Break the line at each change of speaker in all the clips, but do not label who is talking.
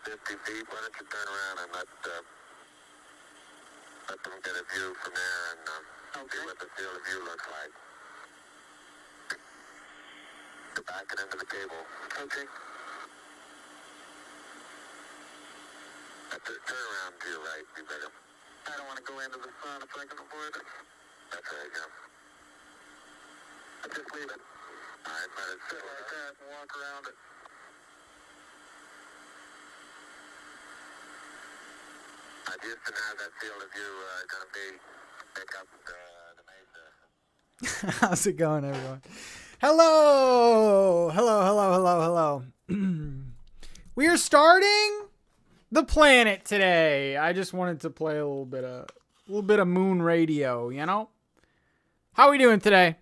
50 feet. Why don't you turn around and let them get a view from there and see what the field of view looks like. Back it into the cable. Okay. That's it. Turn around to your right. Be better. I don't want to go into the sun if I can avoid it. That's right, yeah. Just leave it. All right, let it sit like that and walk around it. Houston, how's that field of view going to be? Pick up the mesa.
How's it going, everyone? Hello! Hello. We are starting the planet today. I just wanted to play a little bit of little bit of moon radio, you know? How are we doing today?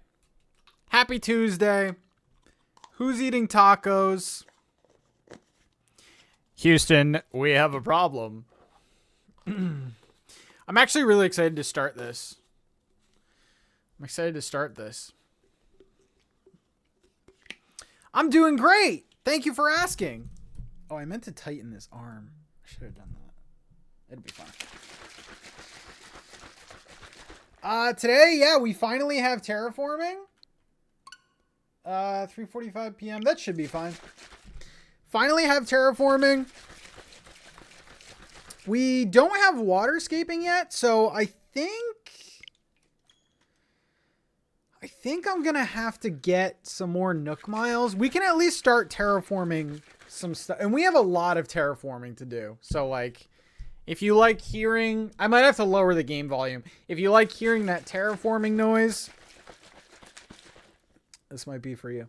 Happy Tuesday. Who's eating tacos? Houston, we have a problem. I'm actually really excited to start this. I'm doing great. Thank you for asking. Oh, I meant to tighten this arm. I should have done that. It'll be fine. Today, yeah, we finally have terraforming. 3:45 p.m. That should be fine. Finally have terraforming. We don't have waterscaping yet, so I think I'm gonna have to get some more Nook miles. We can at least start terraforming some stuff, and we have a lot of terraforming to do. So like, if you like hearing, I might have to lower the game volume. If you like hearing that terraforming noise, this might be for you.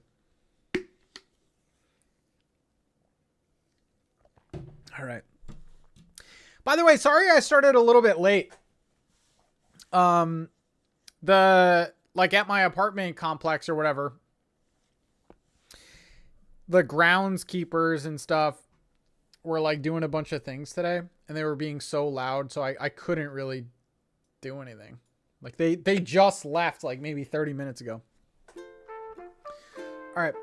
All right. By the way, sorry I started a little bit late. Like at my apartment complex or whatever, the groundskeepers and stuff were like doing a bunch of things today, and they were being so loud, so I couldn't really do anything. Like they just left like maybe 30 minutes ago. All right.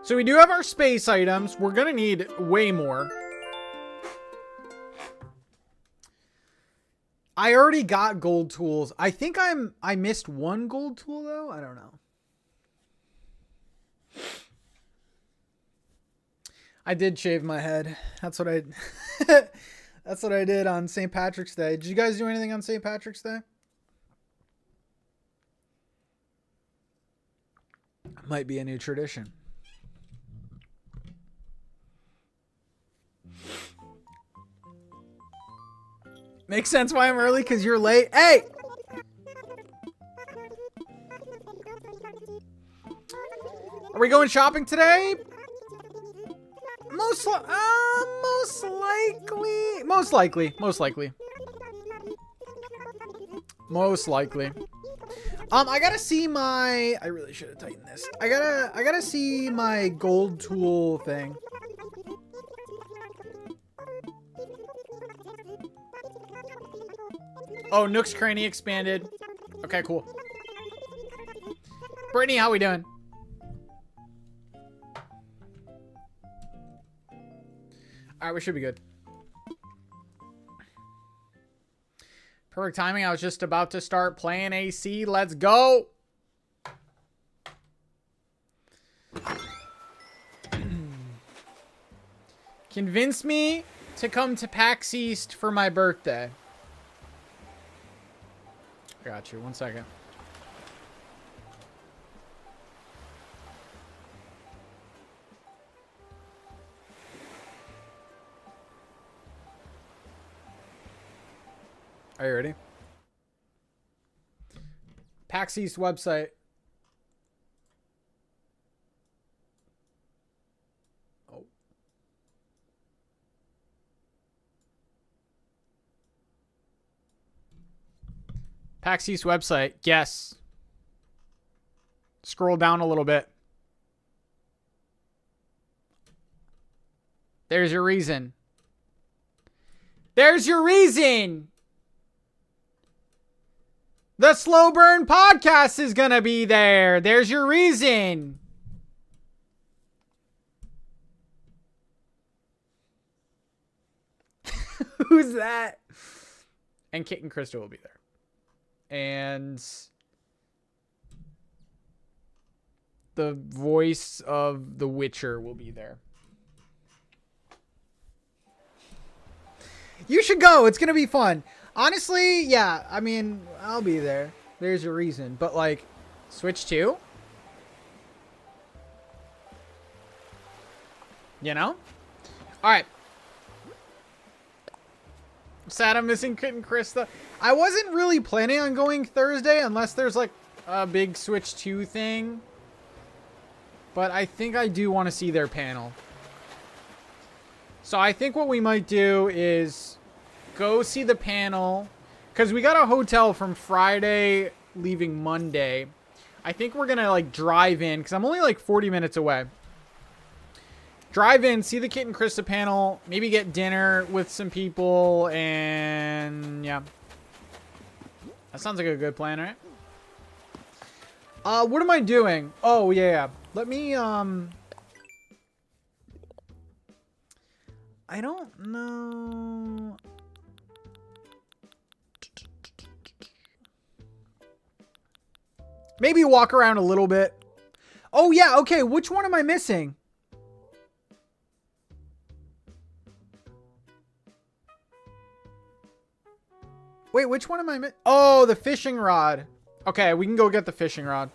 So we do have our space items. We're going to need way more. I already got gold tools. I think I missed one gold tool though. I don't know. I did shave my head. That's what I that's what I did on St. Patrick's Day. Did you guys do anything on St. Patrick's Day? Might be a new tradition. Makes sense why I'm early, because you're late. Hey! Are we going shopping today? Most likely. I gotta see my, I really should have tightened this. I gotta see my gold tool thing. Oh, Nook's Cranny expanded. Okay, cool. Brittany, how we doing? Alright, we should be good. Perfect timing. I was just about to start playing AC. Let's go. Convince me to come to PAX East for my birthday. I got you. 1 second. Are you ready? PAX East website. Oh. PAX East website. Yes. Scroll down a little bit. There's your reason. There's your reason. The Slow Burn podcast is going to be there. There's your reason. Who's that? And Kit and Krista will be there. And the voice of The Witcher will be there. You should go. It's going to be fun. Honestly, yeah. I mean, I'll be there. There's a reason. But, like, Switch 2? You know? Alright. Sad I'm missing Kit and Krista. I wasn't really planning on going Thursday unless there's, like, a big Switch 2 thing. But I think I do want to see their panel. So I think what we might do is go see the panel, Because we got a hotel from Friday, leaving Monday. I think we're going to, like, drive in, because I'm only, like, 40 minutes away. Drive in, see the Kit and Krista panel, maybe get dinner with some people, and, yeah. That sounds like a good plan, right? What am I doing? Oh, yeah. Let me, I don't know. Maybe walk around a little bit. Oh, yeah. Okay. Which one am I missing? Wait, which one am I missing? Oh, the fishing rod. Okay, we can go get the fishing rod.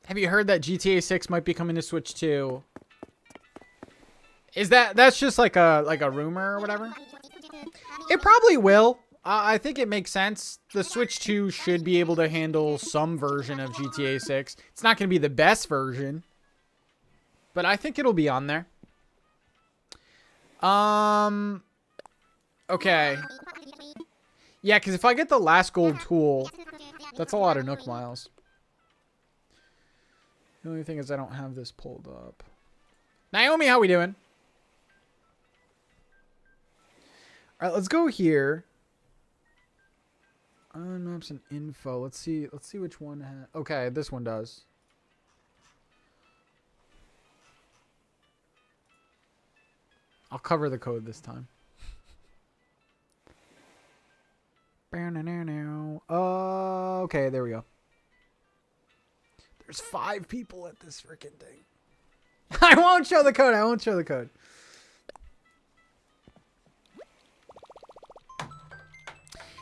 Have you heard that GTA 6 might be coming to Switch 2? Is that's just like a rumor or whatever? It probably will. I think it makes sense. The Switch 2 should be able to handle some version of GTA 6. It's not going to be the best version, but I think it'll be on there. Okay. Yeah, because if I get the last gold tool, that's a lot of Nook miles. The only thing is I don't have this pulled up. Naomi, how we doing? All right, let's go here. Maps and info. Let's see which one has. Okay, this one does. I'll cover the code this time. Okay, there we go. There's 5 people at this freaking thing. I won't show the code. I won't show the code.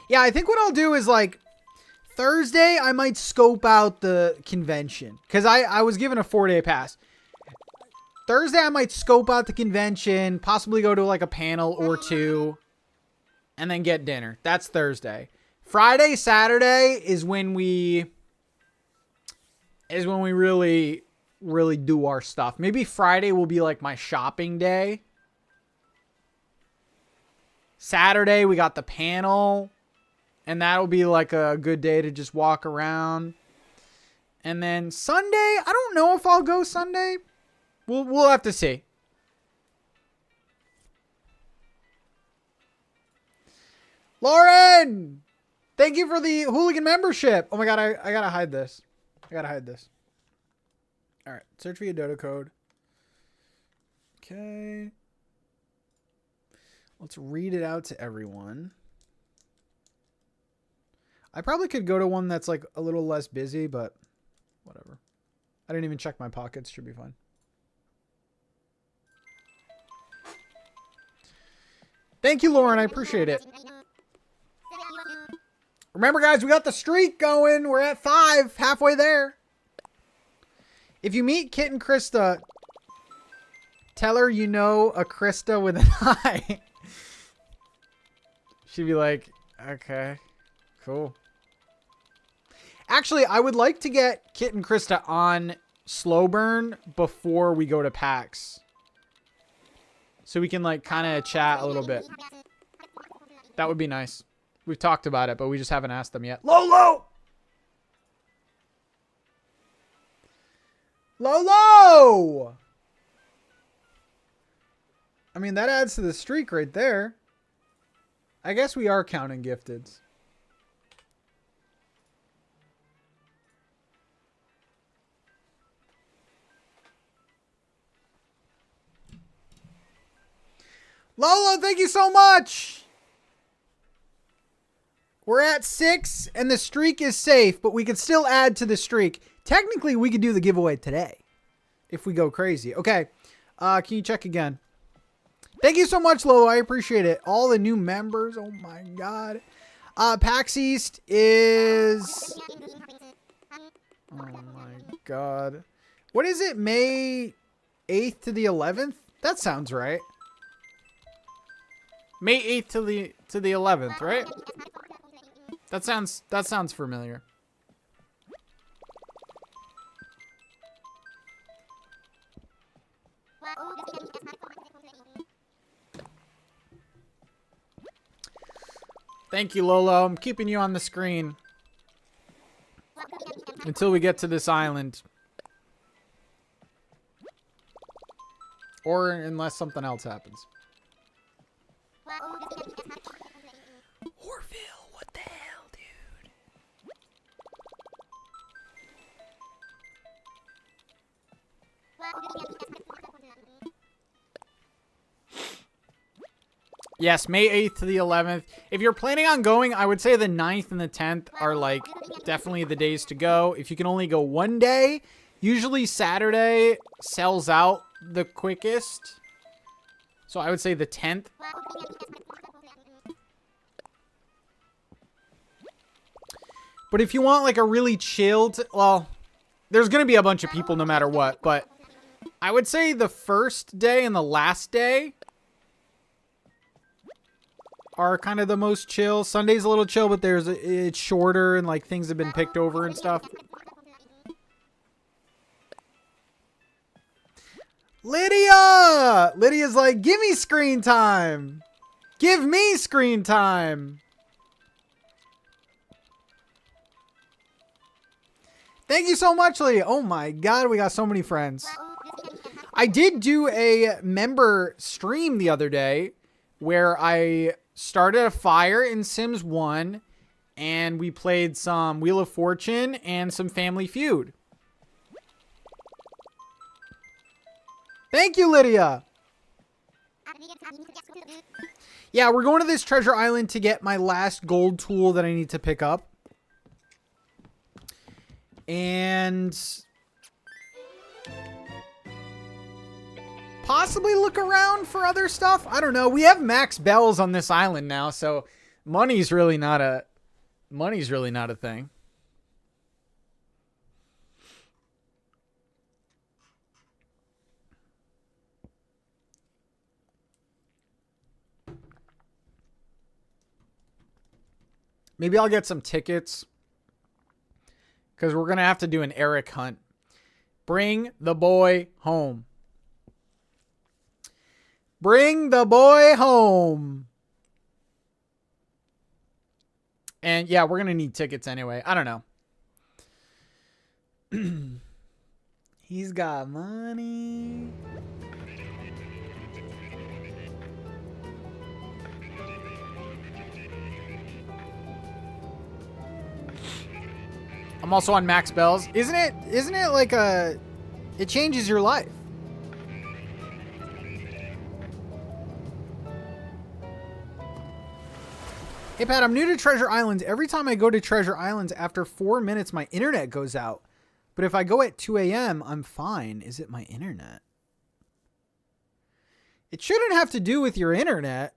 Yeah, I think what I'll do is, like, Thursday, I might scope out the convention. Because I was given a 4-day pass. Thursday, I might scope out the convention. Possibly go to, like, a panel or 2. And then get dinner. That's Thursday. Friday, Saturday is when we really do our stuff. Maybe Friday will be, like, my shopping day. Saturday, we got the panel. And that'll be like a good day to just walk around. And then Sunday, I don't know if I'll go Sunday. We'll have to see. Lauren, thank you for the hooligan membership. Oh my god, I gotta hide this. All right, search via dodo code. Okay. Let's read it out to everyone. I probably could go to one that's like a little less busy, but whatever. I didn't even check my pockets. Should be fine. Thank you, Lauren. I appreciate it. Remember, guys, we got the streak going. We're at 5, halfway there. If you meet Kit and Krista, tell her you know a Krista with an I. She'd be like, okay, cool. Actually, I would like to get Kit and Krista on slow burn before we go to PAX. So we can, like, kind of chat a little bit. That would be nice. We've talked about it, but we just haven't asked them yet. Lolo! Lolo! I mean, that adds to the streak right there. I guess we are counting gifteds. Lolo, thank you so much. We're at 6 and the streak is safe, but we could still add to the streak. Technically, we could do the giveaway today if we go crazy. Okay. Can you check again? Thank you so much, Lolo. I appreciate it. All the new members. Oh my God. PAX East is... Oh my God. What is it? May 8th to the 11th? That sounds right. May 8th to the 11th, right? That sounds familiar. Thank you, Lolo. I'm keeping you on the screen until we get to this island. Or unless something else happens. Orville, what the hell, dude? Yes, May 8th to the 11th. If you're planning on going, I would say the 9th and the 10th are like definitely the days to go. If you can only go one day, usually Saturday sells out the quickest. So I would say the 10th. But if you want like a really chilled, well, there's going to be a bunch of people no matter what, but I would say the first day and the last day are kind of the most chill. Sunday's a little chill, but it's shorter and like things have been picked over and stuff. Lydia's like, give me screen time. Give me screen time. Thank you so much, Lee. Oh my God, we got so many friends. I did do a member stream the other day where I started a fire in Sims 1 and we played some Wheel of Fortune and some Family Feud. Thank you, Lydia. Yeah, we're going to this treasure island to get my last gold tool that I need to pick up. And possibly look around for other stuff. I don't know. We have max bells on this island now, so money's really not a thing. Maybe I'll get some tickets. Because we're going to have to do an Eric hunt. Bring the boy home. Bring the boy home. And yeah, we're going to need tickets anyway. I don't know. He's got money. I'm also on max bells. Isn't it like it changes your life? Hey Pat, I'm new to Treasure Islands. Every time I go to Treasure Islands, after 4 minutes, my internet goes out. But if I go at 2 a.m., I'm fine. Is it my internet? It shouldn't have to do with your internet.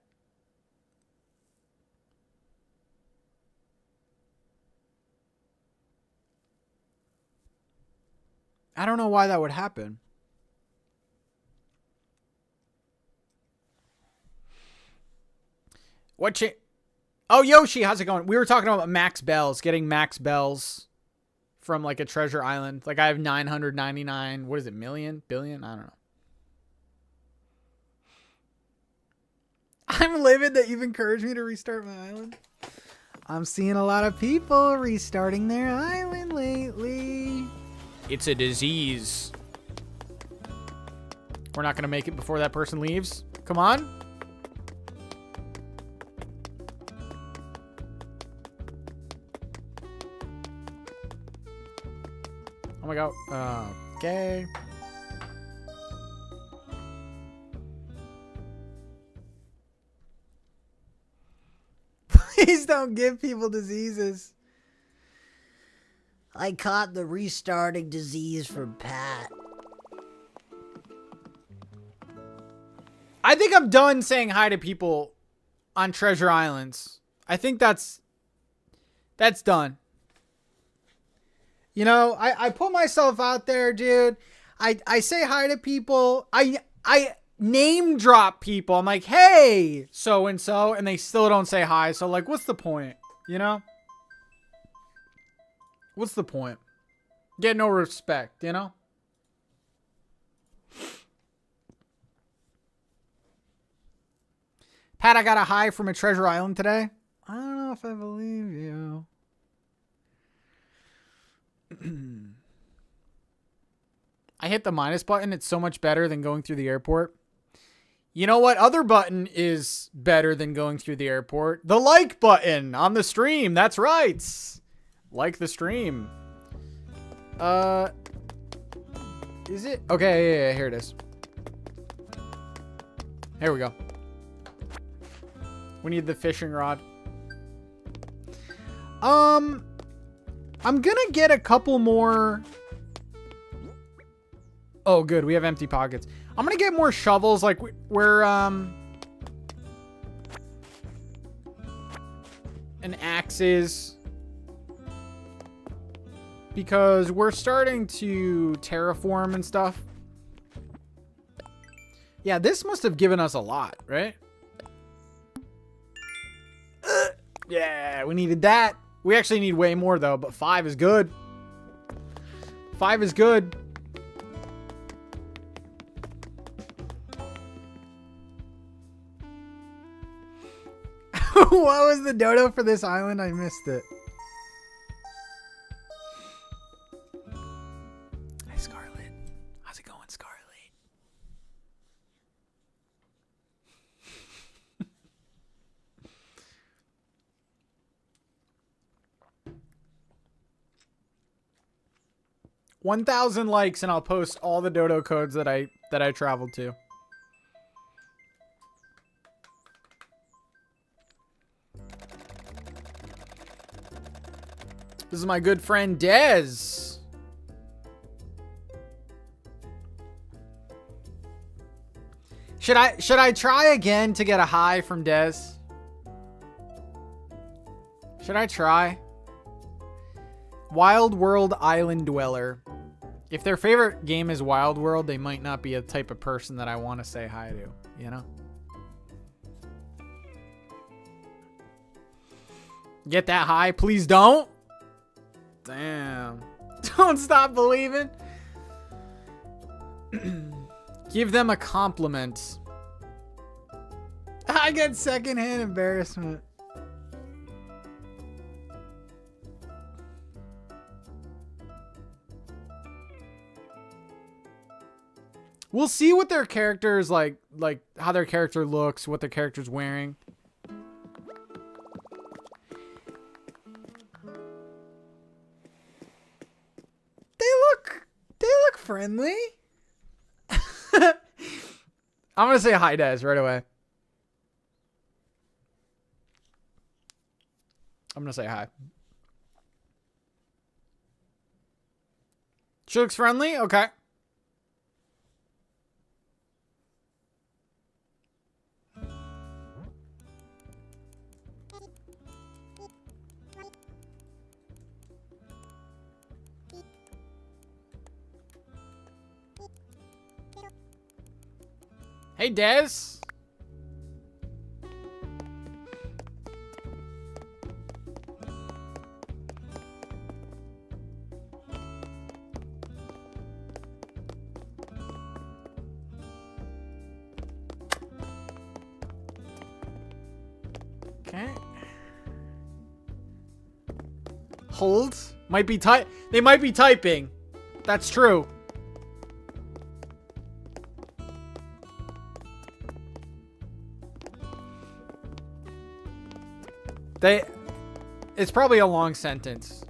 I don't know why that would happen. Oh, Yoshi, how's it going? We were talking about max bells, getting max bells from like a treasure island. Like I have 999, what is it, million, billion? I don't know. I'm livid that you've encouraged me to restart my island. I'm seeing a lot of people restarting their island lately. It's a disease. We're not going to make it before that person leaves. Come on. Oh my God. Okay. Please don't give people diseases.
I caught the restarting disease from Pat.
I think I'm done saying hi to people on treasure islands. I think that's done. You know, I put myself out there, dude. I say hi to people. I name drop people. I'm like, hey, so and so, and they still don't say hi. So like, what's the point? You know? What's the point? Get no respect, you know? Pat, I got a high from a treasure island today. I don't know if I believe you. I hit the minus button. It's so much better than going through the airport. You know what other button is better than going through the airport? The like button on the stream. That's right. Like the stream. Is it? Okay, yeah, here it is. Here we go. We need the fishing rod. I'm gonna get a couple more. Oh, good. We have empty pockets. I'm gonna get more shovels. Like we're and axes, because we're starting to terraform and stuff. Yeah, this must have given us a lot, right? Yeah, we needed that. We actually need way more though, but 5 is good. 5 is good. What was the dodo for this island? I missed it. Hi, Scarlet. How's it going, Scarlet? $1,000 likes and I'll post all the dodo codes that I traveled to. This is my good friend Dez. Should I try again to get a high from Dez? Should I try? Wild World Island Dweller. If their favorite game is Wild World, they might not be a type of person that I want to say hi to, you know? Get that high, please don't. Damn. Don't stop believing. Give them a compliment. I get secondhand embarrassment. We'll see what their character is like how their character looks, what their character's wearing. They look friendly. I'm gonna say hi, Des, right away. I'm gonna say hi. She looks friendly? Okay. Hey, Des. Okay. Hold. Might be they might be typing. That's true. It's probably a long sentence.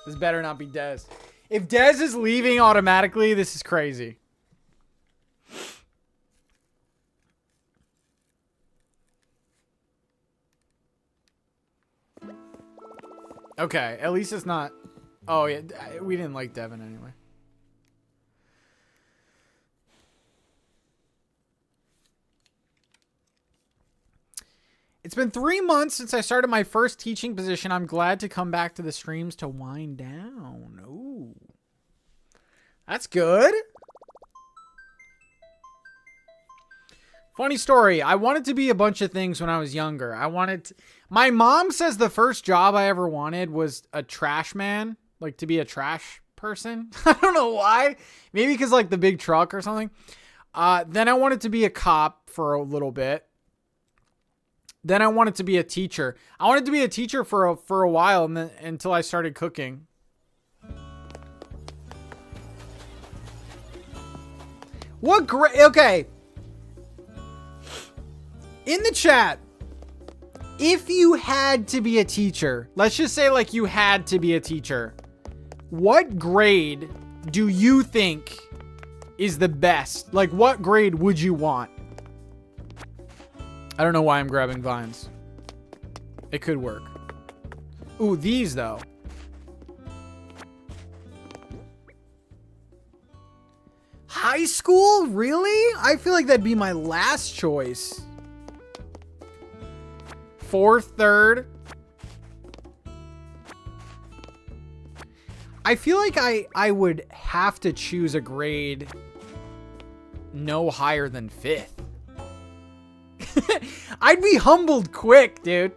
This better not be Dez. If Dez is leaving automatically, this is crazy. Okay, at least it's not. Oh yeah, we didn't like Devin anyway. It's been 3 months since I started my first teaching position. I'm glad to come back to the streams to wind down. Ooh. That's good. Funny story. I wanted to be a bunch of things when I was younger. My mom says the first job I ever wanted was a trash man, like to be a trash person. I don't know why. Maybe because like the big truck or something. Then I wanted to be a cop for a little bit. Then I wanted to be a teacher. I wanted to be a teacher for a while, and then until I started cooking. What great. Okay. In the chat, if you had to be a teacher, let's just say like you had to be a teacher, what grade do you think is the best? Like, what grade would you want? I don't know why I'm grabbing vines. It could work. Ooh, these though. High school? Really? I feel like that'd be my last choice. Fourth, third. I feel like I would have to choose a grade no higher than fifth. I'd be humbled quick, dude.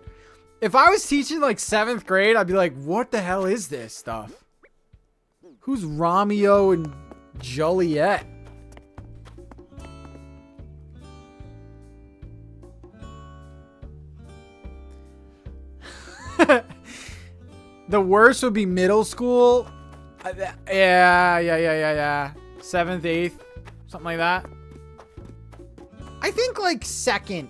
If I was teaching like 7th grade, I'd be like, what the hell is this stuff? Who's Romeo and Juliet? The worst would be middle school. Yeah. 7th, 8th, something like that. I think like second.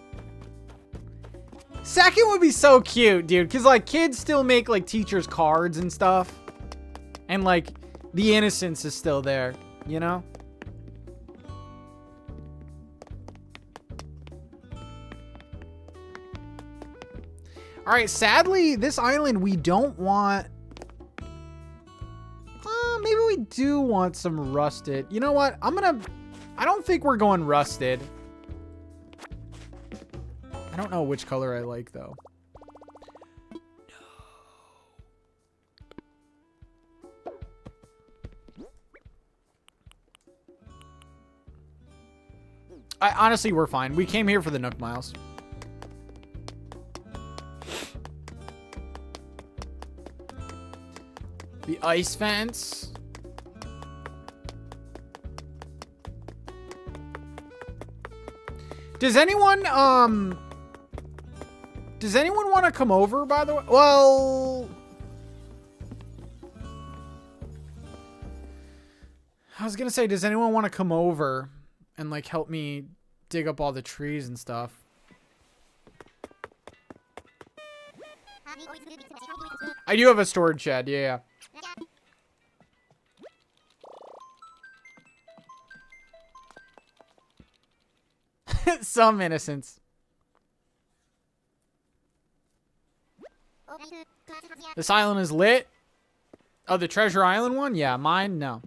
Second would be so cute, dude. Because like kids still make like teachers' cards and stuff. And like the innocence is still there, you know? All right, sadly, this island we don't want. Maybe we do want some rusted. You know what? I don't think we're going rusted. I don't know which color I like though. Honestly, we're fine. We came here for the Nook Miles. The ice fence. Does anyone want to come over, by the way? Well, I was going to say, does anyone want to come over and like help me dig up all the trees and stuff? I do have a storage shed. Yeah. Some innocence. This island is lit. Oh, the Treasure Island one? Yeah, mine? No.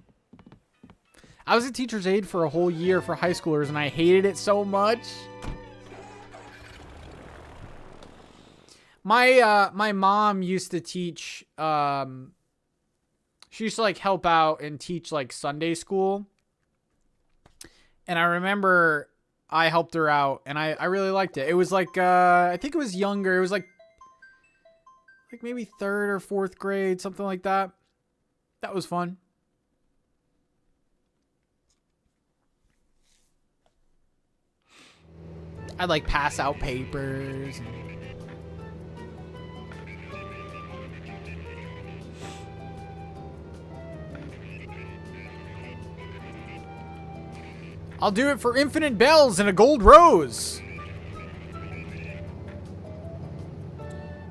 I was a teacher's aide for a whole year for high schoolers, and I hated it so much. My mom used to teach, she used to like help out and teach like Sunday school. And I remember I helped her out and I really liked it. It was like, I think it was younger. It was like maybe 3rd or 4th grade, something like that. That was fun. I'd like pass out papers. I'll do it for infinite bells and a gold rose.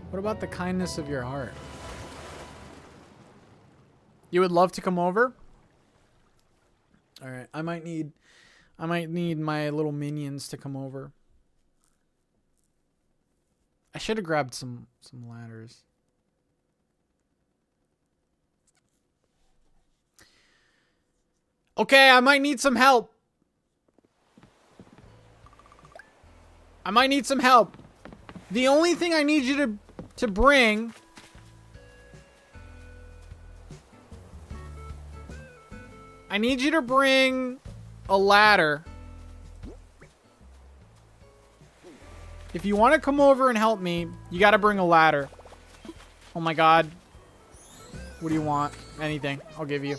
What about the kindness of your heart? You would love to come over? All right, I might need my little minions to come over. I should have grabbed some ladders. Okay, I might need some help. The only thing I need you to bring I need you to bring a ladder. If you want to come over and help me, you got to bring a ladder. Oh my god. What do you want? Anything. I'll give you.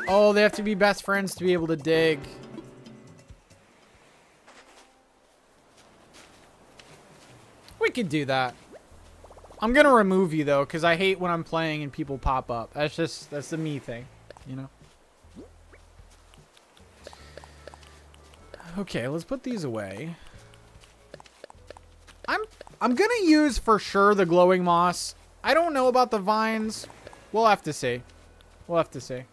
Oh, they have to be best friends to be able to dig. We could do that. I'm gonna remove you though, because I hate when I'm playing and people pop up. That's the me thing, you know? Okay, let's put these away. I'm gonna use for sure the glowing moss. I don't know about the vines. We'll have to see. We'll have to see.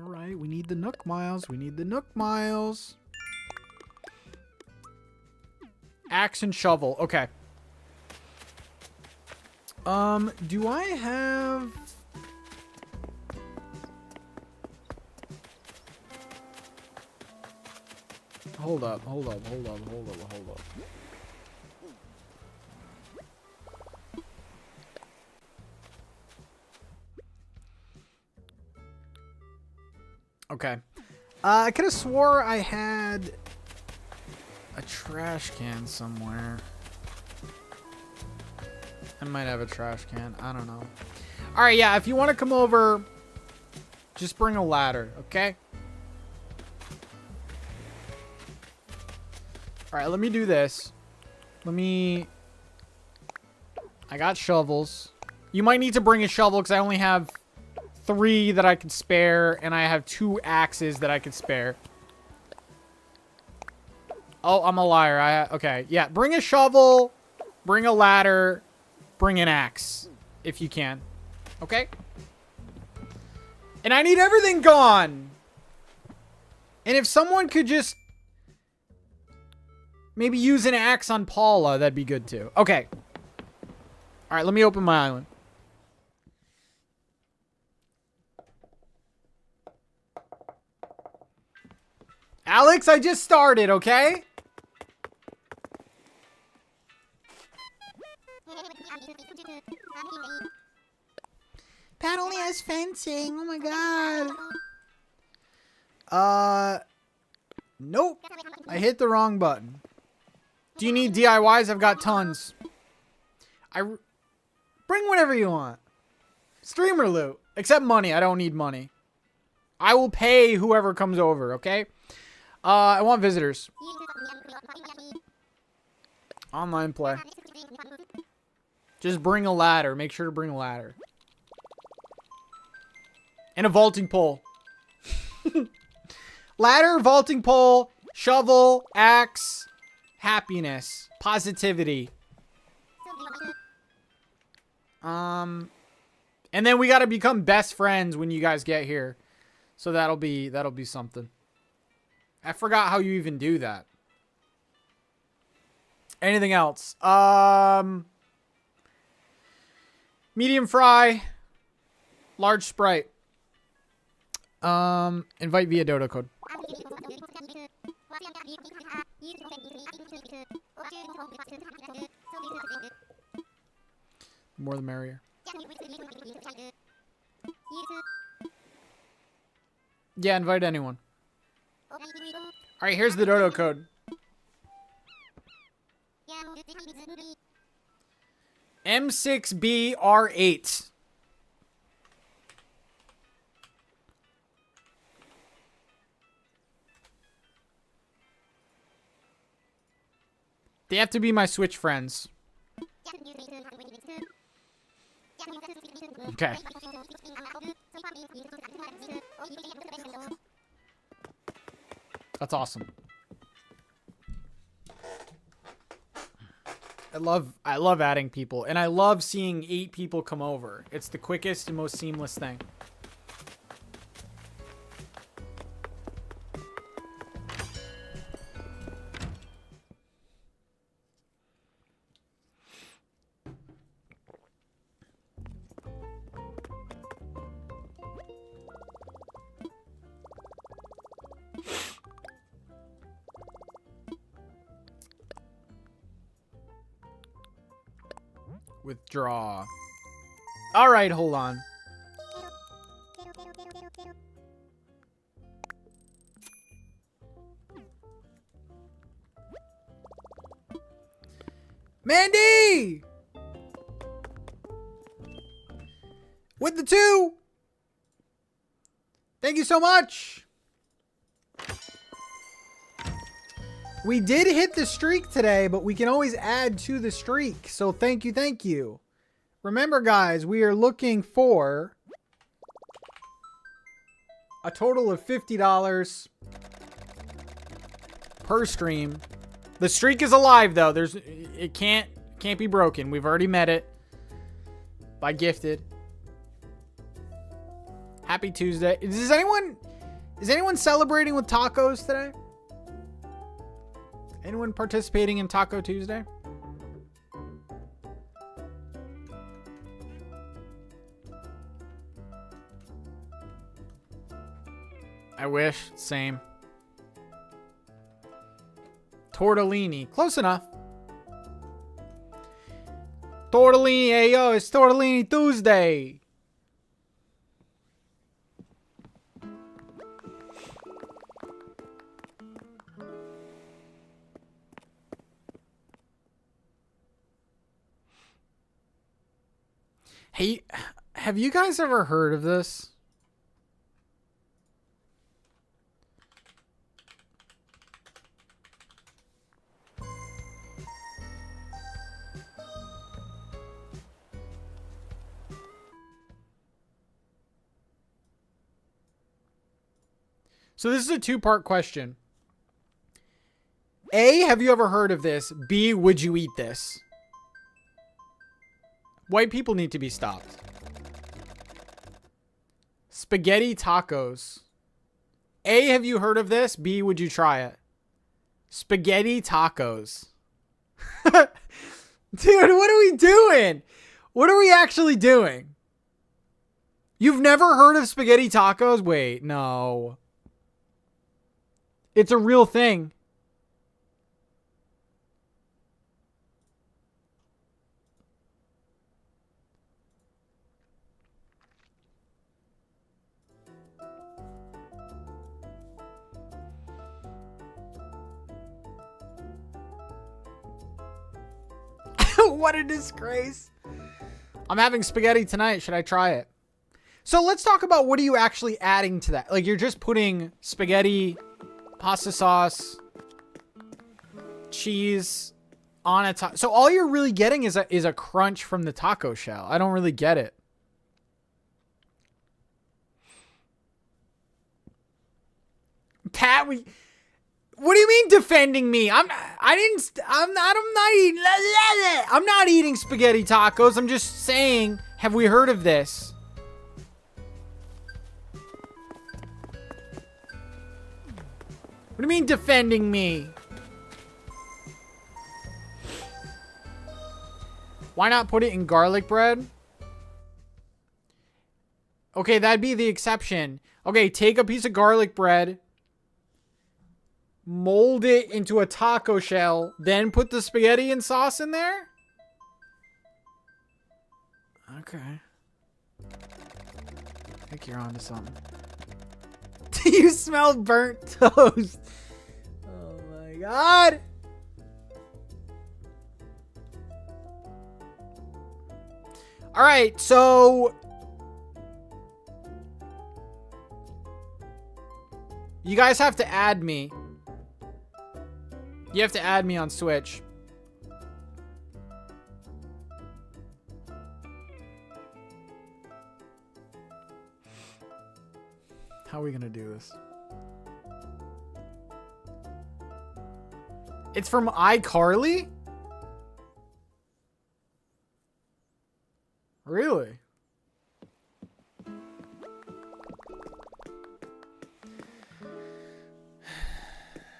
Alright, we need the Nook Miles. We need the Nook Miles. Axe and shovel. Okay. Do I have... Hold up. Okay. I could have swore I had a trash can somewhere. I might have a trash can. I don't know. All right, yeah, if you want to come over, just bring a ladder, okay? All right, let me do this. I got shovels. You might need to bring a shovel because I only have 3 that I could spare, and I have 2 axes that I could spare. Oh, I'm a liar. Okay, yeah. Bring a shovel, bring a ladder, bring an axe, if you can. Okay? And I need everything gone. And if someone could just maybe use an axe on Paula, that'd be good too. Okay. All right, let me open my island. Alex, I just started, okay? Pat only has fencing. Oh my god. Nope. I hit the wrong button. Do you need DIYs? I've got tons. Bring whatever you want. Streamer loot. Except money. I don't need money. I will pay whoever comes over, okay? I want visitors. Online play. Just bring a ladder. Make sure to bring a ladder. And a vaulting pole. Ladder, vaulting pole, shovel, axe, happiness, positivity. And then we gotta become best friends when you guys get here. So that'll be something. I forgot how you even do that. Anything else? Medium fry, large Sprite. Invite via dodo code. The more the merrier. Yeah, invite anyone. Alright, here's the dodo code. M6BR8. They have to be my Switch friends. Okay. That's awesome. I love adding people, and I love seeing 8 people come over. It's the quickest and most seamless thing. Withdraw. All right, hold on. Mandy! With the 2. Thank you so much. We did hit the streak today, but we can always add to the streak. So thank you, thank you. Remember, guys, we are looking for a total of $50 per stream. The streak is alive, though. It can't be broken. We've already met it by gifted. Happy Tuesday. Is anyone celebrating with tacos today? Anyone participating in Taco Tuesday? I wish. Same. Tortellini. Close enough. Tortellini. Hey, yo, it's Tortellini Tuesday. Hey, have you guys ever heard of this? So this is a 2-part question. A, have you ever heard of this? B, would you eat this? White people need to be stopped. Spaghetti tacos. A, have you heard of this? B, would you try it? Spaghetti tacos. Dude, what are we doing? What are we actually doing? You've never heard of spaghetti tacos? Wait, no. It's a real thing. What a disgrace. I'm having spaghetti tonight. Should I try it? So let's talk about what are you actually adding to that? Like, you're just putting spaghetti, pasta sauce, cheese on a taco. So all you're really getting is a crunch from the taco shell. I don't really get it. Pat, what do you mean defending me? I'm not eating spaghetti tacos. I'm just saying, have we heard of this? What do you mean defending me? Why not put it in garlic bread? Okay, that'd be the exception. Okay, take a piece of garlic bread, mold it into a taco shell, then put the spaghetti and sauce in there? Okay. I think you're onto something. You smell burnt toast. Oh my god. All right, so you guys have to add me. You have to add me on Switch. How are we gonna do this? It's from iCarly? Really?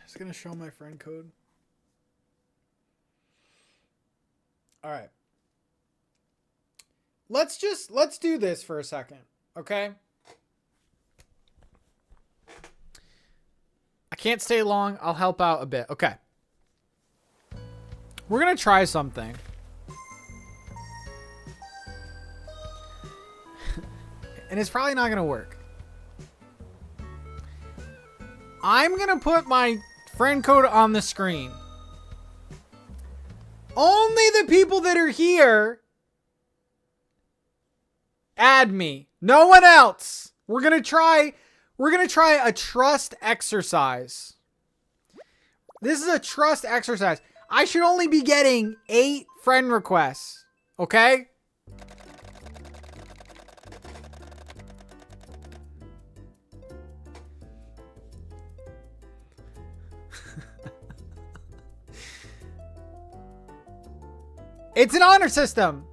Just gonna show my friend code. All right. Let's do this for a second, okay? I can't stay long. I'll help out a bit. Okay. We're going to try something. and it's probably not going to work. I'm going to put my friend code on the screen. Only the people that are here add me. No one else. We're going to try a trust exercise. This is a trust exercise. I should only be getting 8 friend requests. Okay? It's an honor system.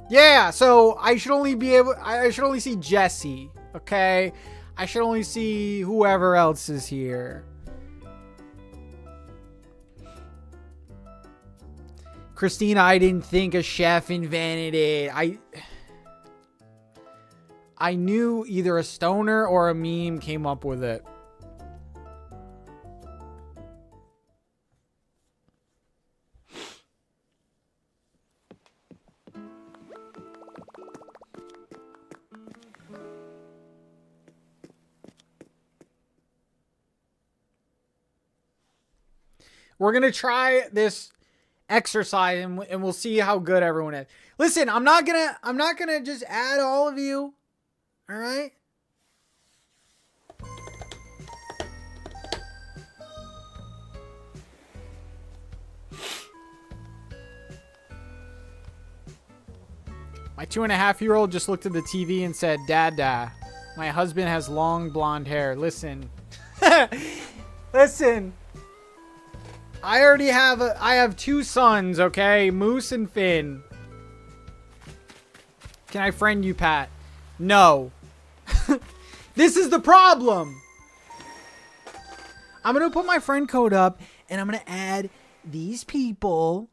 Yeah, so I should only see Jesse. Okay? I should only see whoever else is here. Christina, I didn't think a chef invented it. I knew either a stoner or a meme came up with it. We're going to try this exercise and we'll see how good everyone is. Listen, I'm not going to just add all of you. All right? My 2.5-year-old just looked at the TV and said, "Dada, my husband has long blonde hair." Listen. Listen. I have 2 sons, okay? Moose and Finn. Can I friend you, Pat? No. This is the problem. I'm going to put my friend code up and I'm going to add these people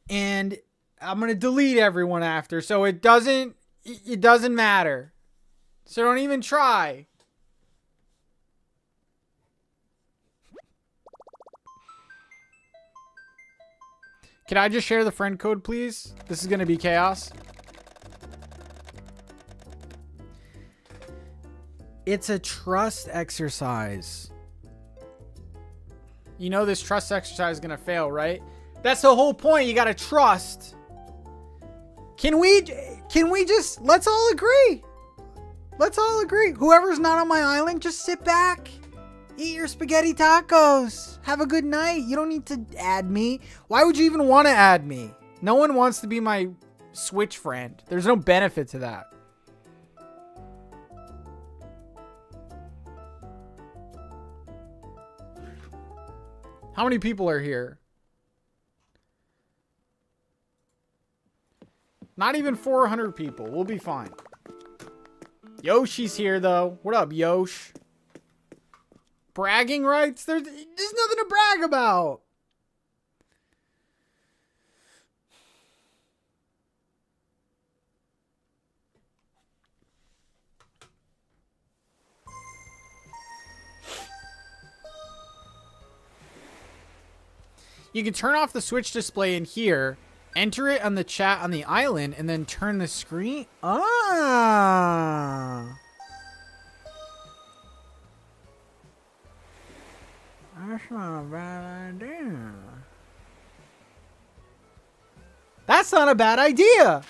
and I'm going to delete everyone after so it doesn't matter. So don't even try. Can I just share the friend code, please? This is going to be chaos. It's a trust exercise. You know this trust exercise is going to fail, right? That's the whole point. You got to trust. Can we just, let's all agree. Let's all agree. Whoever's not on my island, just sit back. Eat your spaghetti tacos. Have a good night. You don't need to add me. Why would you even want to add me? No one wants to be my Switch friend. There's no benefit to that. How many people are here? Not even 400 people. We'll be fine. Yoshi's here, though. What up, Yosh? Bragging rights? There's nothing to brag about. You can turn off the Switch display in here, enter it on the chat on the island, and then turn the screen. Ah. That's not a bad idea. That's not a bad idea.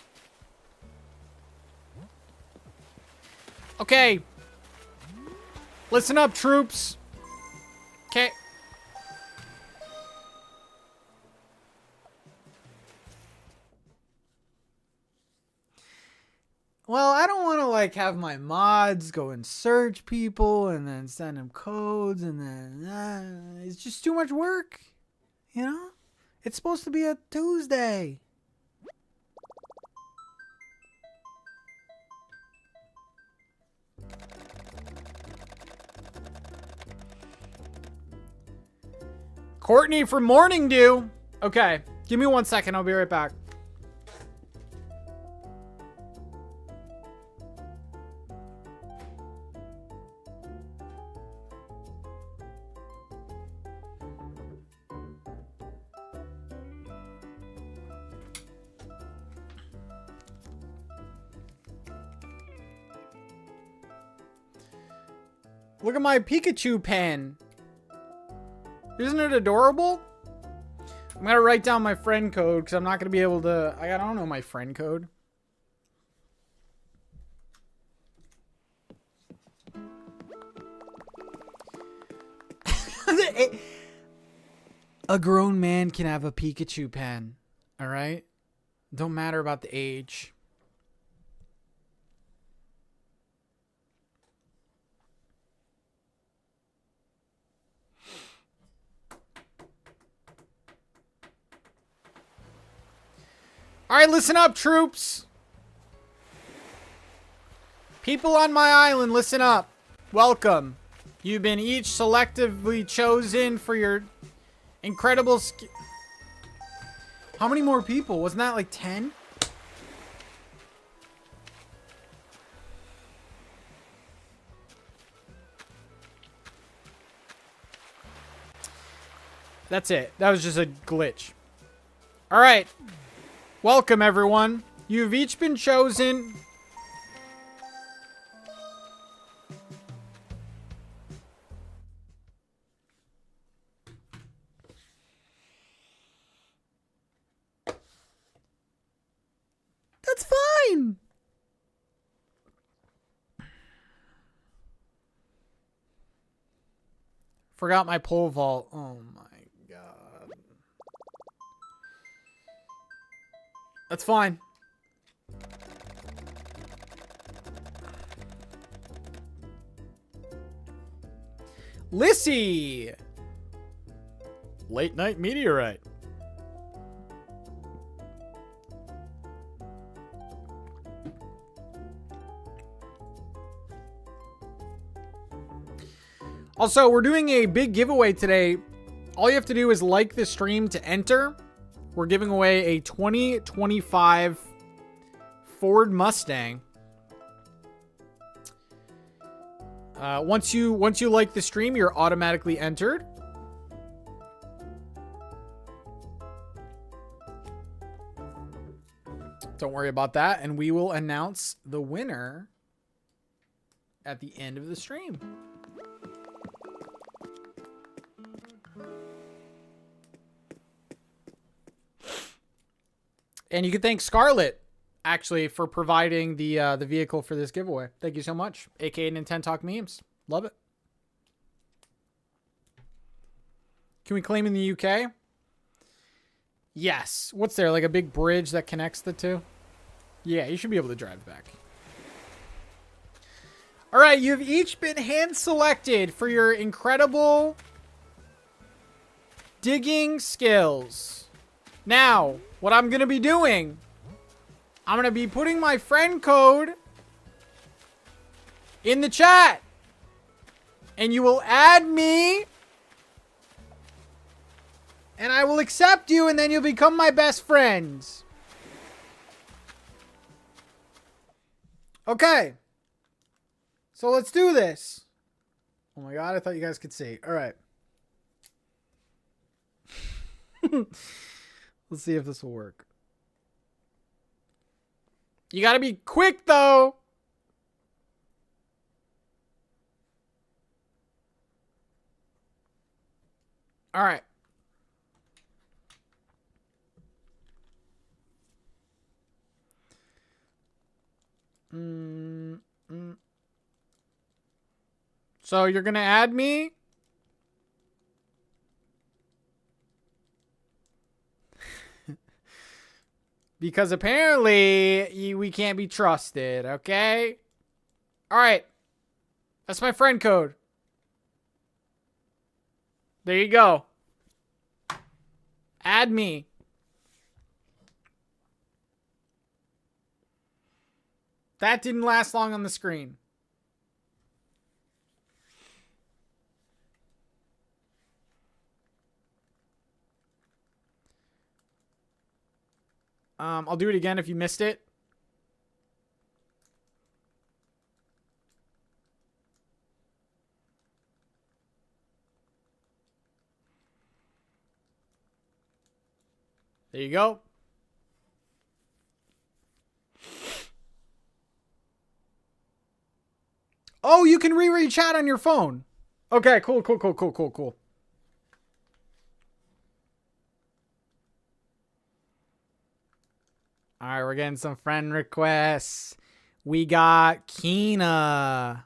Okay. Listen up, troops. Okay. Well, I don't want to like have my mods go and search people and then send them codes and then it's just too much work, you know? It's supposed to be a Tuesday. Courtney from Morning Dew. Okay, give me 1 second. I'll be right back. Look at my Pikachu pen. Isn't it adorable? I'm going to write down my friend code because I'm not going to be able to... I don't know my friend code. A grown man can have a Pikachu pen. All right? Don't matter about the age. All right, listen up, troops. People on my island, listen up. Welcome. You've been each selectively chosen for your incredible skill. How many more people? Wasn't that like 10? That's it. That was just a glitch. All right. Welcome, everyone. You've each been chosen. That's fine. Forgot my pole vault. Oh my god. That's fine. Lissy! Late night meteorite. Also, we're doing a big giveaway today. All you have to do is like the stream to enter. We're giving away a 2025 Ford Mustang. Once you like the stream, you're automatically entered. Don't worry about that, and we will announce the winner at the end of the stream. And you can thank Scarlett, actually, for providing the vehicle for this giveaway. Thank you so much. AKA NintenTalk memes. Love it. Can we claim in the UK? Yes. What's there? Like a big bridge that connects the two? Yeah, you should be able to drive back. All right, you've each been hand selected for your incredible digging skills. Now, what I'm going to be doing, I'm going to be putting my friend code in the chat. And you will add me. And I will accept you, and then you'll become my best friends. Okay. So let's do this. Oh my god, I thought you guys could see. All right. Let's see if this will work. You gotta be quick, though. All right. So you're gonna add me? Because apparently we can't be trusted, okay? All right. That's my friend code. There you go. Add me. That didn't last long on the screen. I'll do it again if you missed it. There you go. Oh, you can reread chat on your phone. Okay, cool. All right, we're getting some friend requests. We got Keena.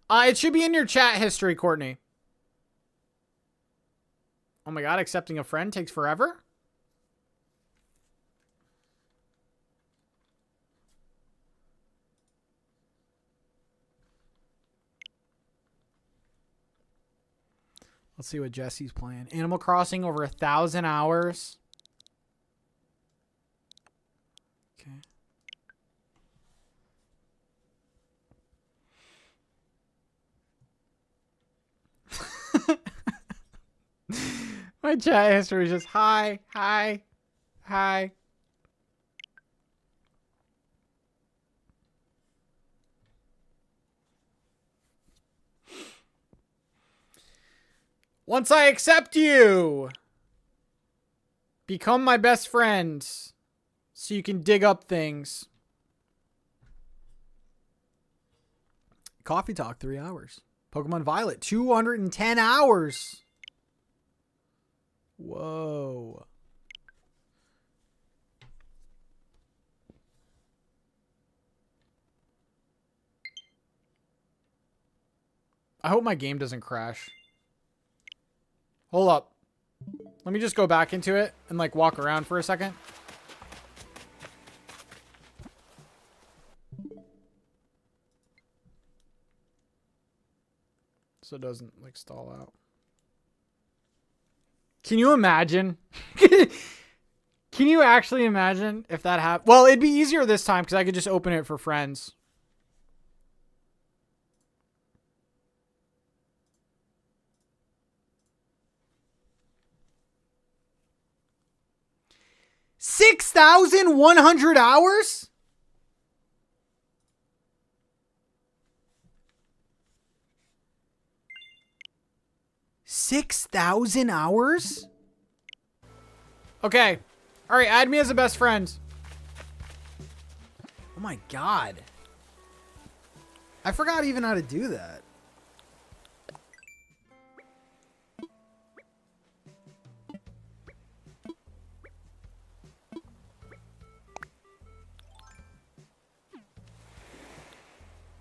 It should be in your chat history, Courtney. Oh my god, accepting a friend takes forever? Let's see what Jesse's playing. Animal Crossing over 1,000 hours. Okay. My chat history is just hi. Once I accept you, become my best friend so you can dig up things. Coffee Talk, 3 hours. Pokemon Violet, 210 hours. Whoa. I hope my game doesn't crash. Hold up. Let me just go back into it and like walk around for a second. So it doesn't like stall out. Can you imagine? Can you actually imagine if that happened? Well, it'd be easier this time because I could just open it for friends. $6,100 hours? $6,000? Okay. All right, add me as a best friend. Oh my god. I forgot even how to do that.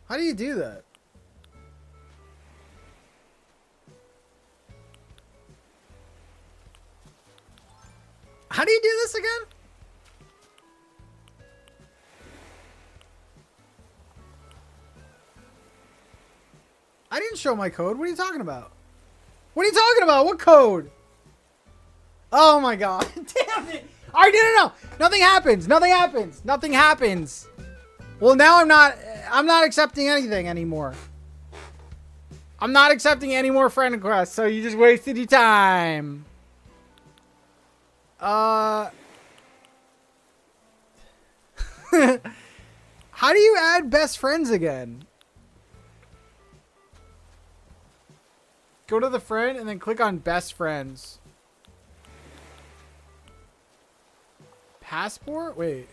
How do you do that? How do you do this again? I didn't show my code. What are you talking about? What are you talking about? What code? Oh my god. Damn it. All right, no. Nothing happens. Nothing happens. Well, now I'm not accepting anything anymore. I'm not accepting any more friend requests, so you just wasted your time. How do you add best friends again? Go to the friend and then click on best friends. Passport? Wait.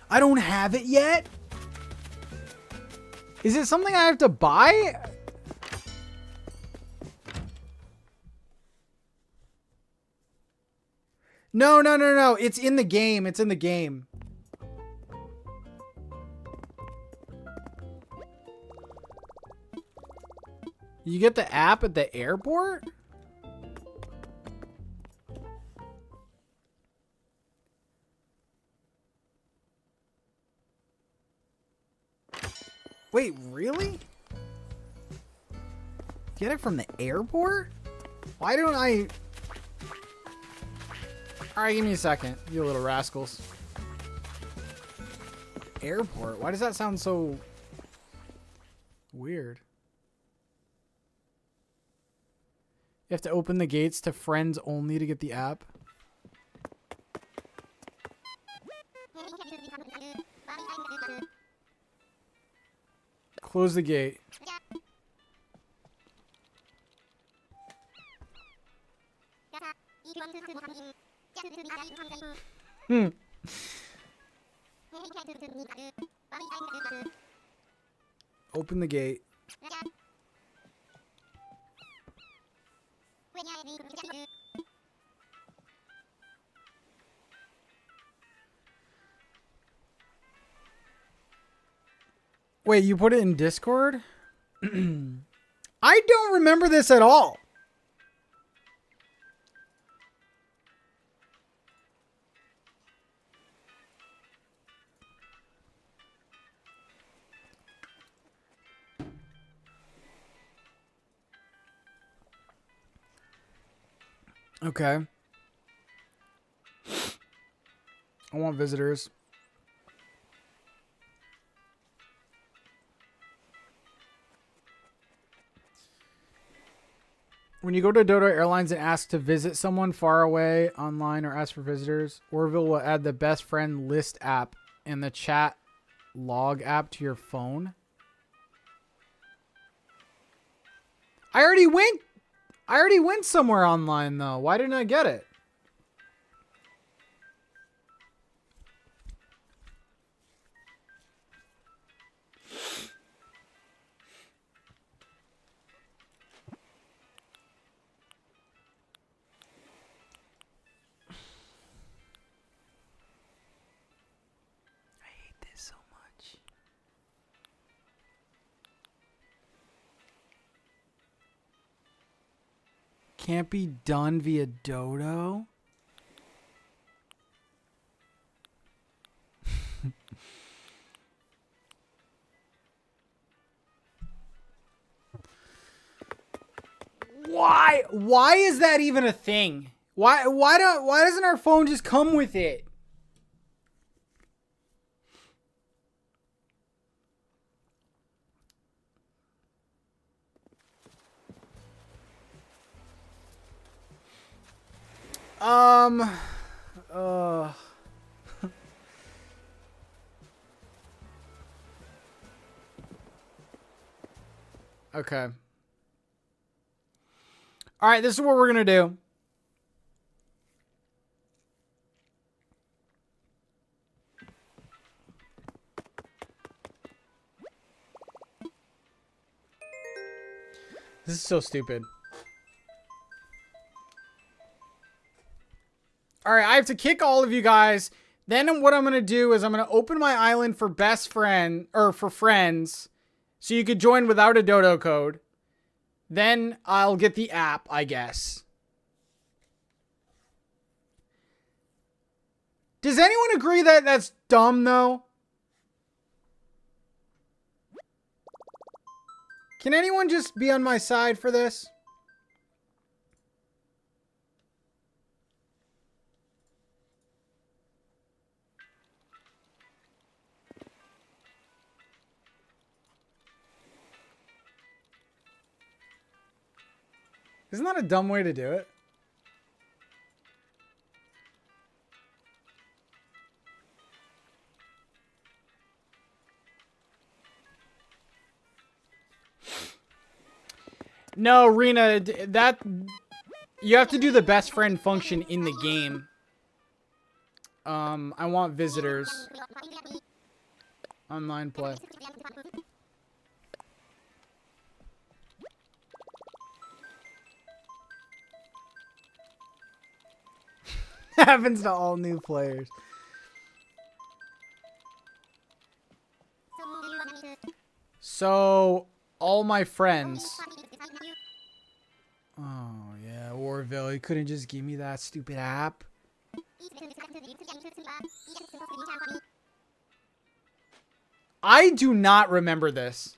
I don't have it yet? Is it something I have to buy? No. It's in the game. It's in the game. You get the app at the airport? Wait, really? Get it from the airport? Why don't I... Alright, give me a second, you little rascals. Airport? Why does that sound so... weird? You have to open the gates to friends only to get the app? Close the gate. Hmm. Open the gate. Wait, you put it in Discord? I don't remember this at all. Okay. I want visitors. When you go to Dodo Airlines and ask to visit someone far away online or ask for visitors, Orville will add the best friend list app and the chat log app to your phone. I already went somewhere online though. Why didn't I get it? So much. Can't be done via Dodo. Why is that even a thing? Why doesn't our phone just come with it? Okay. All right, this is what we're going to do. This is so stupid. All right, I have to kick all of you guys. Then what I'm going to do is I'm going to open my island for best friend or for friends so you could join without a dodo code. Then I'll get the app, I guess. Does anyone agree that that's dumb though? Can anyone just be on my side for this? Isn't that a dumb way to do it? No, Rena, that you have to do the best friend function in the game. I want visitors. Online play. Happens to all new players. So, all my friends. Oh, yeah, Orville, you couldn't just give me that stupid app? I do not remember this.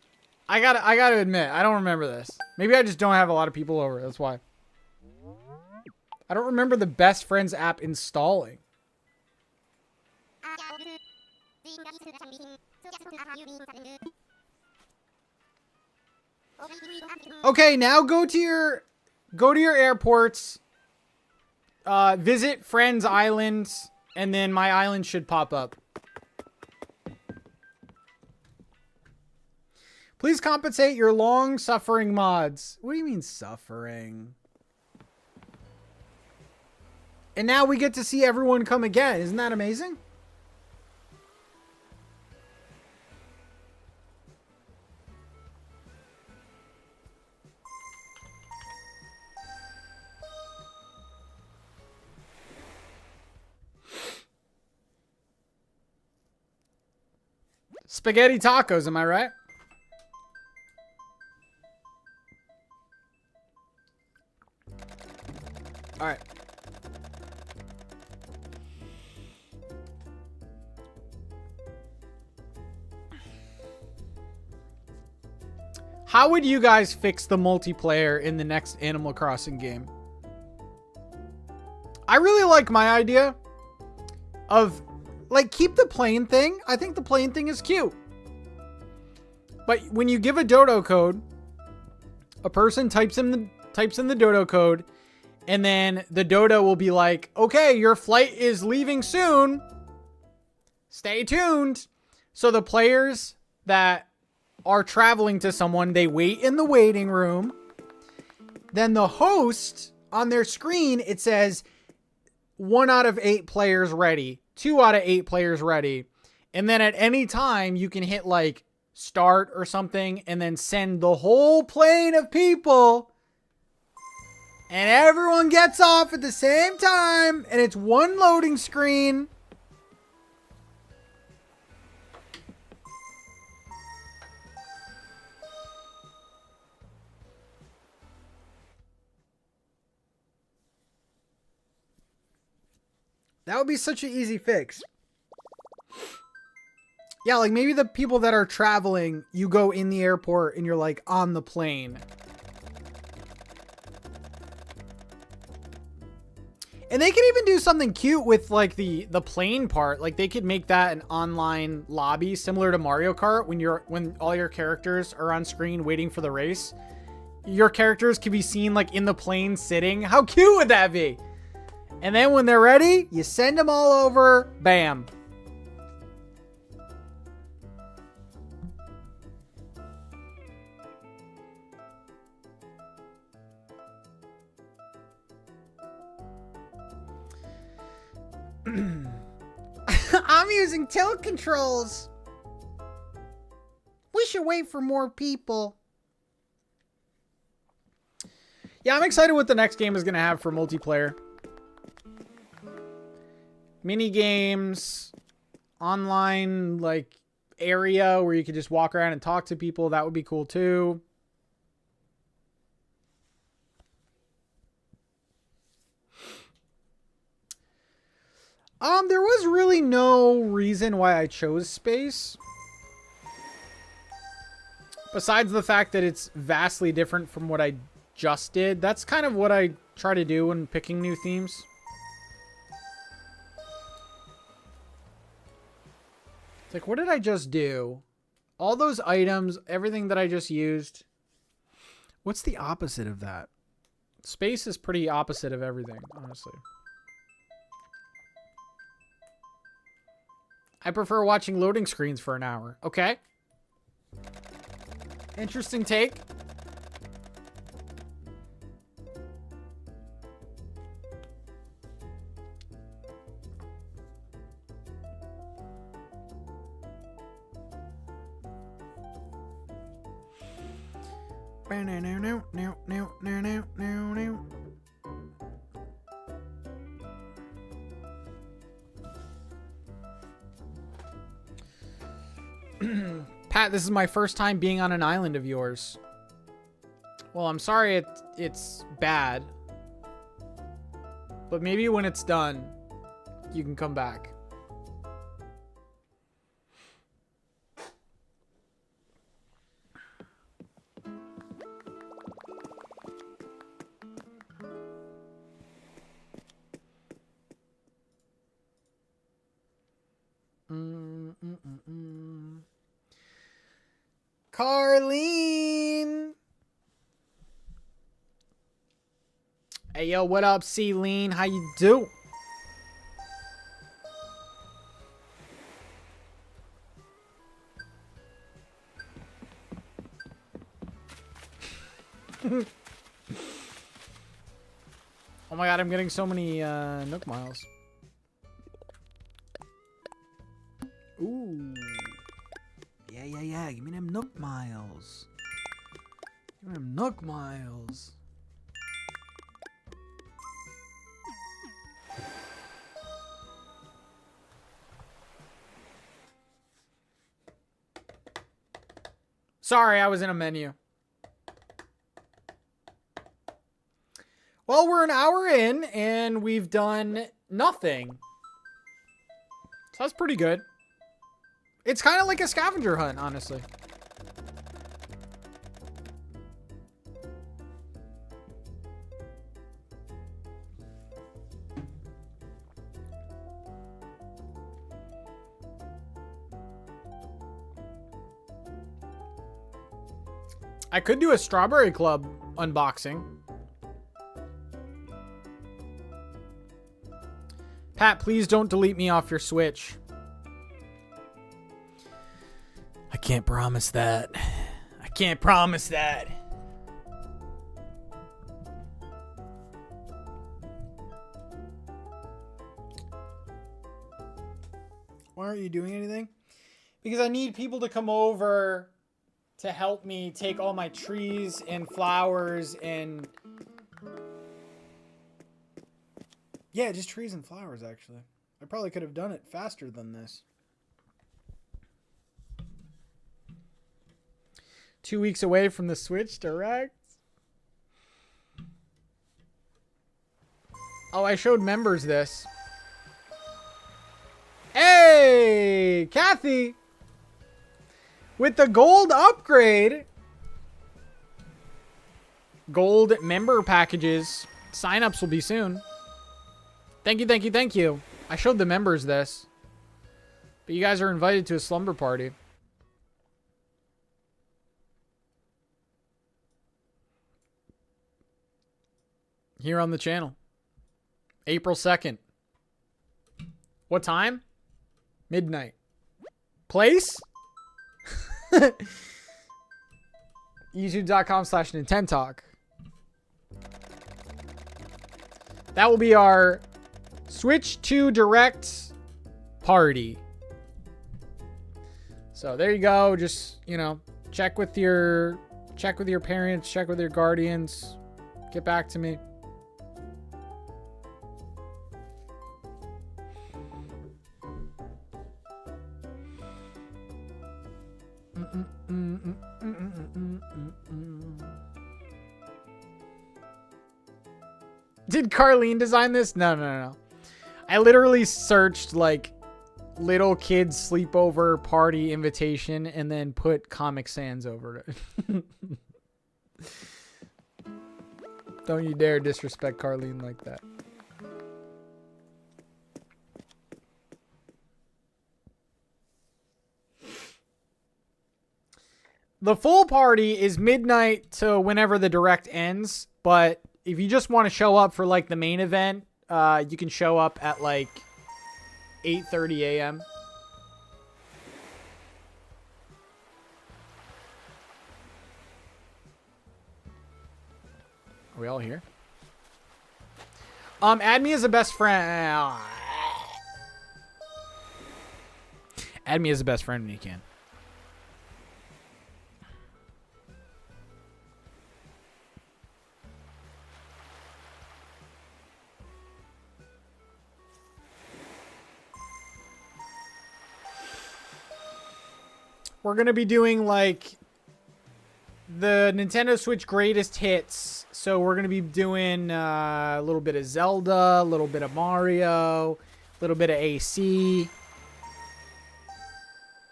I gotta admit, I don't remember this. Maybe I just don't have a lot of people over, that's why. I don't remember the best friends app installing. Okay, now go to your airports, visit friends' islands, and then my island should pop up. Please compensate your long-suffering mods. What do you mean suffering? And now we get to see everyone come again. Isn't that amazing? Spaghetti tacos, am I right? All right. How would you guys fix the multiplayer in the next Animal Crossing game? I really like my idea of, like, keep the plane thing. I think the plane thing is cute. But when you give a dodo code, a person types in the dodo code, and then the dodo will be like, okay, your flight is leaving soon. Stay tuned. So the players that are traveling to someone, they wait in the waiting room. Then the host, on their screen, it says 1 out of 8 players ready, 2 out of 8 players ready. And then at any time you can hit like start or something and then send the whole plane of people, and everyone gets off at the same time, and it's one loading screen. That would be such an easy fix. Yeah, like maybe the people that are traveling, you go in the airport and you're like on the plane. And they could even do something cute with like the plane part. Like they could make that an online lobby similar to Mario Kart when all your characters are on screen waiting for the race. Your characters can be seen like in the plane sitting. How cute would that be? And then when they're ready, you send them all over. Bam. I'm using tilt controls. We should wait for more people. Yeah, I'm excited what the next game is going to have for multiplayer. Mini games, online like area where you could just walk around and talk to people. That would be cool too. There was really no reason why I chose space. Besides the fact that it's vastly different from what I just did. That's kind of what I try to do when picking new themes. It's like, what did I just do? All those items, everything that I just used. What's the opposite of that? Space is pretty opposite of everything, honestly. I prefer watching loading screens for an hour. Okay. Interesting take. Pat, this is my first time being on an island of yours. Well, I'm sorry it's bad. But maybe when it's done, you can come back. Carlene. Hey, yo, what up, Celine? How you do? Oh my god, I'm getting so many Nook miles. Ooh. Yeah. Give me them Nook miles. Give me them Nook miles. Sorry, I was in a menu. Well, we're an hour in and we've done nothing. So that's pretty good. It's kind of like a scavenger hunt, honestly. I could do a Strawberry Club unboxing. Pat, please don't delete me off your Switch. I can't promise that. I can't promise that. Why aren't you doing anything? Because I need people to come over to help me take all my trees and flowers and... Yeah, just trees and flowers, actually. I probably could have done it faster than this. 2 weeks away from the Switch Direct. Oh, I showed members this. Hey, Kathy! With the gold upgrade, gold member packages, signups will be soon. Thank you. I showed the members this. But you guys are invited to a slumber party. Here on the channel. April 2nd. What time? Midnight. Place? YouTube.com/NintenTalk. That will be our Switch 2 Direct party. So there you go. Just, you know, check with your parents, check with your guardians. Get back to me. Did Carlene design this? No. I literally searched like little kids sleepover party invitation and then put Comic Sans over it. Don't you dare disrespect Carlene like that. The full party is midnight to whenever the direct ends, but if you just want to show up for like the main event, you can show up at like 8:30 a.m. Are we all here? Add me as a best friend. Add me as a best friend when you can. We're going to be doing like the Nintendo Switch greatest hits. So we're going to be doing a little bit of Zelda, a little bit of Mario, a little bit of AC.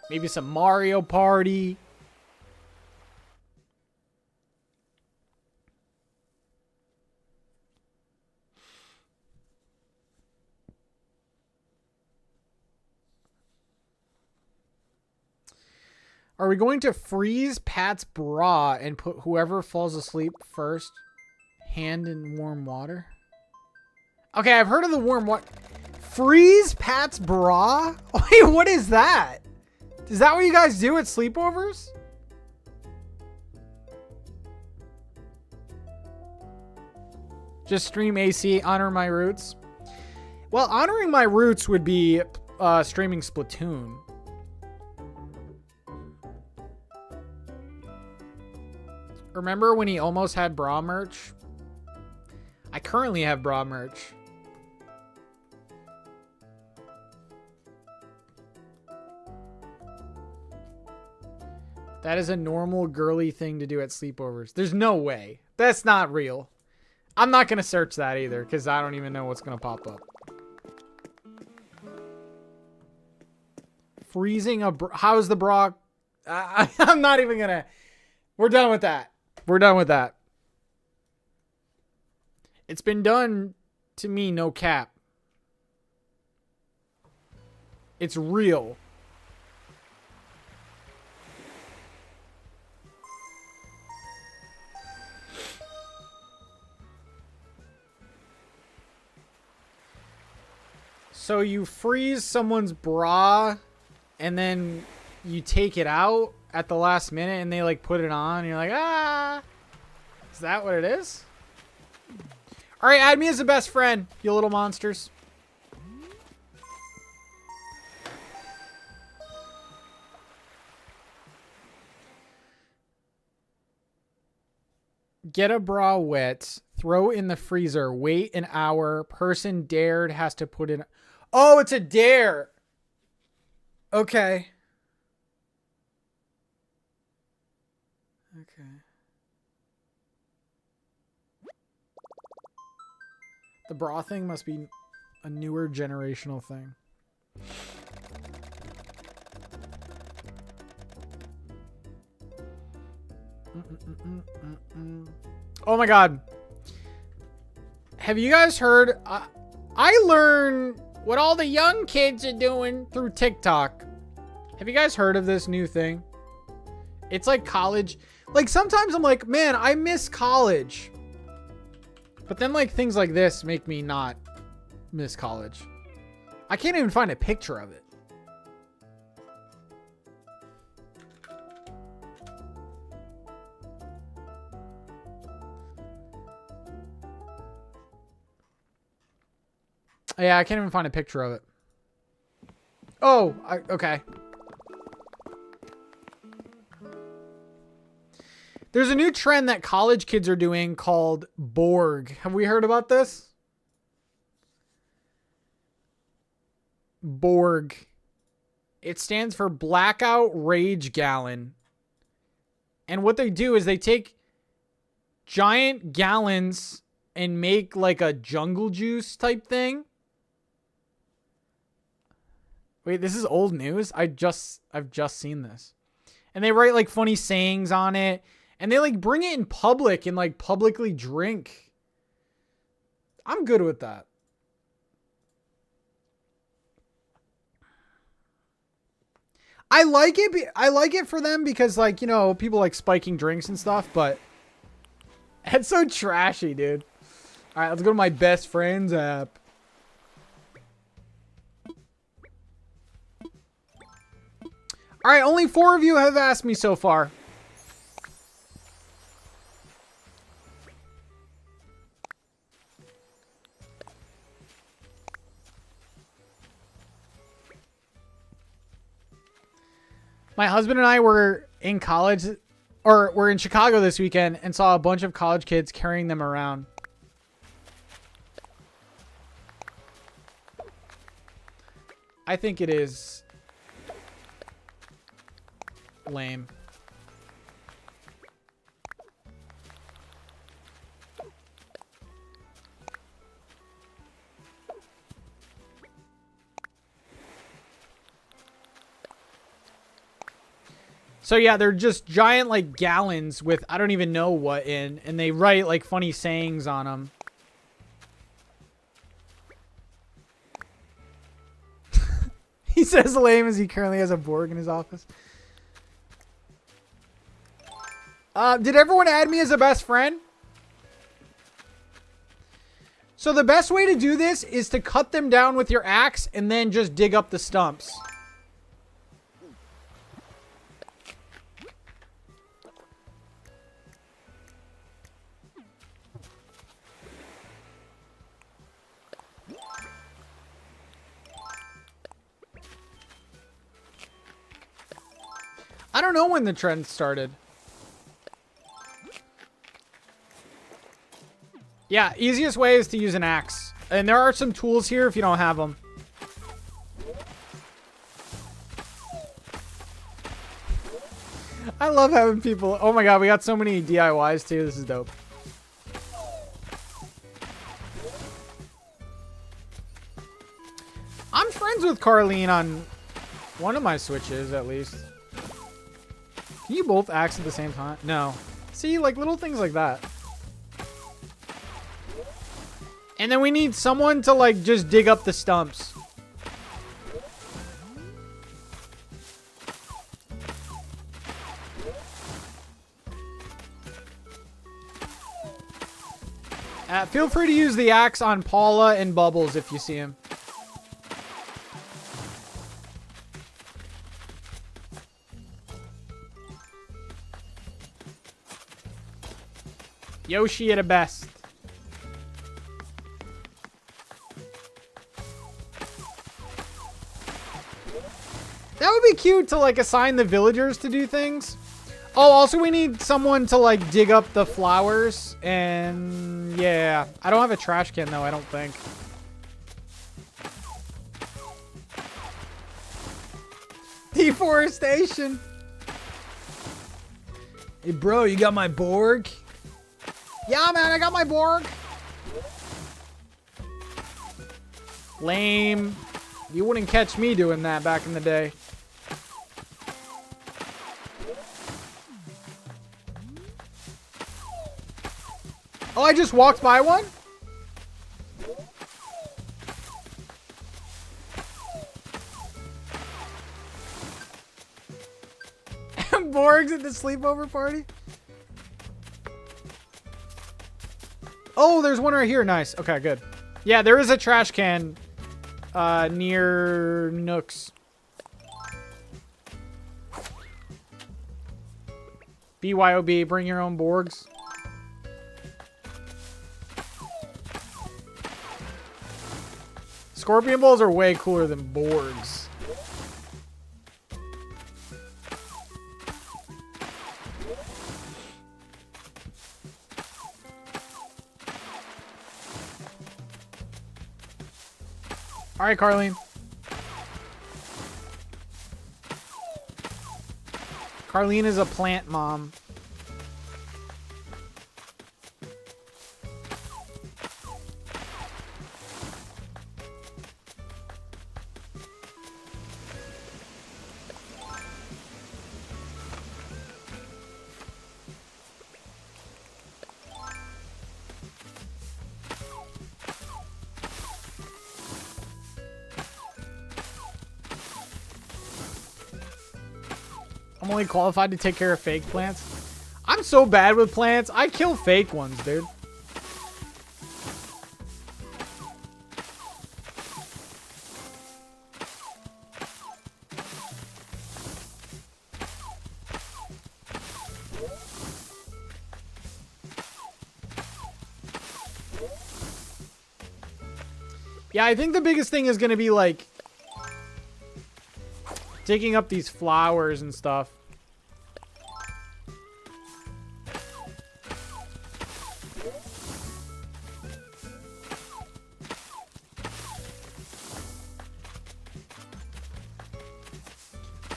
Maybe some Mario Party. Are we going to freeze Pat's bra and put whoever falls asleep first hand in warm water? Okay, I've heard of the warm water. Freeze Pat's bra? Wait, what is that? Is that what you guys do at sleepovers? Just stream AC, honor my roots. Well, honoring my roots would be streaming Splatoon. Remember when he almost had bra merch? I currently have bra merch. That is a normal girly thing to do at sleepovers. There's no way. That's not real. I'm not going to search that either because I don't even know what's going to pop up. Freezing a bra. How's the bra? I'm not even going to. We're done with that. We're done with that. It's been done to me, no cap. It's real. So you freeze someone's bra and then you take it out at the last minute and they like put it on and you're like, ah, is that what it is? All right, add me as a best friend, you little monsters. Get a bra wet, throw in the freezer, wait an hour, person dared has to put in. Oh, it's a dare. Okay. Okay. The bra thing must be a newer generational thing. Oh my god. Have you guys heard? I learn what all the young kids are doing through TikTok. Have you guys heard of this new thing? It's like college. Like sometimes I'm like, man, I miss college. But then like things like this make me not miss college. I can't even find a picture of it. Yeah, I can't even find a picture of it. Oh, okay. There's a new trend that college kids are doing called Borg. Have we heard about this? Borg. It stands for Blackout Rage Gallon. And what they do is they take giant gallons and make like a jungle juice type thing. Wait, this is old news? I've just seen this. And they write like funny sayings on it. And they like bring it in public and like publicly drink. I'm good with that. I like it. I like it for them because like, you know, people like spiking drinks and stuff, but it's so trashy, dude. All right, let's go to my best friends app. All right, only 4 of you have asked me so far. My husband and I were in college, or we're in Chicago this weekend and saw a bunch of college kids carrying them around. I think it is lame. So yeah, they're just giant like gallons with I don't even know what in, and they write like funny sayings on them. He says lame as he currently has a Borg in his office. Did everyone add me as a best friend? So the best way to do this is to cut them down with your axe and then just dig up the stumps. I don't know when the trend started. Yeah, easiest way is to use an axe. And there are some tools here if you don't have them. I love having people... Oh my god, we got so many DIYs too. This is dope. I'm friends with Carlene on one of my Switches, at least. Can you both axe at the same time? No. See, like little things like that. And then we need someone to like just dig up the stumps. Feel free to use the axe on Paula and Bubbles if you see him. Yoshi at a best. That would be cute to like assign the villagers to do things. Oh, also we need someone to like dig up the flowers and yeah. I don't have a trash can though, I don't think. Deforestation.
Hey, bro, you got my Borg?
Yeah, man, I got my Borg. Lame. You wouldn't catch me doing that back in the day. Oh, I just walked by one? Borgs at the sleepover party? Oh, there's one right here. Nice. Okay, good. Yeah, there is a trash can near Nook's. BYOB, bring your own Borgs. Scorpion balls are way cooler than Borgs. All right, Carlene. Carlene is a plant mom. I'm only qualified to take care of fake plants. I'm so bad with plants. I kill fake ones, dude. Yeah, I think the biggest thing is going to be like digging up these flowers and stuff.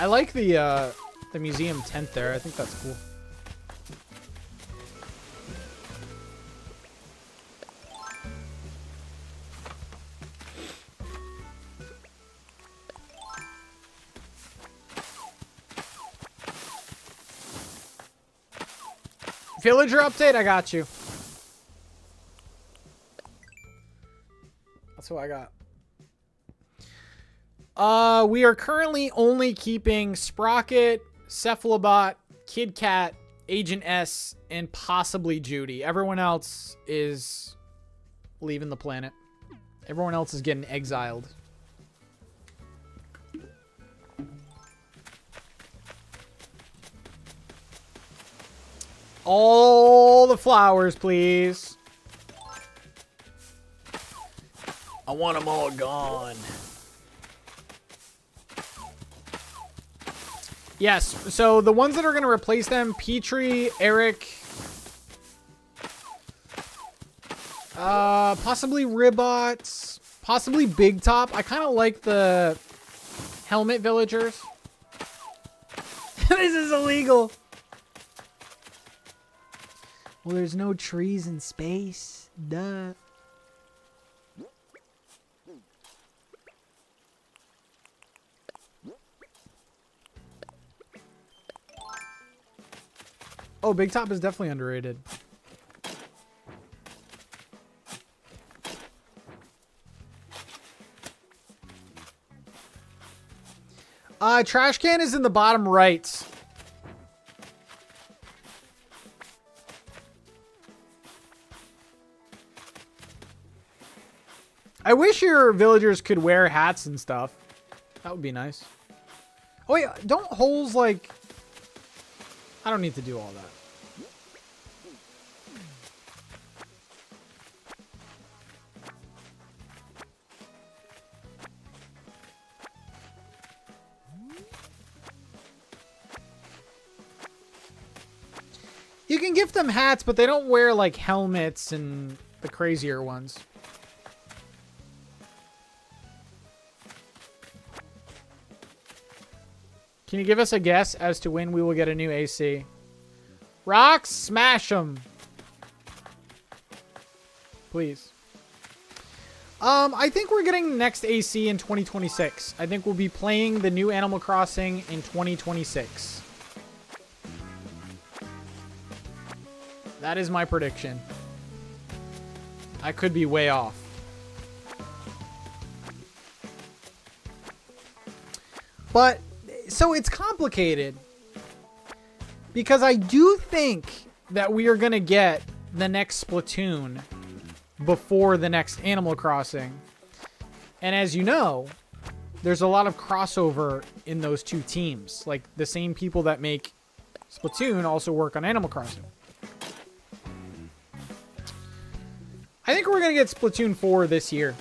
I like the museum tent there. I think that's cool. Villager update, I got you. That's what I got. We are currently only keeping Sprocket, Cephalobot, Kid Cat, Agent S, and possibly Judy. Everyone else is leaving the planet. Everyone else is getting exiled. All the flowers, please.
I want them all gone.
Yes. So the ones that are going to replace them, Petrie, Eric, possibly Ribots, possibly Big Top. I kind of like the helmet villagers. This is illegal. Well, there's no trees in space. Duh. Oh, Big Top is definitely underrated. Trash can is in the bottom right. I wish your villagers could wear hats and stuff. That would be nice. Oh wait, don't holes like... I don't need to do all that. You can gift them hats, but they don't wear like helmets and the crazier ones. Can you give us a guess as to when we will get a new AC? Rocks, smash them. Please. I think we're getting next AC in 2026. I think we'll be playing the new Animal Crossing in 2026. That is my prediction. I could be way off. But, so it's complicated. Because I do think that we are going to get the next Splatoon before the next Animal Crossing. And as you know, there's a lot of crossover in those two teams. Like, the same people that make Splatoon also work on Animal Crossing. I think we're going to get Splatoon 4 this year.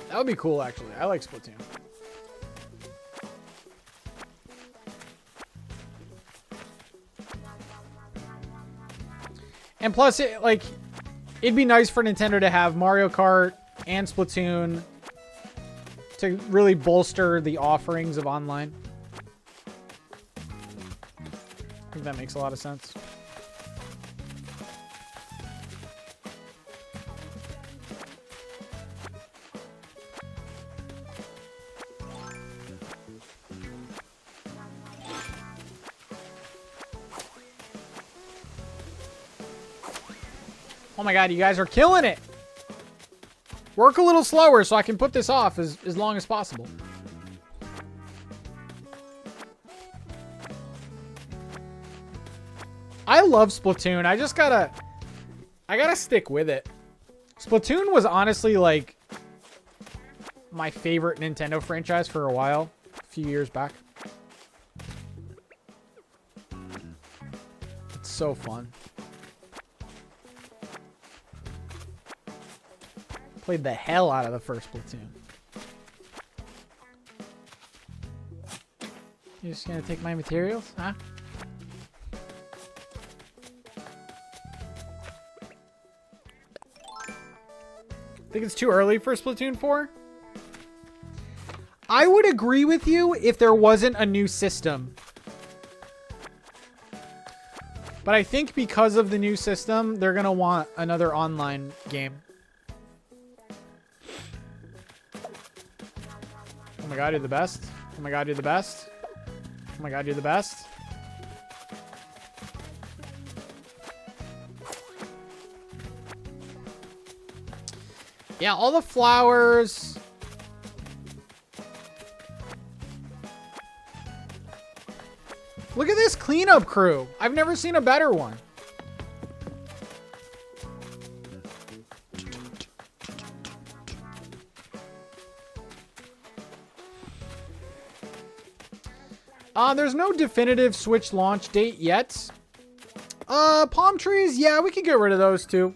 That would be cool, actually. I like Splatoon. And plus, it'd be nice for Nintendo to have Mario Kart and Splatoon to really bolster the offerings of online. I think that makes a lot of sense. Oh my god, you guys are killing it! Work a little slower so I can put this off as long as possible. I love Splatoon. I gotta stick with it. Splatoon was honestly like my favorite Nintendo franchise for a while, a few years back. It's so fun. Played the hell out of the first Splatoon. You just gonna take my materials, huh? Think it's too early for Splatoon 4? I would agree with you if there wasn't a new system. But I think because of the new system, they're gonna want another online game. Oh my god, you're the best. Oh my god, you're the best. Oh my god, you're the best. Yeah, all the flowers. Look at this cleanup crew. I've never seen a better one. There's no definitive Switch launch date yet. Palm trees, yeah, we could get rid of those too.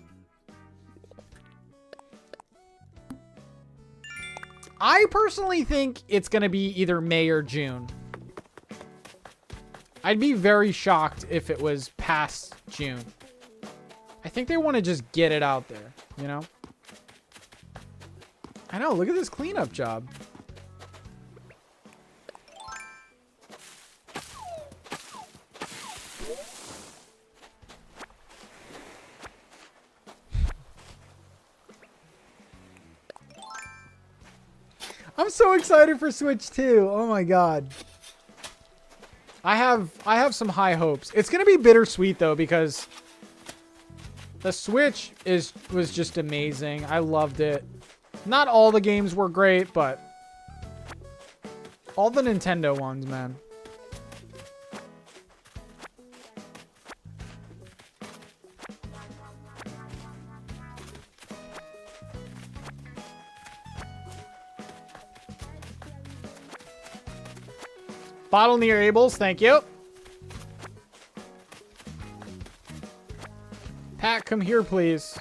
I personally think it's going to be either May or June. I'd be very shocked if it was past June. I think they want to just get it out there, you know? I know, look at this cleanup job. I'm so excited for Switch 2. Oh my god. I have some high hopes. It's going to be bittersweet though because the Switch was just amazing. I loved it. Not all the games were great, but all the Nintendo ones, man. Bottle near Abel's, thank you. Pat, come here, please.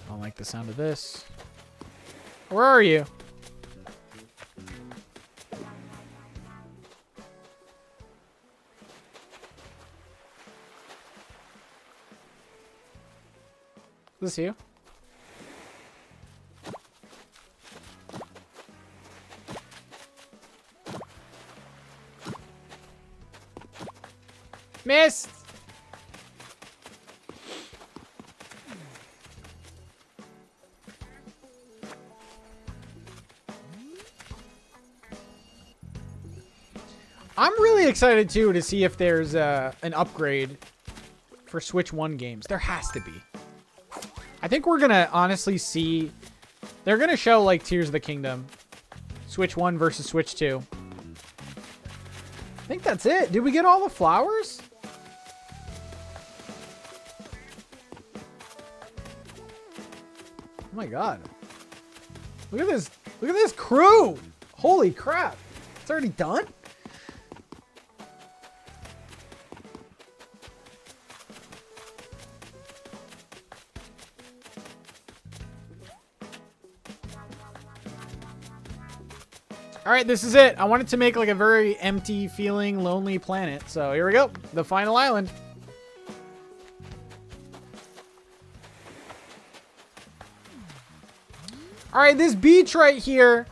I don't like the sound of this. Where are you? Is this you? Missed! I'm really excited too to see if there's an upgrade for Switch 1 games. There has to be. I think we're gonna honestly see... They're gonna show like Tears of the Kingdom. Switch 1 versus Switch 2. I think that's it. Did we get all the flowers? Oh my god. Look at this. Look at this crew. Holy crap. It's already done? All right, this is it. I wanted to make like a very empty feeling, lonely planet. So here we go. The final island. All right, this beach right here.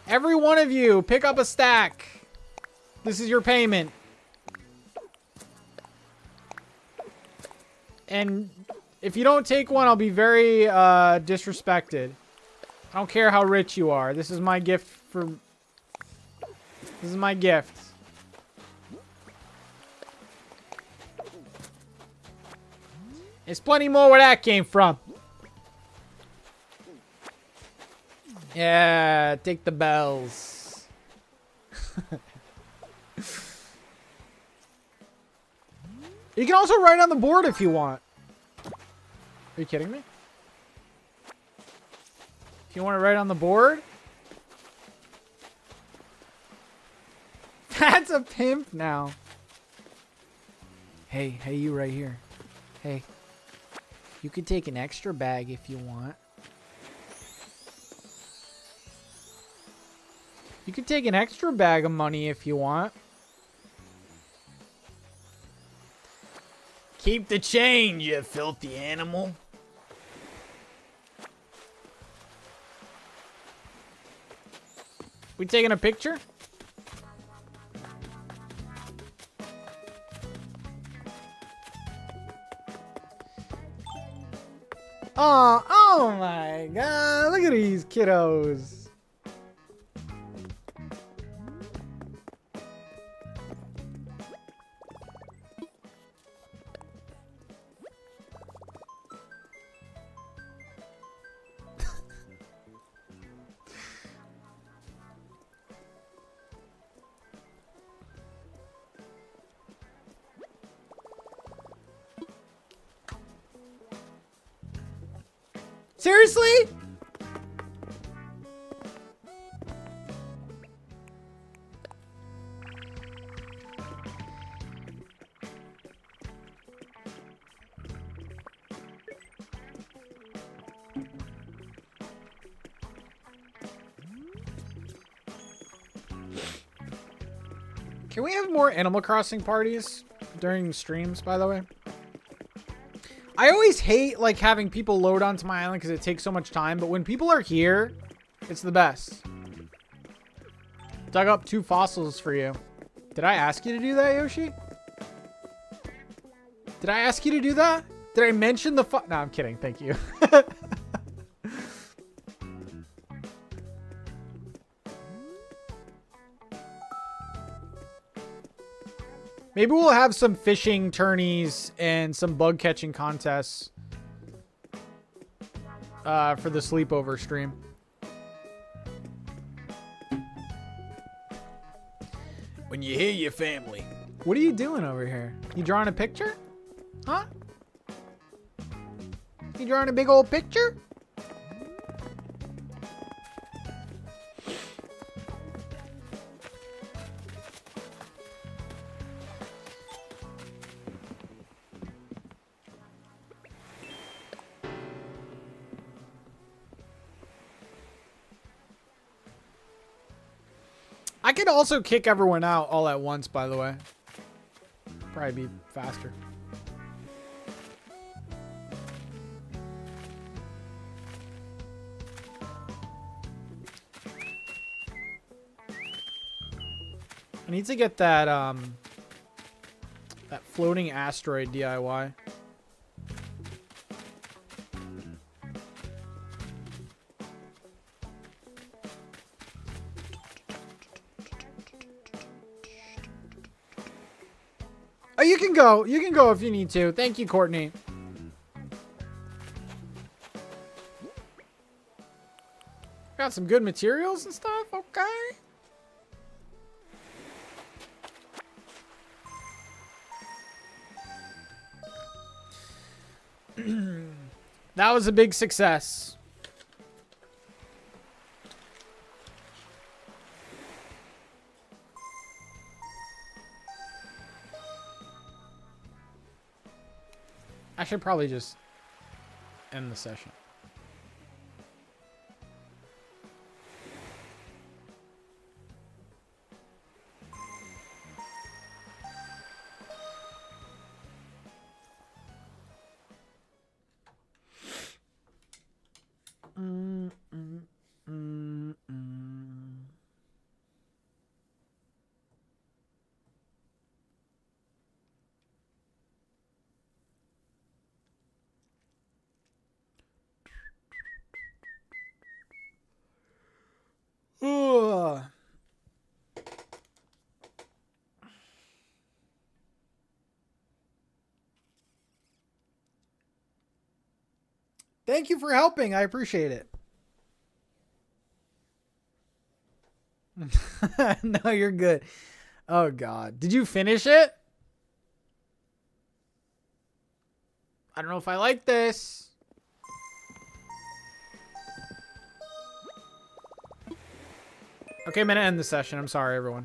Every one of you, pick up a stack. This is your payment. And if you don't take one, I'll be very disrespected. I don't care how rich you are. This is my gift for... This is my gift. There's plenty more where that came from. Yeah, take the bells. You can also write on the board if you want. Are you kidding me? If you want to write on the board? That's a pimp now. Hey, you right here. Hey. You can take an extra bag if you want. You can take an extra bag of money if you want. Keep the change, you filthy animal. We taking a picture? Oh my god, look at these kiddos. Seriously? Can we have more Animal Crossing parties during streams, by the way? I always hate like having people load onto my island because it takes so much time, but when people are here, it's the best. Dug up 2 fossils for you. Did I ask you to do that, Yoshi? Did I ask you to do that? Did I mention the No, I'm kidding. Thank you. Maybe we'll have some fishing tourneys and some bug catching contests for the sleepover stream. When you hear your family. What are you doing over here? You drawing a picture? Huh? You drawing a big old picture? I could also kick everyone out all at once, by the way. Probably be faster. I need to get that that floating asteroid DIY. Oh, you can go. You can go if you need to. Thank you, Courtney. Got some good materials and stuff. Okay. That was a big success. I should probably just end the session. Ugh. Thank you for helping. I appreciate it. No, you're good. Oh, God. Did you finish it? I don't know if I like this. Okay, I'm going to end the session. I'm sorry, everyone.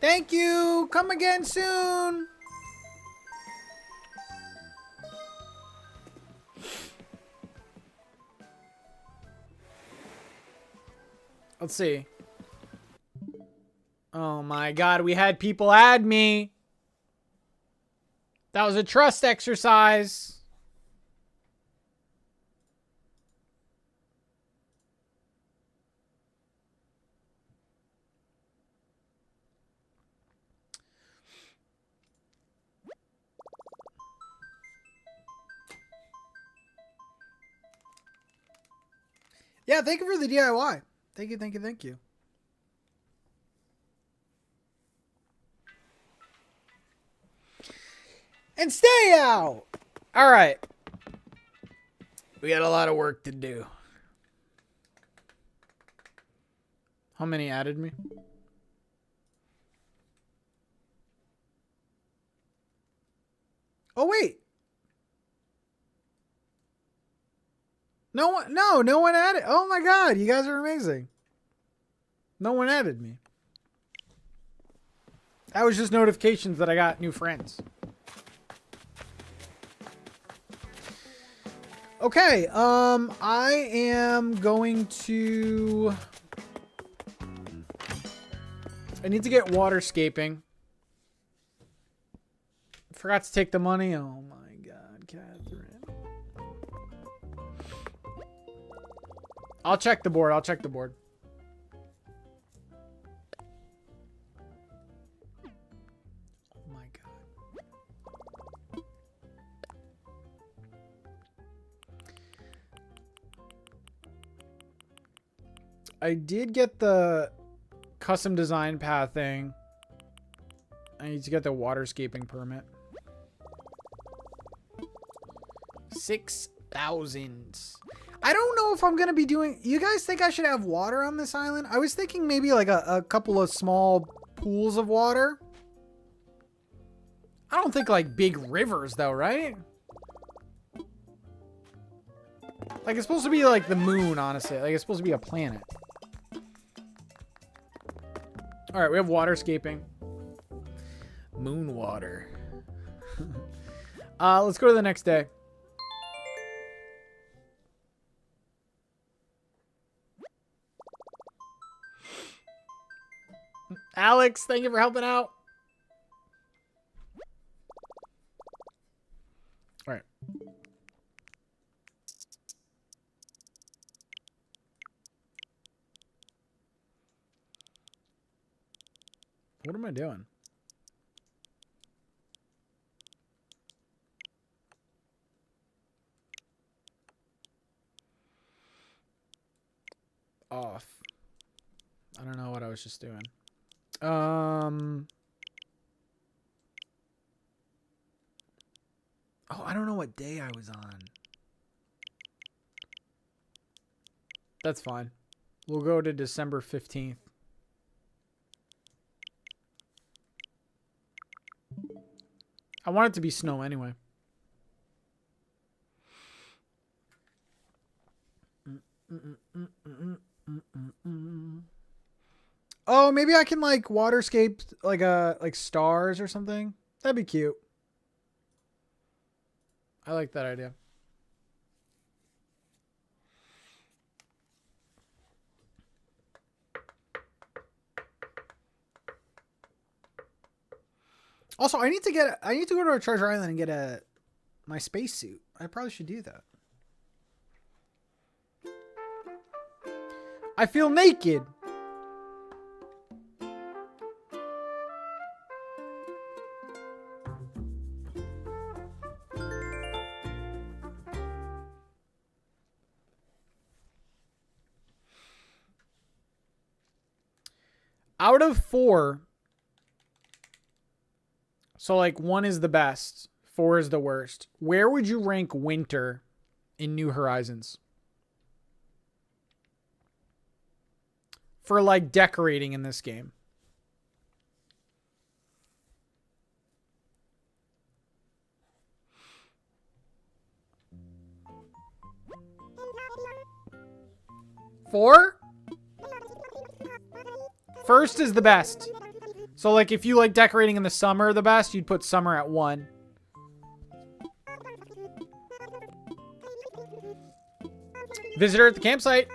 Thank you. Come again soon. Let's see. Oh my God, we had people add me. That was a trust exercise. Yeah, thank you for the DIY. Thank you, thank you, thank you. And stay out. All right. We got a lot of work to do. How many added me? Oh, wait. No one added. Oh my God, you guys are amazing. No one added me. That was just notifications that I got new friends. Okay, I am going to... I need to get waterscaping. Forgot to take the money. Oh my God, Catherine. I'll check the board. Oh my God. I did get the custom design path thing. I need to get the waterscaping permit. 6,000. I don't know if I'm going to be doing... You guys think I should have water on this island? I was thinking maybe like a couple of small pools of water. I don't think like big rivers though, right? Like it's supposed to be like the moon, honestly. Like it's supposed to be a planet. All right, we have waterscaping. Moon water. Let's go to the next day. Alex, thank you for helping out. All right. What am I doing? Off. I don't know what I was just doing. Oh, I don't know what day I was on. That's fine. We'll go to December 15th. I want it to be snow anyway. Oh, maybe I can like waterscape like stars or something. That'd be cute. I like that idea. Also, I need to go to a treasure island and get my spacesuit. I probably should do that. I feel naked. Out of 4, so like 1 is the best, 4 is the worst. Where would you rank winter in New Horizons? For like decorating in this game. Four? First is the best. So like if you like decorating in the summer the best, you'd put summer at 1. Visitor at the campsite.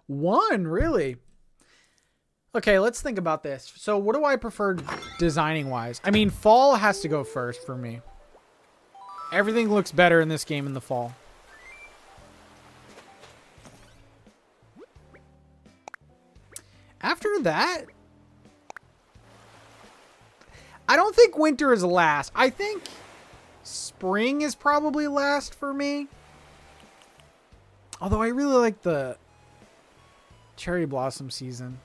One, really? Okay, let's think about this. So what do I prefer designing wise? I mean, fall has to go first for me. Everything looks better in this game in the fall. After that, I don't think winter is last. I think spring is probably last for me. Although I really like the cherry blossom season.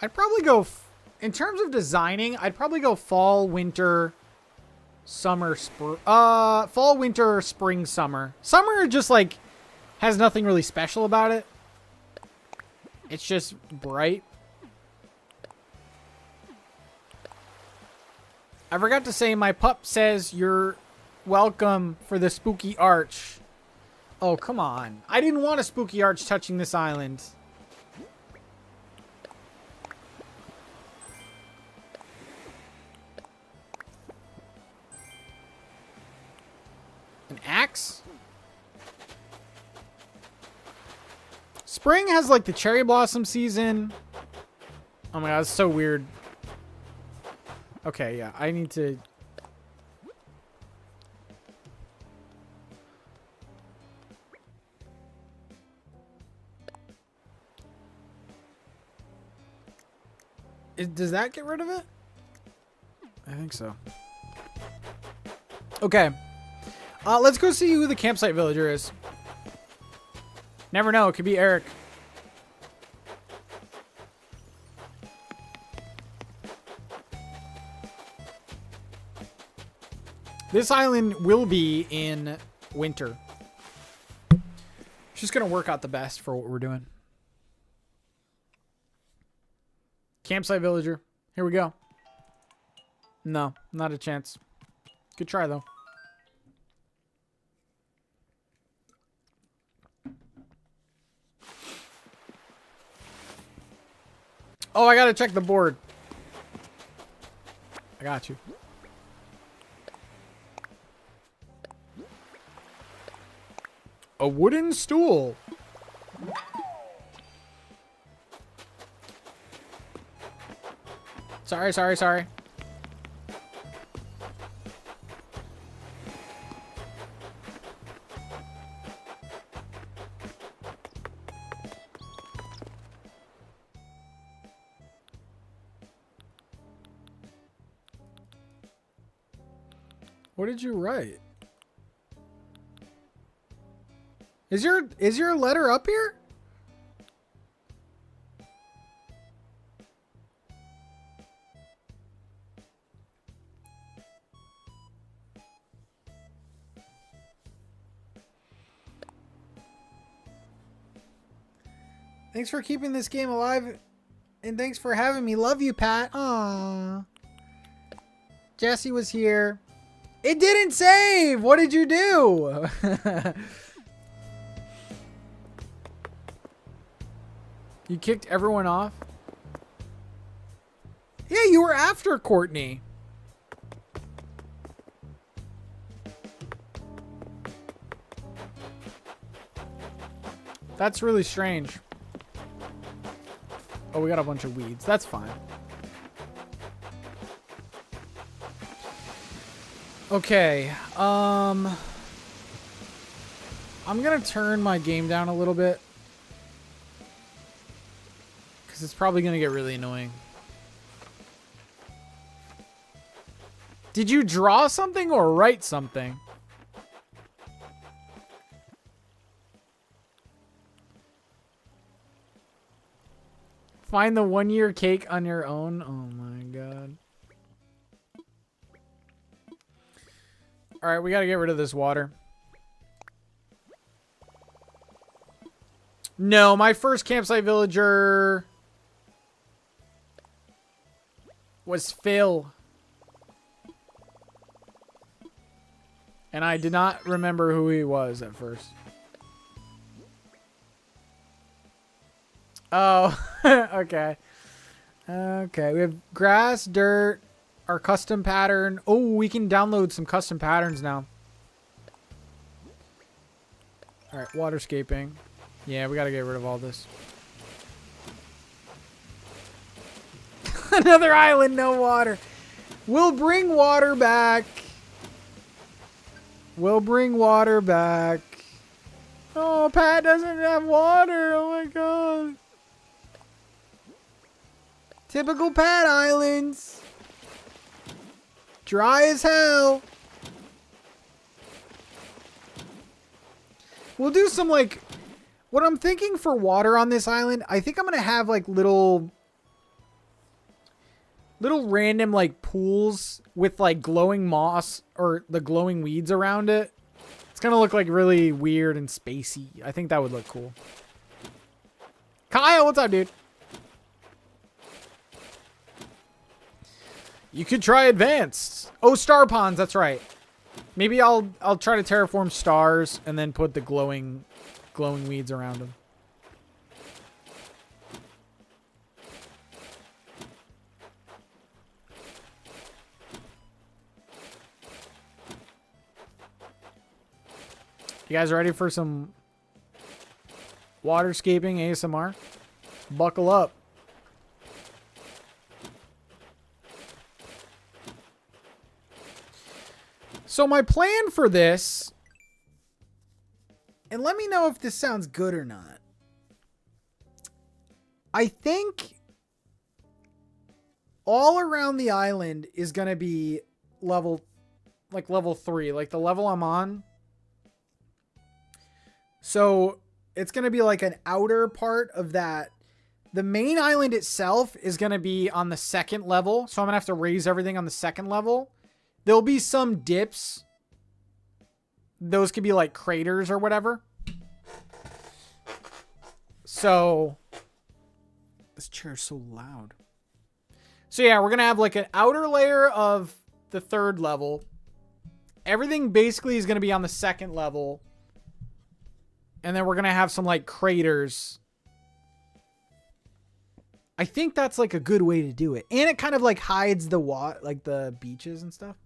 I'd probably go, in terms of designing, I'd probably go fall, winter, summer, fall, winter, spring, summer. Summer just like has nothing really special about it. It's just bright. I forgot to say, my pup says you're welcome for the spooky arch. Oh, come on. I didn't want a spooky arch touching this island. An axe? Spring has like the cherry blossom season. Oh my god, it's so weird. Okay, yeah, I need to... Does that get rid of it? I think so. Okay. Let's go see who the campsite villager is. Never know, it could be Eric. This island will be in winter. It's just gonna work out the best for what we're doing. Campsite villager. Here we go. No, not a chance. Good try, though. Oh, I gotta check the board. I got you. A wooden stool. Sorry. What did you write? Is your letter up here? Thanks for keeping this game alive, and thanks for having me. Love you, Pat. Aww. Jesse was here. It didn't save! What did you do? You kicked everyone off? Yeah, you were after Courtney. That's really strange. Oh, we got a bunch of weeds. That's fine. Okay. I'm gonna turn my game down a little bit, because it's probably gonna get really annoying. Did you draw something or write something? Find the 1-year cake on your own. Oh my god. Alright, we gotta get rid of this water. No, my first campsite villager was Phil. And I did not remember who he was at first. Oh, okay. Okay, we have grass, dirt, our custom pattern. Oh, we can download some custom patterns now. All right, waterscaping. Yeah, we got to get rid of all this. Another island, no water. We'll bring water back. We'll bring water back. Oh, Pat doesn't have water. Oh my god. Typical Pat Islands. Dry as hell. We'll do some like... What I'm thinking for water on this island, I think I'm going to have like little little random like pools with like glowing moss or the glowing weeds around it. It's gonna look like really weird and spacey. I think that would look cool. Kyle, what's up, dude? You could try advanced. Oh, star ponds, that's right. Maybe I'll try to terraform stars and then put the glowing weeds around them. You guys ready for some waterscaping ASMR? Buckle up. So my plan for this, and let me know if this sounds good or not. I think all around the island is going to be level 3, like the level I'm on. So it's going to be like an outer part of that. The main island itself is going to be on the second level. So I'm going to have to raise everything on the second level. There'll be some dips. Those could be like craters or whatever. So this chair's so loud. So yeah, we're going to have like an outer layer of the third level. Everything basically is going to be on the second level. And then we're going to have some like craters. I think that's like a good way to do it. And it kind of like hides the like the beaches and stuff.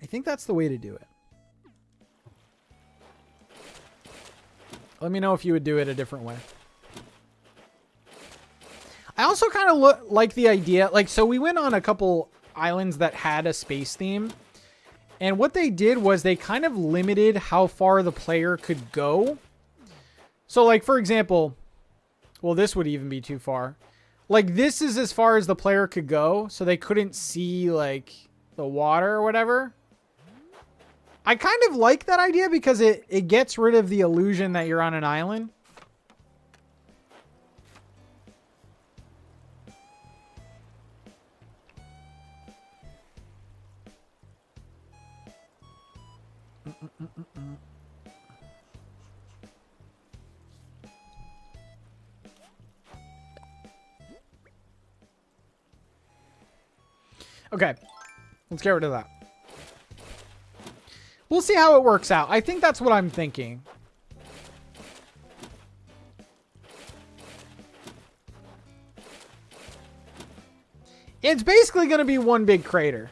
I think that's the way to do it. Let me know if you would do it a different way. I also kind of like the idea. Like, so we went on a couple islands that had a space theme. And what they did was they kind of limited how far the player could go. So like, for example, well, this would even be too far. Like, this is as far as the player could go. So they couldn't see like the water or whatever. I kind of like that idea because it gets rid of the illusion that you're on an island. Okay, let's get rid of that. We'll see how it works out. I think that's what I'm thinking. It's basically going to be one big crater.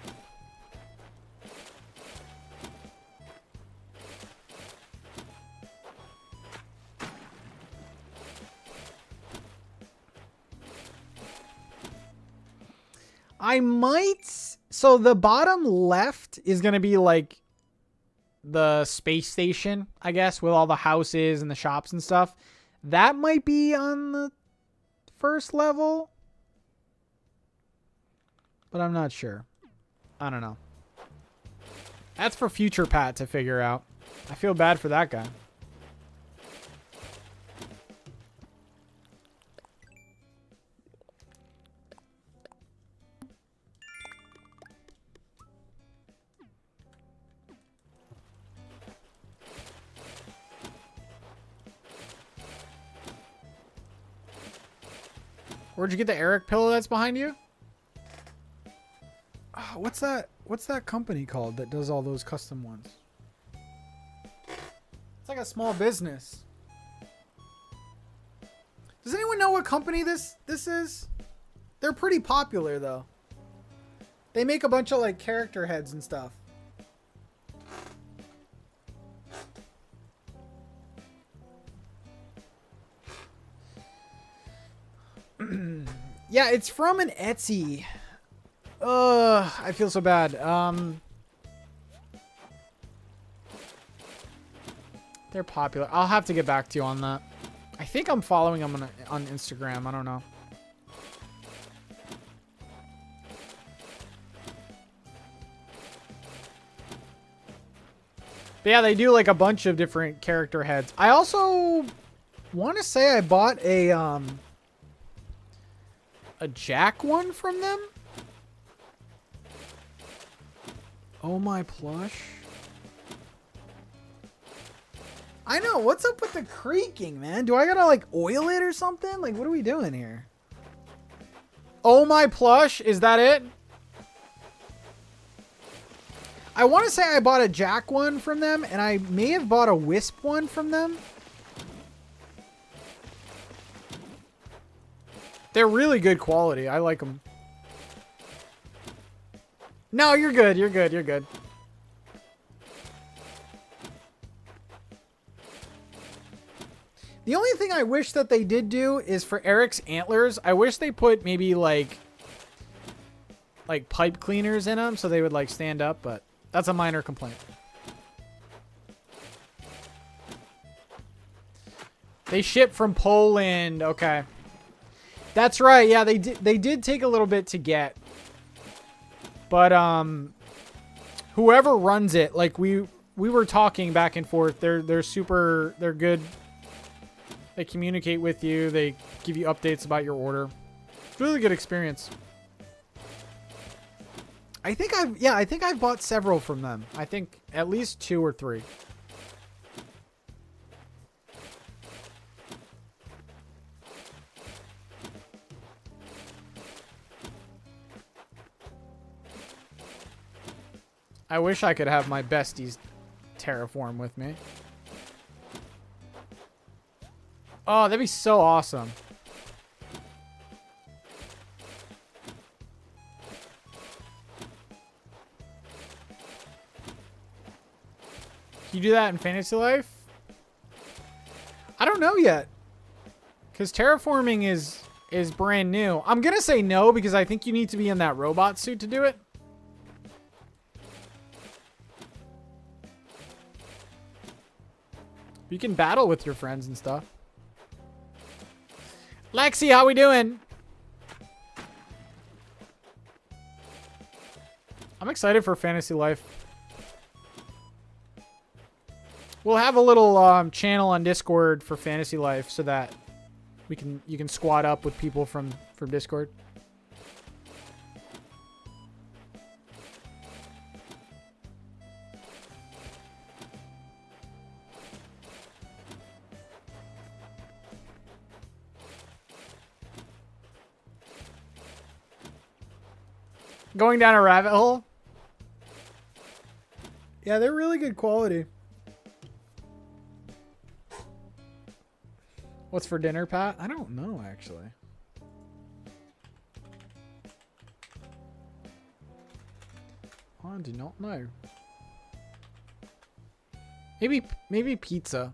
I might... So the bottom left is going to be like the space station, I guess, with all the houses and the shops and stuff. That might be on the first level. But I'm not sure. I don't know. That's for future Pat to figure out. I feel bad for that guy. Where'd you get the Eric pillow that's behind you? Oh, what's that company called that does all those custom ones? It's like a small business. Does anyone know what company this is? They're pretty popular though. They make a bunch of like character heads and stuff. Yeah, it's from an Etsy. I feel so bad. They're popular. I'll have to get back to you on that. I think I'm following them on Instagram. I don't know. But yeah, they do like a bunch of different character heads. I also want to say I bought a Jack one from them. Oh my plush. I know. What's up with the creaking, man? Do I gotta like oil it or something? Like, what are we doing here? Oh my plush. Is that it? I want to say I bought a Jack one from them, and I may have bought a Wisp one from them. They're really good quality. I like them. No, you're good. You're good. You're good. The only thing I wish that they did do is for Eric's antlers, I wish they put maybe like pipe cleaners in them so they would like stand up, but that's a minor complaint. They ship from Poland. Okay. That's right. Yeah, they did take a little bit to get. But whoever runs it, like we were talking back and forth. They're good. They communicate with you. They give you updates about your order. It's a really good experience. I think I've bought several from them. I think at least 2 or 3. I wish I could have my besties Terraform with me. Oh, that'd be so awesome. Can you do that in Fantasy Life? I don't know yet. Because Terraforming is brand new. I'm going to say no because I think you need to be in that robot suit to do it. You can battle with your friends and stuff. Lexi, how we doing? I'm excited for Fantasy Life. We'll have a little channel on Discord for Fantasy Life so that you can squad up with people from Discord. Going down a rabbit hole? Yeah, they're really good quality. What's for dinner, Pat? I don't know, actually. I do not know. Maybe pizza.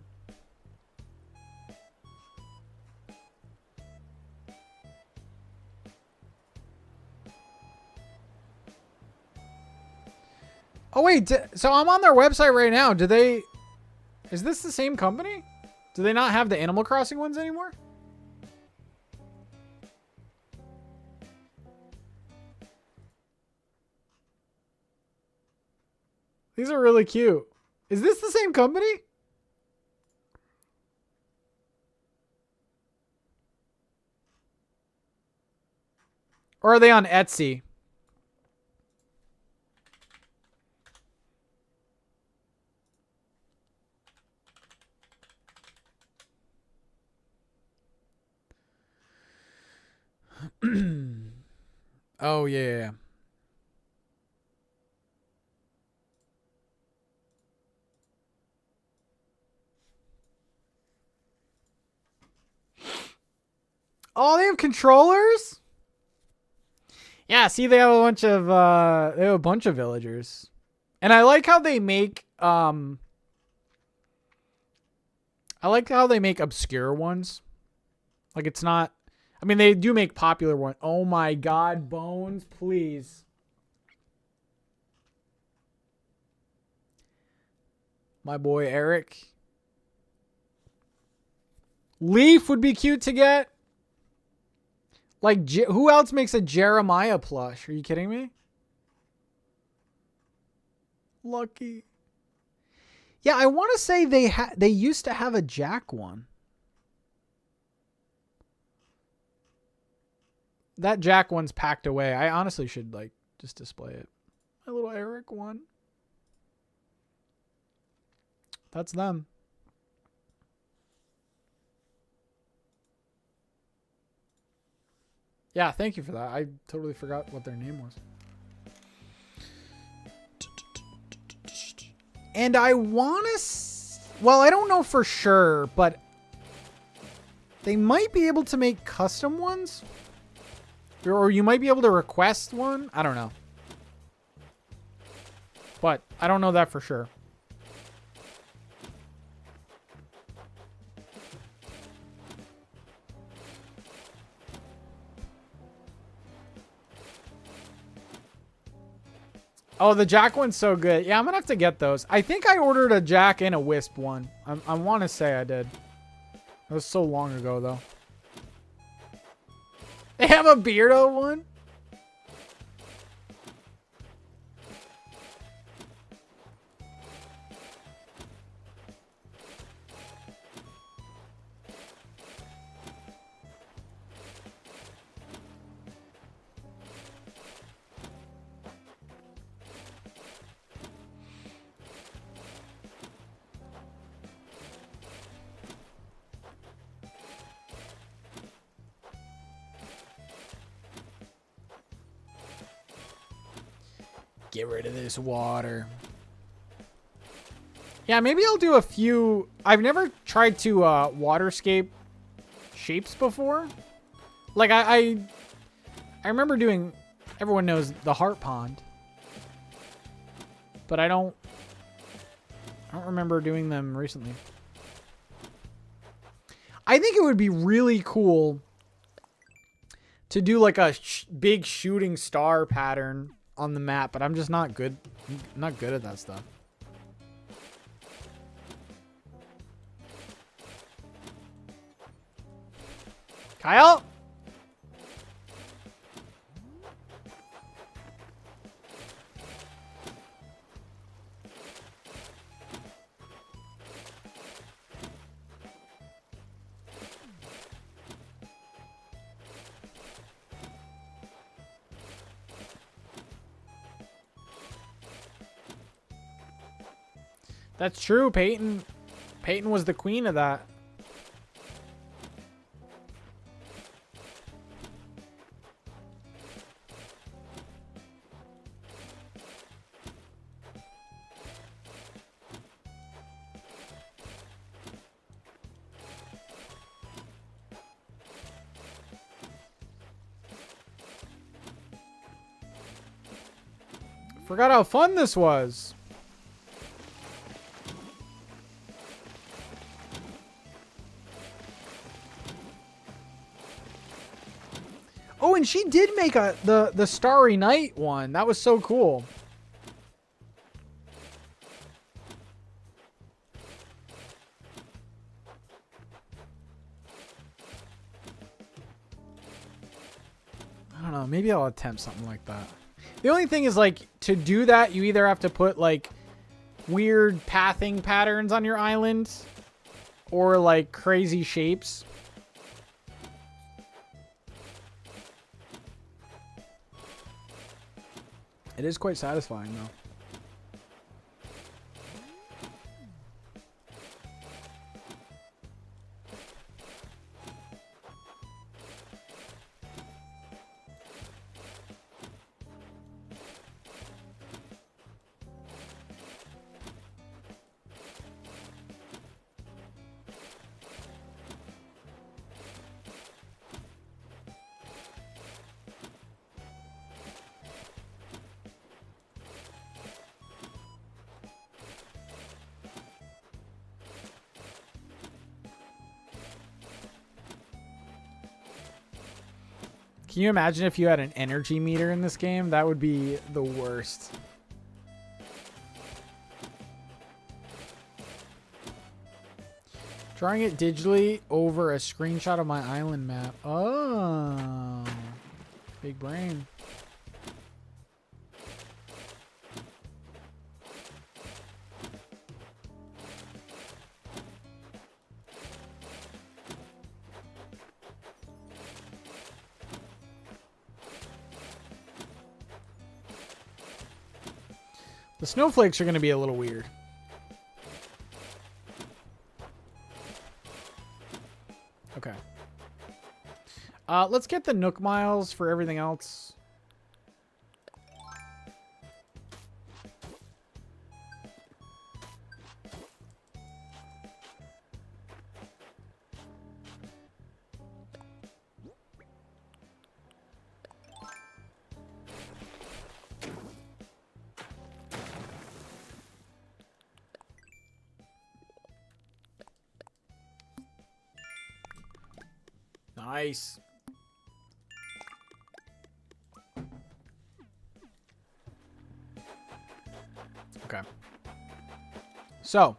Oh wait, so I'm on their website right now. Is this the same company? Do they not have the Animal Crossing ones anymore? These are really cute. Is this the same company? Or are they on Etsy? Oh, yeah. Oh, they have controllers? Yeah, see, they have a bunch of villagers. And I like how they make obscure ones. Like it's not, I mean, they do make popular ones. Oh my God, Bones, please. My boy Eric. Leaf would be cute to get. Like, who else makes a Jeremiah plush? Are you kidding me? Lucky. Yeah, I want to say they used to have a Jack one. That Jack one's packed away. I honestly should like just display it. My little Eric one. that's them. Yeah, thank you for that. I totally forgot what their name was. And I want to... Well, I don't know for sure, but they might be able to make custom ones. Or you might be able to request one. I don't know. But I don't know that for sure. Oh, the Jack one's so good. Yeah, I'm gonna have to get those. I think I ordered a Jack and a Wisp one. I want to say I did. It was so long ago, though. They have a Beardo one? Get rid of this water. Yeah, maybe I'll do a few. I've never tried to waterscape shapes before. Like I remember doing. Everyone knows the Heart Pond, but I don't remember doing them recently. I think it would be really cool to do like a big shooting star pattern on the map, but I'm just not good. Not good at that stuff. Kyle? That's true. Peyton was the queen of that. Forgot how fun this was. Oh, and she did make the Starry Night one. That was so cool. I don't know. Maybe I'll attempt something like that. The only thing is, like, to do that, you either have to put, like, weird pathing patterns on your island or, like, crazy shapes. It is quite satisfying, though. Can you imagine if you had an energy meter in this game? That would be the worst. Drawing it digitally over a screenshot of my island map. Oh, big brain. The snowflakes are going to be a little weird. Let's get the Nook miles for everything else. Nice. Okay. So.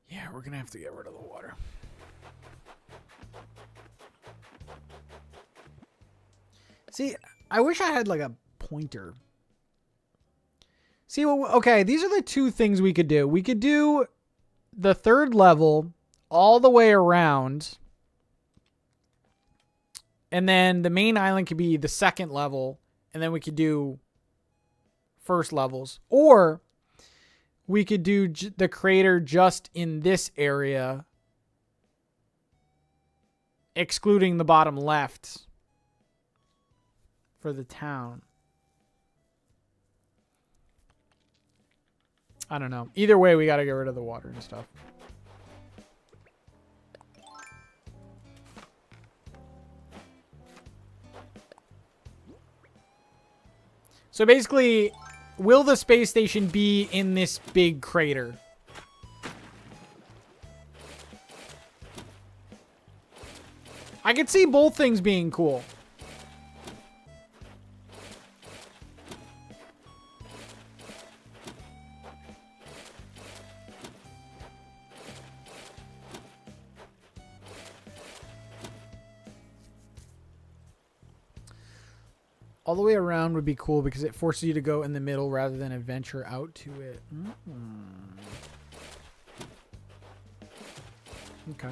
Yeah, we're going to have to get rid of the water. See, I wish I had like a pointer. See, well, okay, these are the two things we could do. We could do the third level all the way around. And then the main island could be the second level. And then we could do first levels. Or we could do the crater just in this area, excluding the bottom left for the town. I don't know. Either way, we got to get rid of the water and stuff. So basically, will the space station be in this big crater? I could see both things being cool. All the way around would be cool because it forces you to go in the middle rather than adventure out to it. Okay.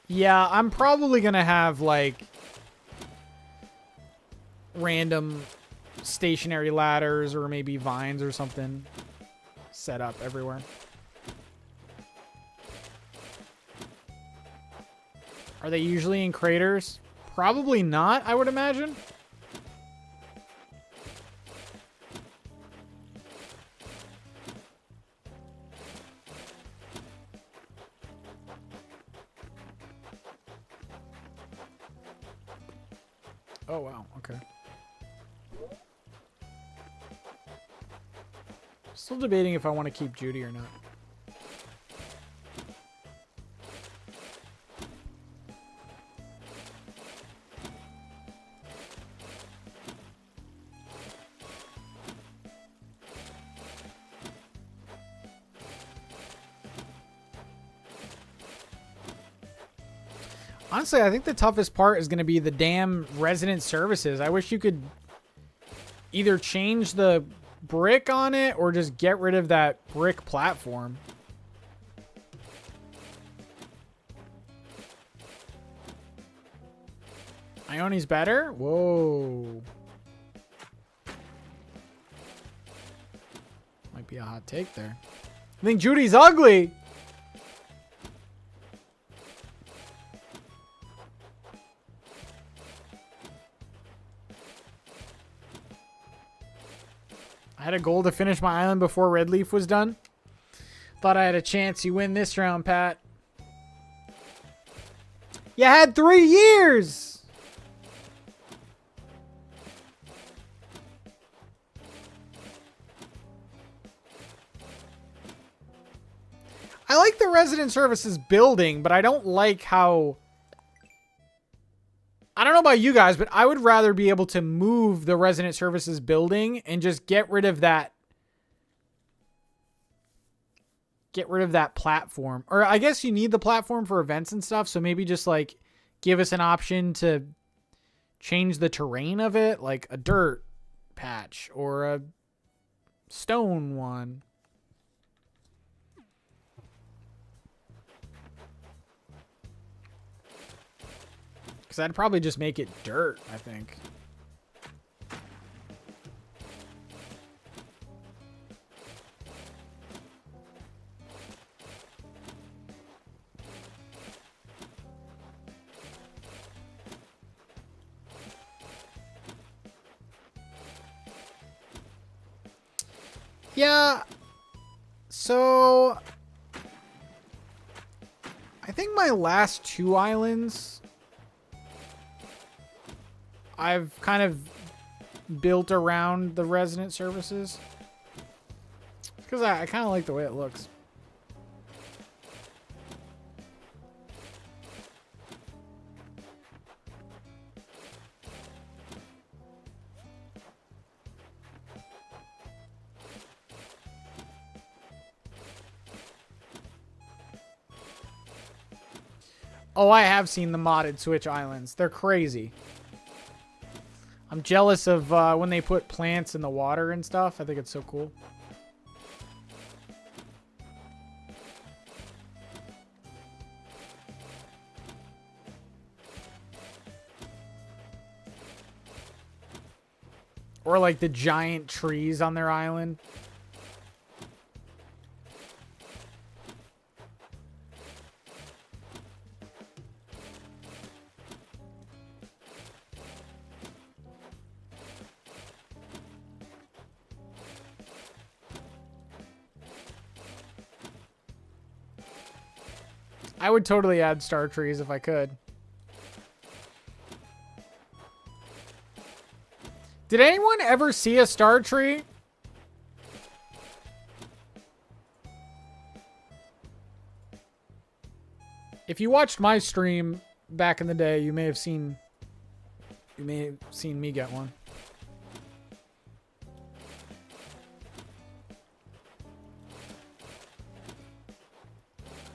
Yeah, I'm probably going to have like random stationary ladders or maybe vines or something set up everywhere. Are they usually in craters? Probably not, I would imagine. Oh, wow. Okay. Still debating if I want to keep Judy or not. Honestly, I think the toughest part is going to be the damn resident services. I wish you could either change the brick on it or just get rid of that brick platform. Ioni's better? Whoa. Might be a hot take there. I think Judy's ugly. I had a goal to finish my island before Red Leaf was done. Thought I had a chance. You win this round, Pat. You had 3 years. I like the resident services building, but I don't like how... I don't know about you guys, but I would rather be able to move the resident services building and just get rid of that. Get rid of that platform. Or I guess you need the platform for events and stuff. So maybe just like give us an option to change the terrain of it. Like a dirt patch or a Stone one. Because I'd probably just make it dirt, I think. Yeah, so I think my last 2 islands I've kind of built around the resident services because I kind of like the way it looks. Oh, I have seen the modded Switch islands. They're crazy. I'm jealous of when they put plants in the water and stuff. I think it's so cool. Or like the giant trees on their island. I would totally add star trees if I could. Did anyone ever see a star tree? If you watched my stream back in the day, you may have seen me get one.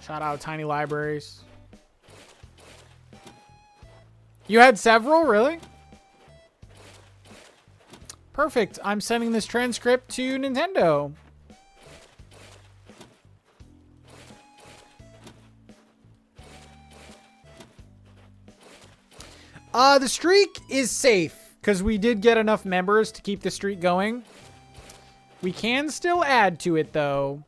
Shout out Tiny Libraries. You had several, really? Perfect. I'm sending this transcript to Nintendo. The streak is safe because we did get enough members to keep the streak going. We can still add to it, though.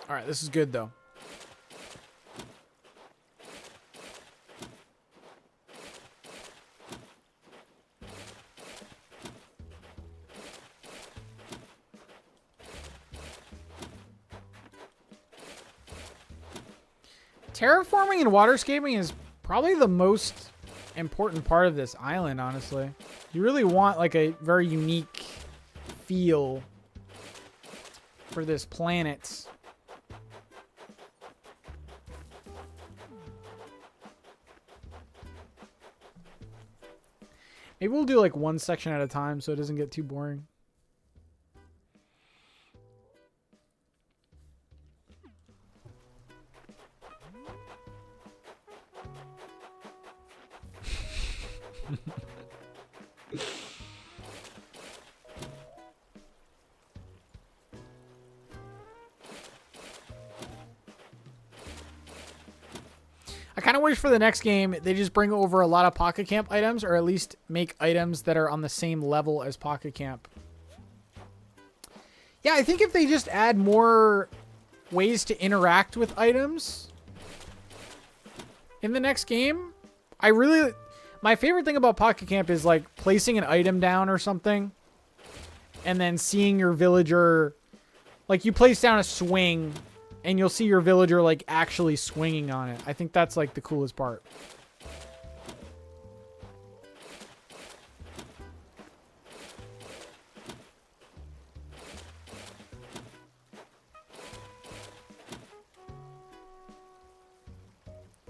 All right, this is good though. Terraforming and waterscaping is probably the most important part of this island, honestly. You really want like a very unique feel for this planet. Maybe we'll do like one section at a time so it doesn't get too boring. I kind of wish for the next game they just bring over a lot of Pocket Camp items, or at least make items that are on the same level as Pocket Camp. Yeah, I think if they just add more ways to interact with items in the next game, my favorite thing about Pocket Camp is like placing an item down or something and then seeing your villager, like you place down a swing and you'll see your villager like actually swinging on it. I think that's like the coolest part.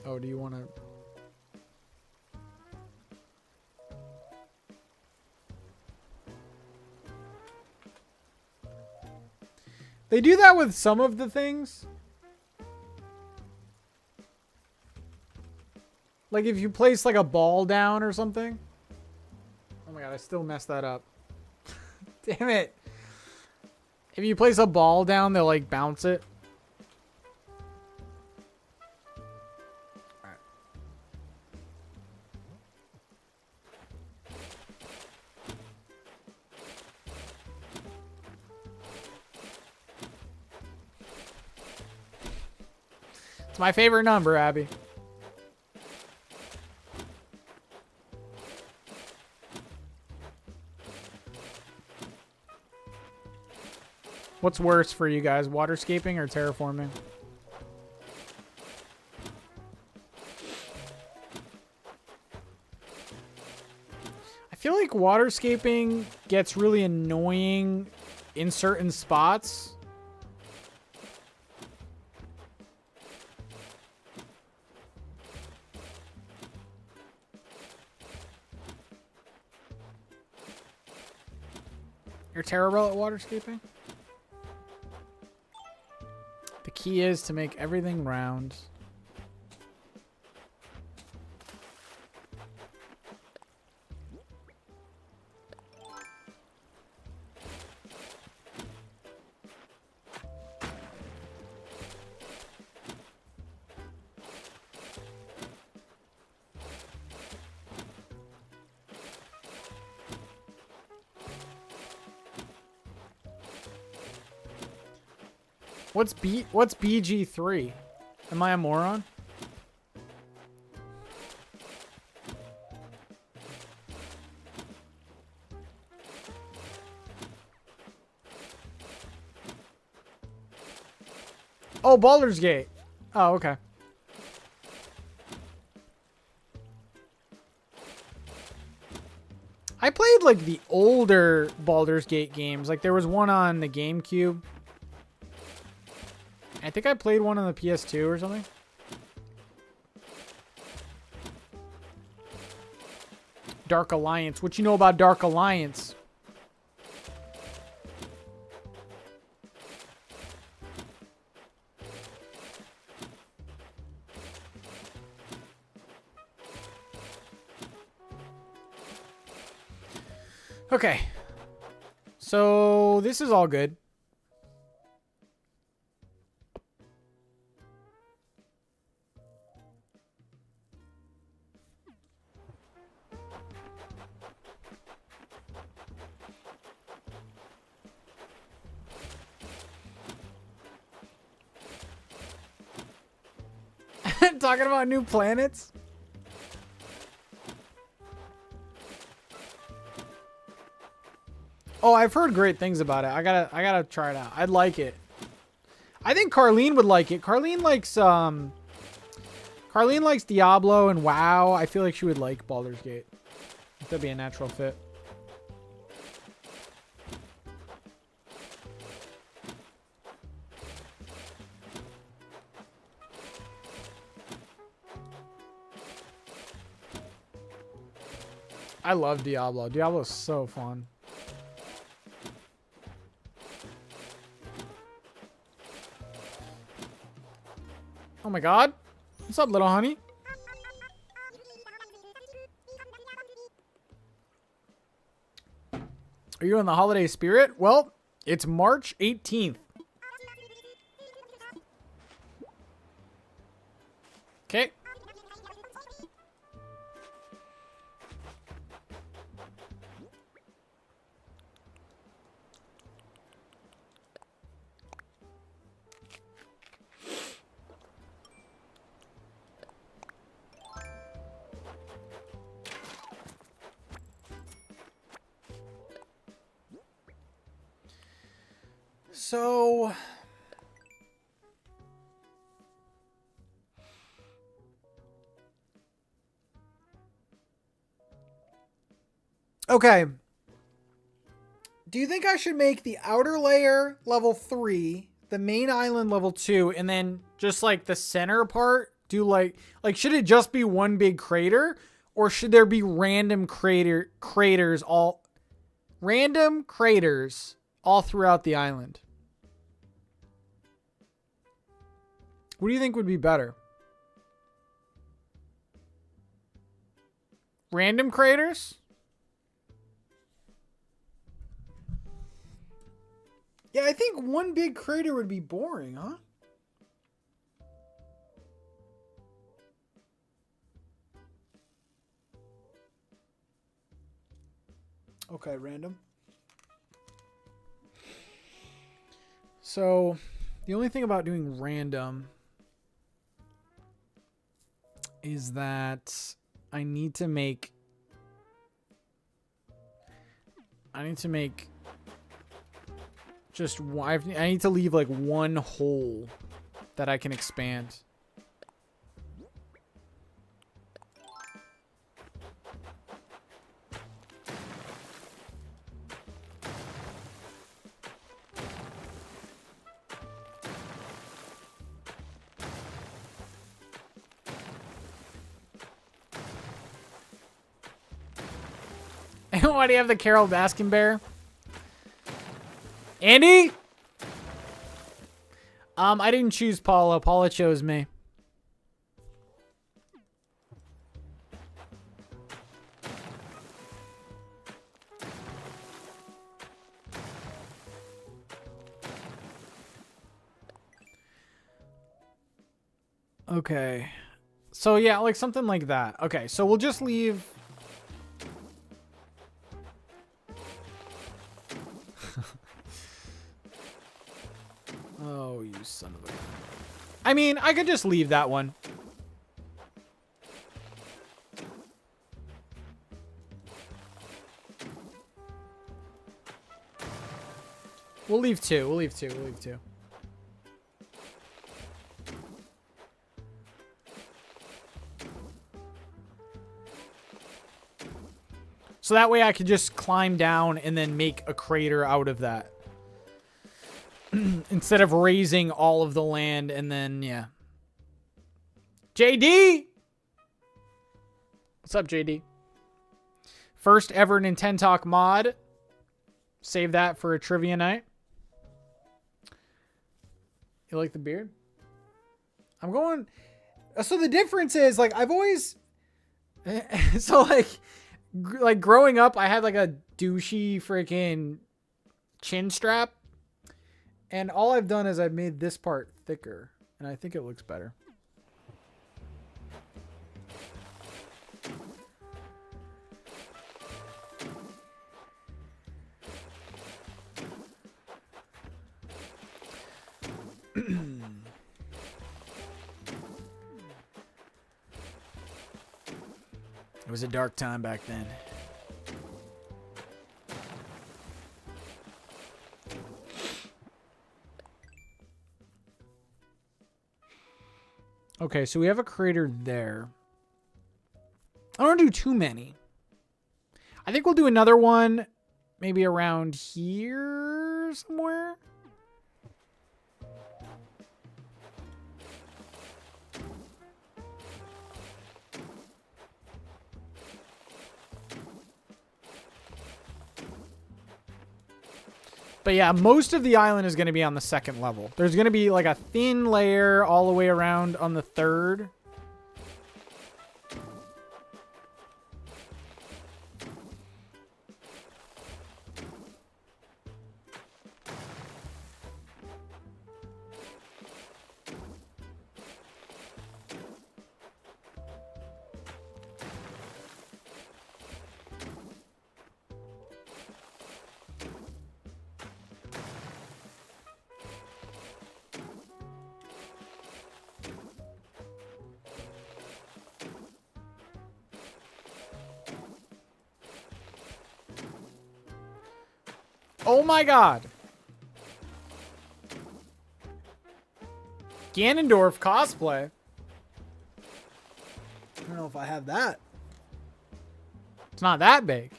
Oh, do you want to... They do that with some of the things. Like if you place like a ball down or something. Oh my god, I still messed that up. Damn it. If you place a ball down, they'll like bounce it. Alright. It's my favorite number, Abby. What's worse for you guys, waterscaping or terraforming? I feel like waterscaping gets really annoying in certain spots. You're terrible at waterscaping? The key is to make everything round. What's BG3? Am I a moron? Oh, Baldur's Gate. Oh, okay. I played like the older Baldur's Gate games. Like there was one on the GameCube. I think I played one on the PS2 or something. Dark Alliance. What you know about Dark Alliance? Okay. So this is all good. Talking about new planets? Oh, I've heard great things about it. I gotta try it out. I'd like it. I think Carlene would like it. Carlene likes Diablo and WoW. I feel like she would like Baldur's Gate. That'd be a natural fit. I love Diablo. Diablo's so fun. Oh my god. What's up, little honey? Are you in the holiday spirit? Well, it's March 18th. Okay. So Okay. Do you think I should make the outer layer level 3, the main island level 2, and then just like the center part do like should it just be one big crater, or should there be random craters all throughout the island? What do you think would be better? Random craters? Yeah, I think one big crater would be boring, huh? Okay, random. So, the only thing about doing random is that I need to make just I need to leave like one hole that I can expand. Why do you have the Carol Baskin bear? Andy? I didn't choose Paula. Paula chose me. Okay. So yeah, like something like that. Okay, so we'll just leave. Oh, you son of a... I mean, I could just leave that one. We'll leave two. We'll leave two. We'll leave two. So that way I could just climb down and then make a crater out of that. Instead of raising all of the land and then, yeah. JD! What's up, JD? First ever NintenTalk mod. Save that for a trivia night. You like the beard? I'm going... So the difference is, like, I've always... So, like growing up, I had, like, a douchey freaking chin strap. And all I've done is I've made this part thicker. And I think it looks better. It was a dark time back then. Okay, so we have a crater there. I don't want to do too many. I think we'll do another one maybe around here somewhere. But yeah, most of the island is going to be on the second level. There's going to be like a thin layer all the way around on the third. Oh my god. Ganondorf cosplay. I don't know if I have that. It's not that big.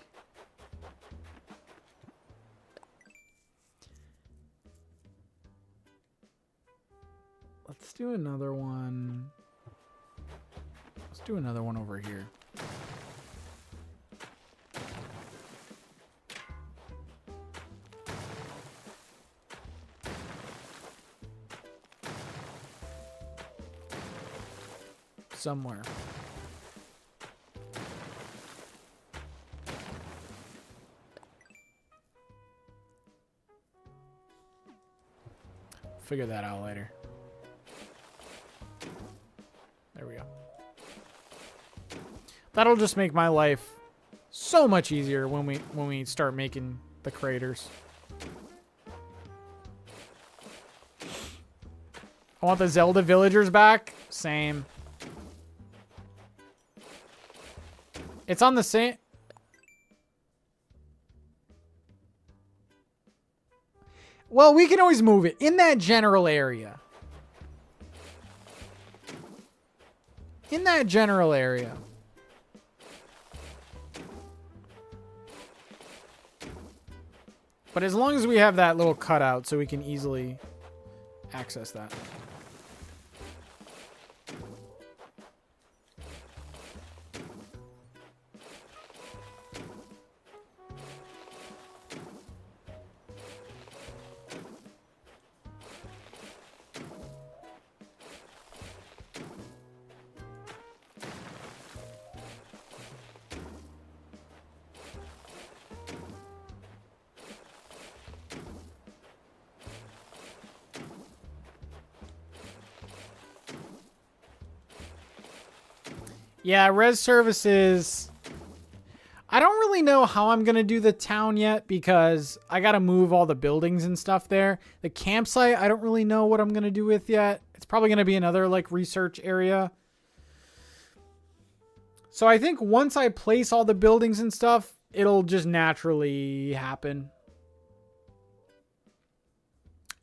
Let's do another one. Let's do another one over here. Somewhere. Figure that out later. There we go. That'll just make my life so much easier when we start making the craters. I want the Zelda villagers back. Same. It's on the same. Well, we can always move it in that general area. In that general area. But as long as we have that little cutout so we can easily access that. Yeah, res services. I don't really know how I'm going to do the town yet because I got to move all the buildings and stuff there. The campsite, I don't really know what I'm going to do with yet. It's probably going to be another like research area. So I think once I place all the buildings and stuff, it'll just naturally happen.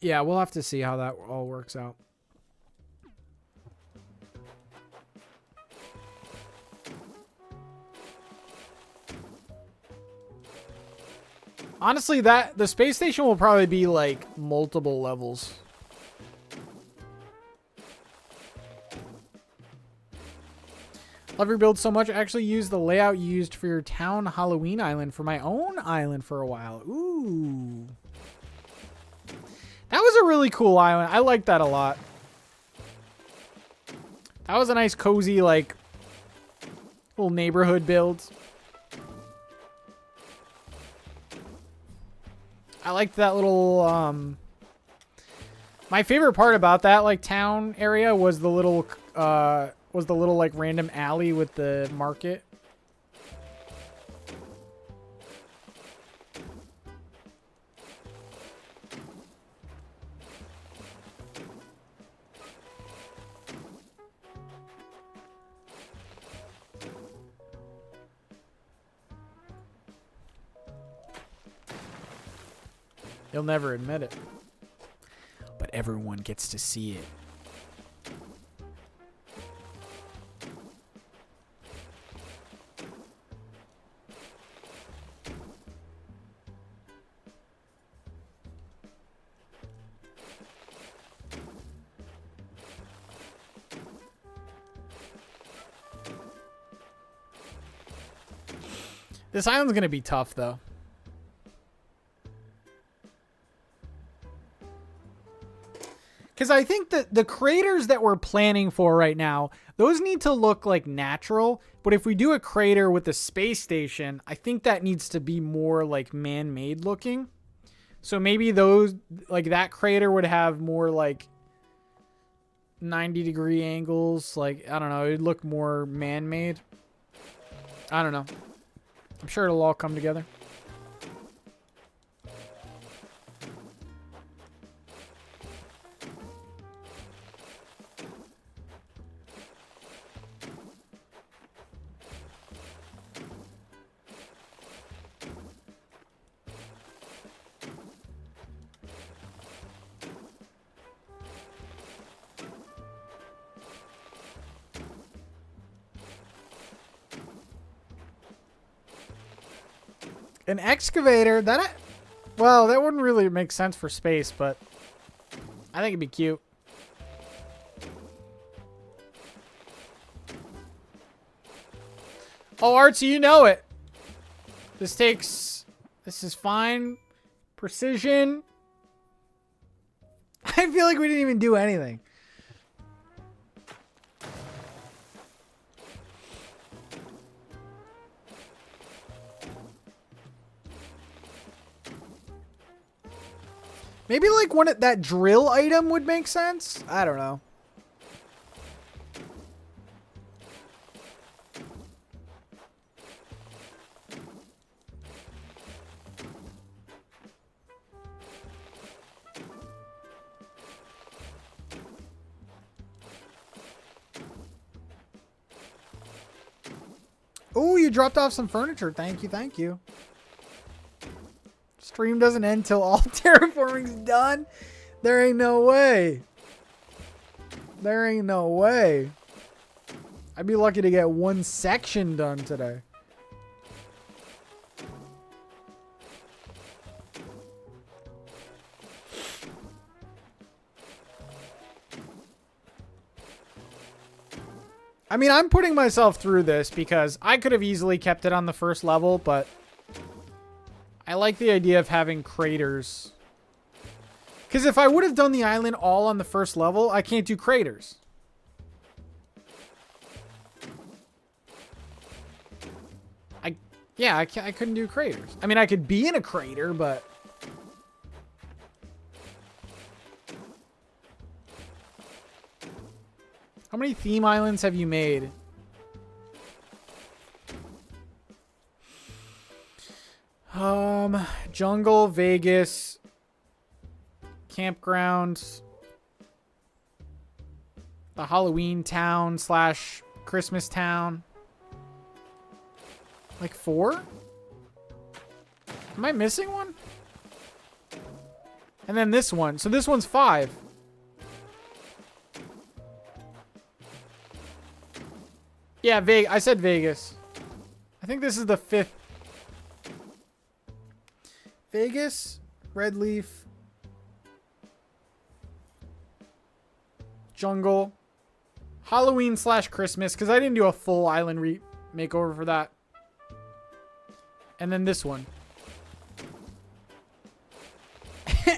Yeah, we'll have to see how that all works out. Honestly, the space station will probably be like multiple levels. Love your build so much. I actually used the layout you used for your town Halloween island for my own island for a while. Ooh. That was a really cool island. I liked that a lot. That was a nice, cozy, like, little neighborhood build. I liked that little, my favorite part about that, like, town area was the little, like, random alley with the market. You'll never admit it. But everyone gets to see it. This island's gonna be tough, though. Because I think that the craters that we're planning for right now, those need to look like natural. But if we do a crater with a space station, I think that needs to be more like man-made looking. So maybe those, like that crater would have more like 90-degree angles. Like, I don't know, it'd look more man-made. I don't know. I'm sure it'll all come together. An excavator? Well, that wouldn't really make sense for space, but I think it'd be cute. Oh, Artsy, you know it. This is fine. Precision. I feel like we didn't even do anything. Maybe like that drill item would make sense. I don't know. Oh, you dropped off some furniture. Thank you, thank you. Stream doesn't end till all terraforming's done. There ain't no way. There ain't no way. I'd be lucky to get one section done today. I mean, I'm putting myself through this because I could have easily kept it on the first level, but I like the idea of having craters. Because if I would have done the island all on the first level, I can't do craters. I couldn't do craters. I mean, I could be in a crater, but... How many theme islands have you made? Jungle, Vegas, campground, the Halloween town / Christmas town. Like 4? Am I missing one? And then this one. So this one's 5. Yeah, I said Vegas. I think this is the 5th. Vegas, Red Leaf, Jungle, Halloween / Christmas, because I didn't do a full island makeover for that. And then this one.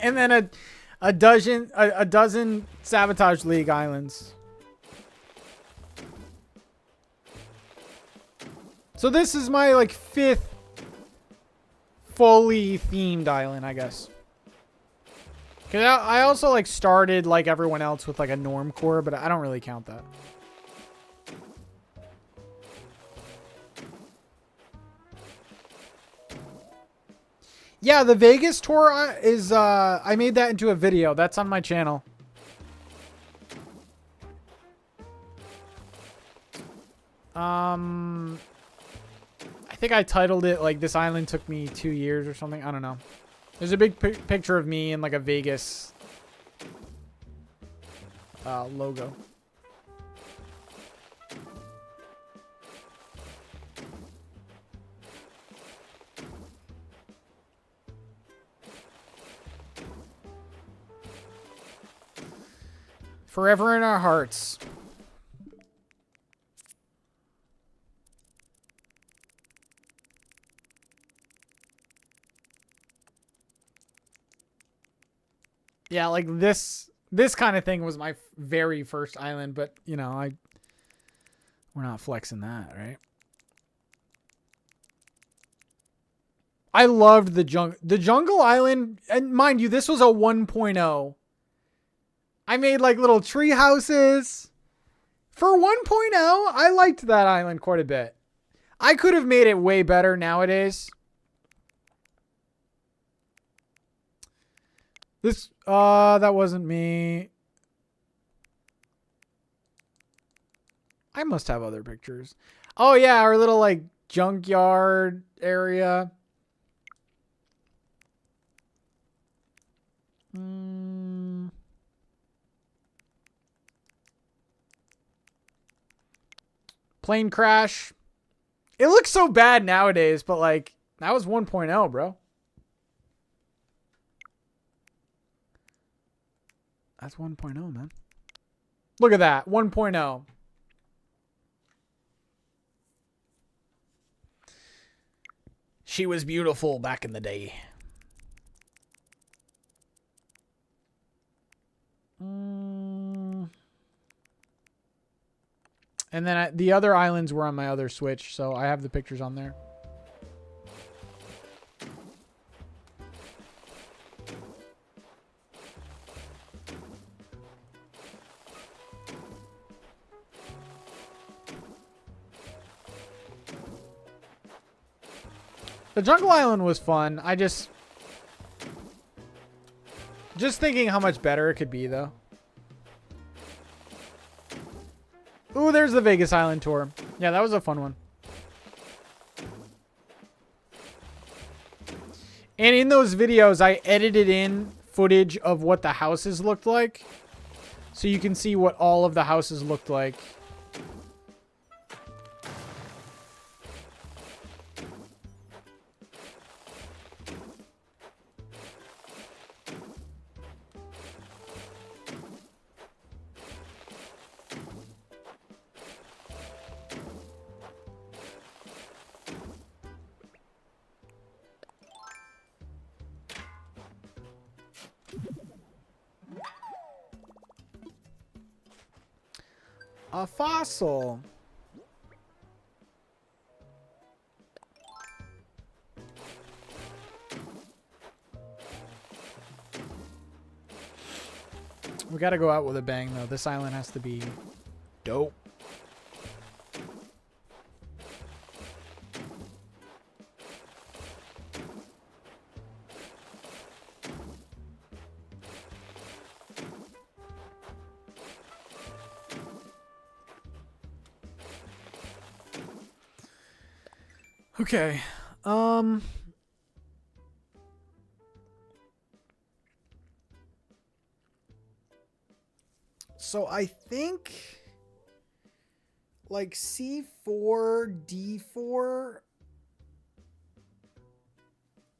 And then a dozen Sabotage League islands. So this is my like 5th fully themed island, I guess. Cause I also like started like everyone else with like a norm core, but I don't really count that. Yeah, the Vegas tour is I made that into a video. That's on my channel. I think I titled it like "This Island Took Me 2 years" or something. I don't know. There's a big picture of me in like a Vegas logo. Forever in our hearts. Yeah, like this kind of thing was my very first island, but you know, we're not flexing that, right? I loved the jungle island, and mind you, this was a 1.0. I made like little tree houses. For 1.0, I liked that island quite a bit. I could have made it way better nowadays. This, that wasn't me. I must have other pictures. Oh yeah, our little like junkyard area. Plane crash. It looks so bad nowadays, but like that was 1.0, bro. That's 1.0, man. Look at that. 1.0. She was beautiful back in the day. And then the other islands were on my other Switch, so I have the pictures on there. The Jungle Island was fun. I just thinking how much better it could be, though. Ooh, there's the Vegas Island tour. Yeah, that was a fun one. And in those videos, I edited in footage of what the houses looked like. So you can see what all of the houses looked like. A fossil. We gotta go out with a bang, though. This island has to be dope. Okay. So I think like C4, D4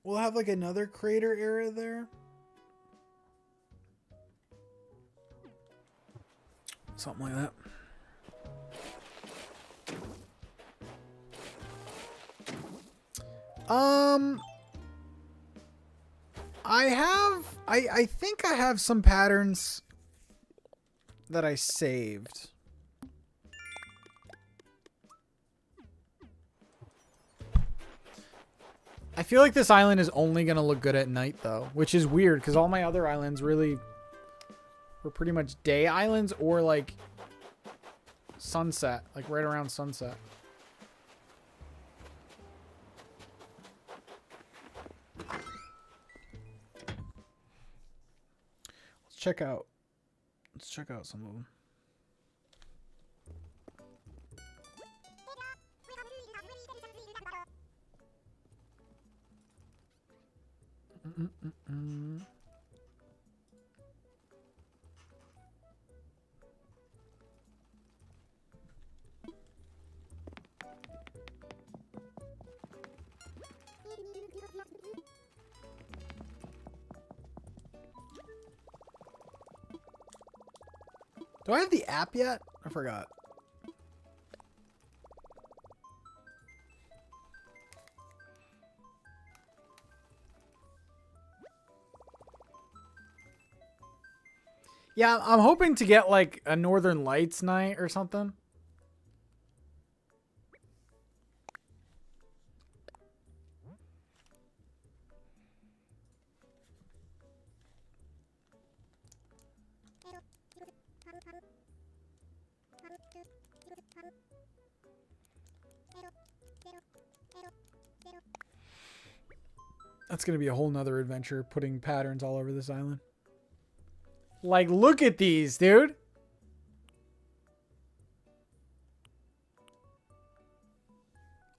we'll have like another crater area there. Something like that. I think I have some patterns that I saved. I feel like this island is only going to look good at night, though, which is weird because all my other islands really were pretty much day islands or like sunset, like right around sunset. Let's check out some of them. Do I have the app yet? I forgot. Yeah, I'm hoping to get like a Northern Lights night or something. That's going to be a whole nother adventure, putting patterns all over this island. Like, look at these, dude.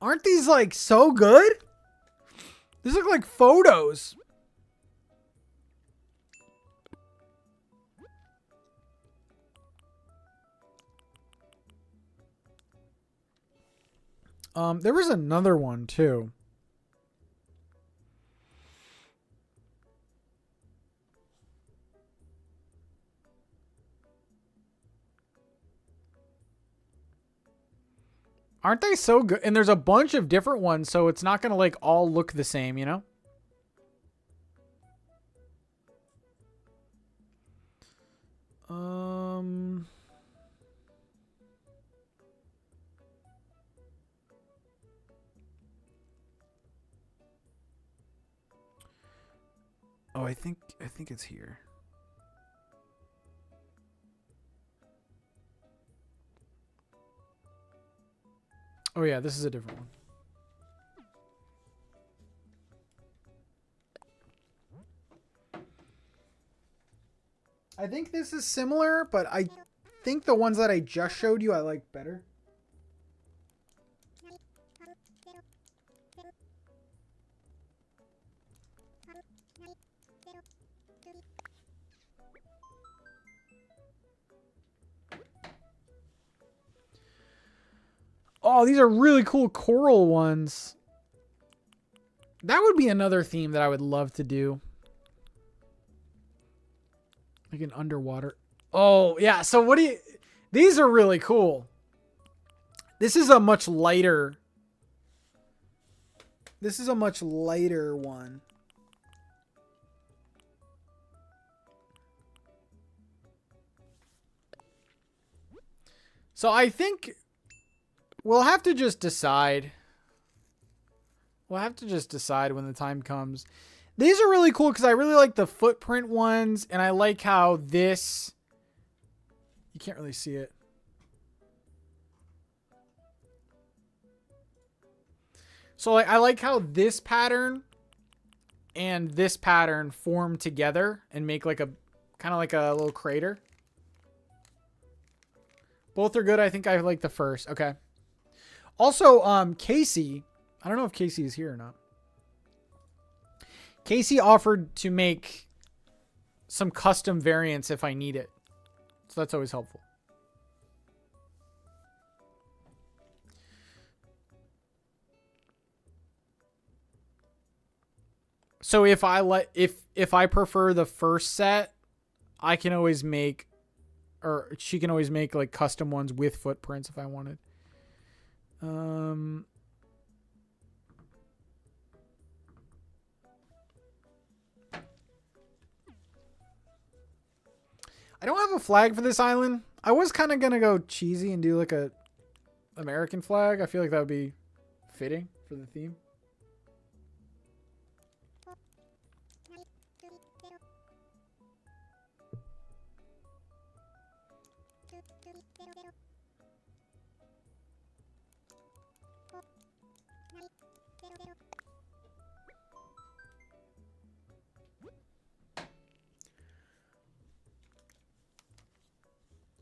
Aren't these, like, so good? These look like photos. There was another one, too. Aren't they so good? And there's a bunch of different ones, so it's not going to like all look the same, you know? Oh, I think it's here. Oh yeah, this is a different one. I think this is similar, but I think the ones that I just showed you I like better. Oh, these are really cool coral ones. That would be another theme that I would love to do. Like an underwater. Oh, yeah. So what do you... These are really cool. This is a much lighter... This is a much lighter one. So I think we'll have to just decide. We'll have to just decide when the time comes. These are really cool because I really like the footprint ones, and I like how this... You can't really see it. So like, I like how this pattern and this pattern form together and make like a kind of like a little crater. Both are good. I think I like the first. Okay. Also, Casey, I don't know if Casey is here or not. Casey offered to make some custom variants if I need it. So that's always helpful. So if I prefer the first set, I can always make, or she can always make like custom ones with footprints if I wanted. I don't have a flag for this island. I was kind of going to go cheesy and do like a American flag. I feel like that would be fitting for the theme.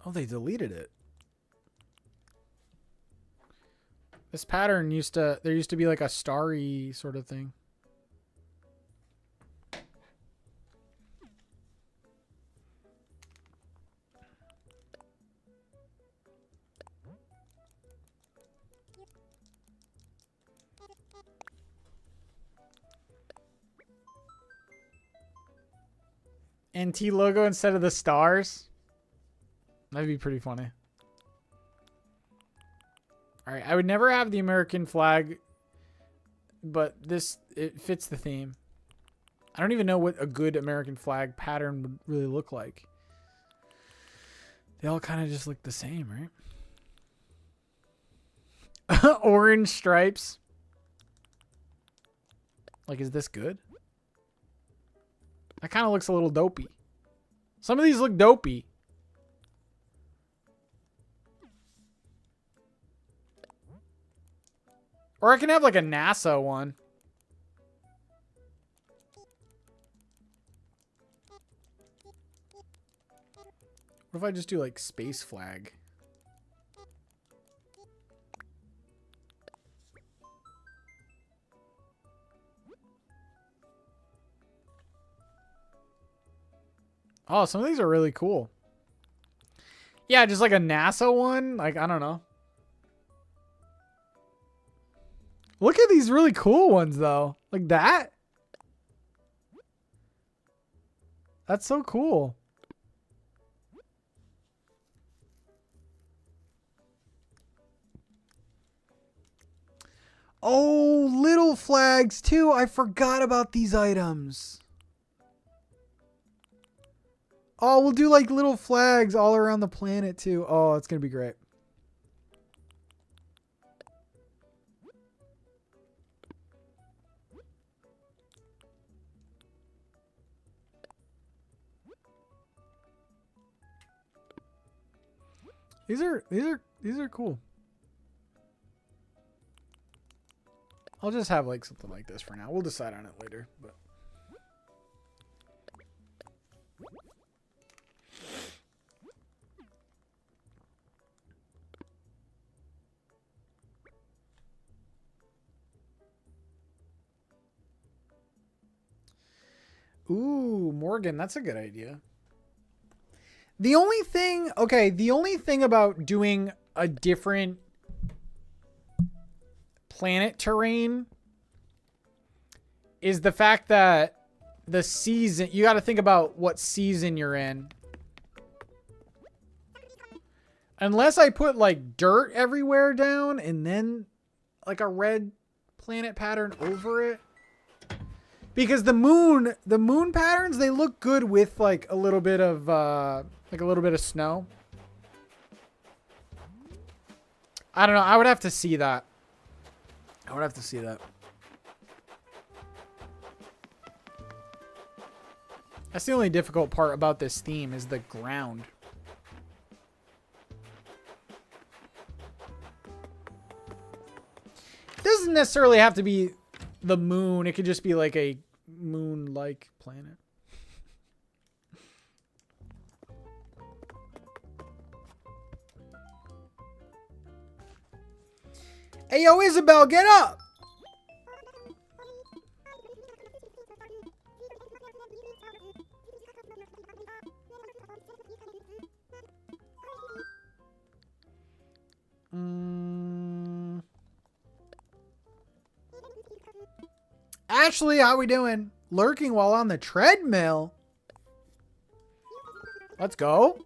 Oh, they deleted it. This pattern there used to be like a starry sort of thing. NT logo instead of the stars. That'd be pretty funny. All right, I would never have the American flag, but it fits the theme. I don't even know what a good American flag pattern would really look like. They all kind of just look the same, right? Orange stripes. Like, is this good? That kind of looks a little dopey. Some of these look dopey. Or I can have like a NASA one. What if I just do like space flag? Oh, some of these are really cool. Yeah, just like a NASA one. Like, I don't know. Look at these really cool ones, though. Like that. That's so cool. flags too. I forgot about these items. Oh, we'll do like little flags all around the planet too. Oh, it's going to be great. These are cool. I'll just have like something like this for now. We'll decide on it later, but ooh, Morgan, that's a good idea. The only thing about doing a different planet terrain is the fact that the season, you got to think about what season you're in. Unless I put like dirt everywhere down and then like a red planet pattern over it. Because the moon patterns, they look good with like a little bit of snow. I don't know. I would have to see that. That's the only difficult part about this theme is the ground. It doesn't necessarily have to be the moon. It could just be like a moon-like planet. Hey, yo, Isabel, get up! Ashley, how we doing? Lurking while on the treadmill? Let's go.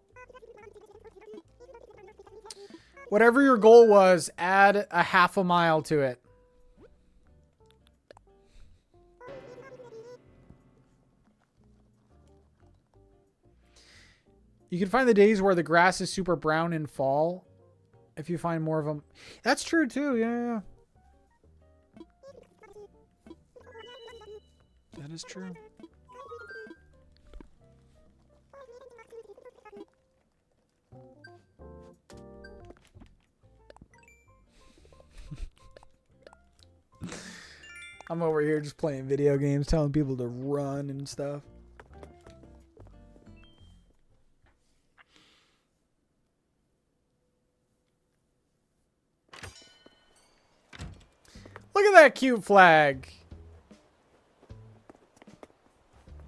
Whatever your goal was, add a half a mile to it. You can find the days where the grass is super brown in fall. If you find more of them. That's true too, yeah. That is true. I'm over here just playing video games, telling people to run and stuff. Look at that cute flag.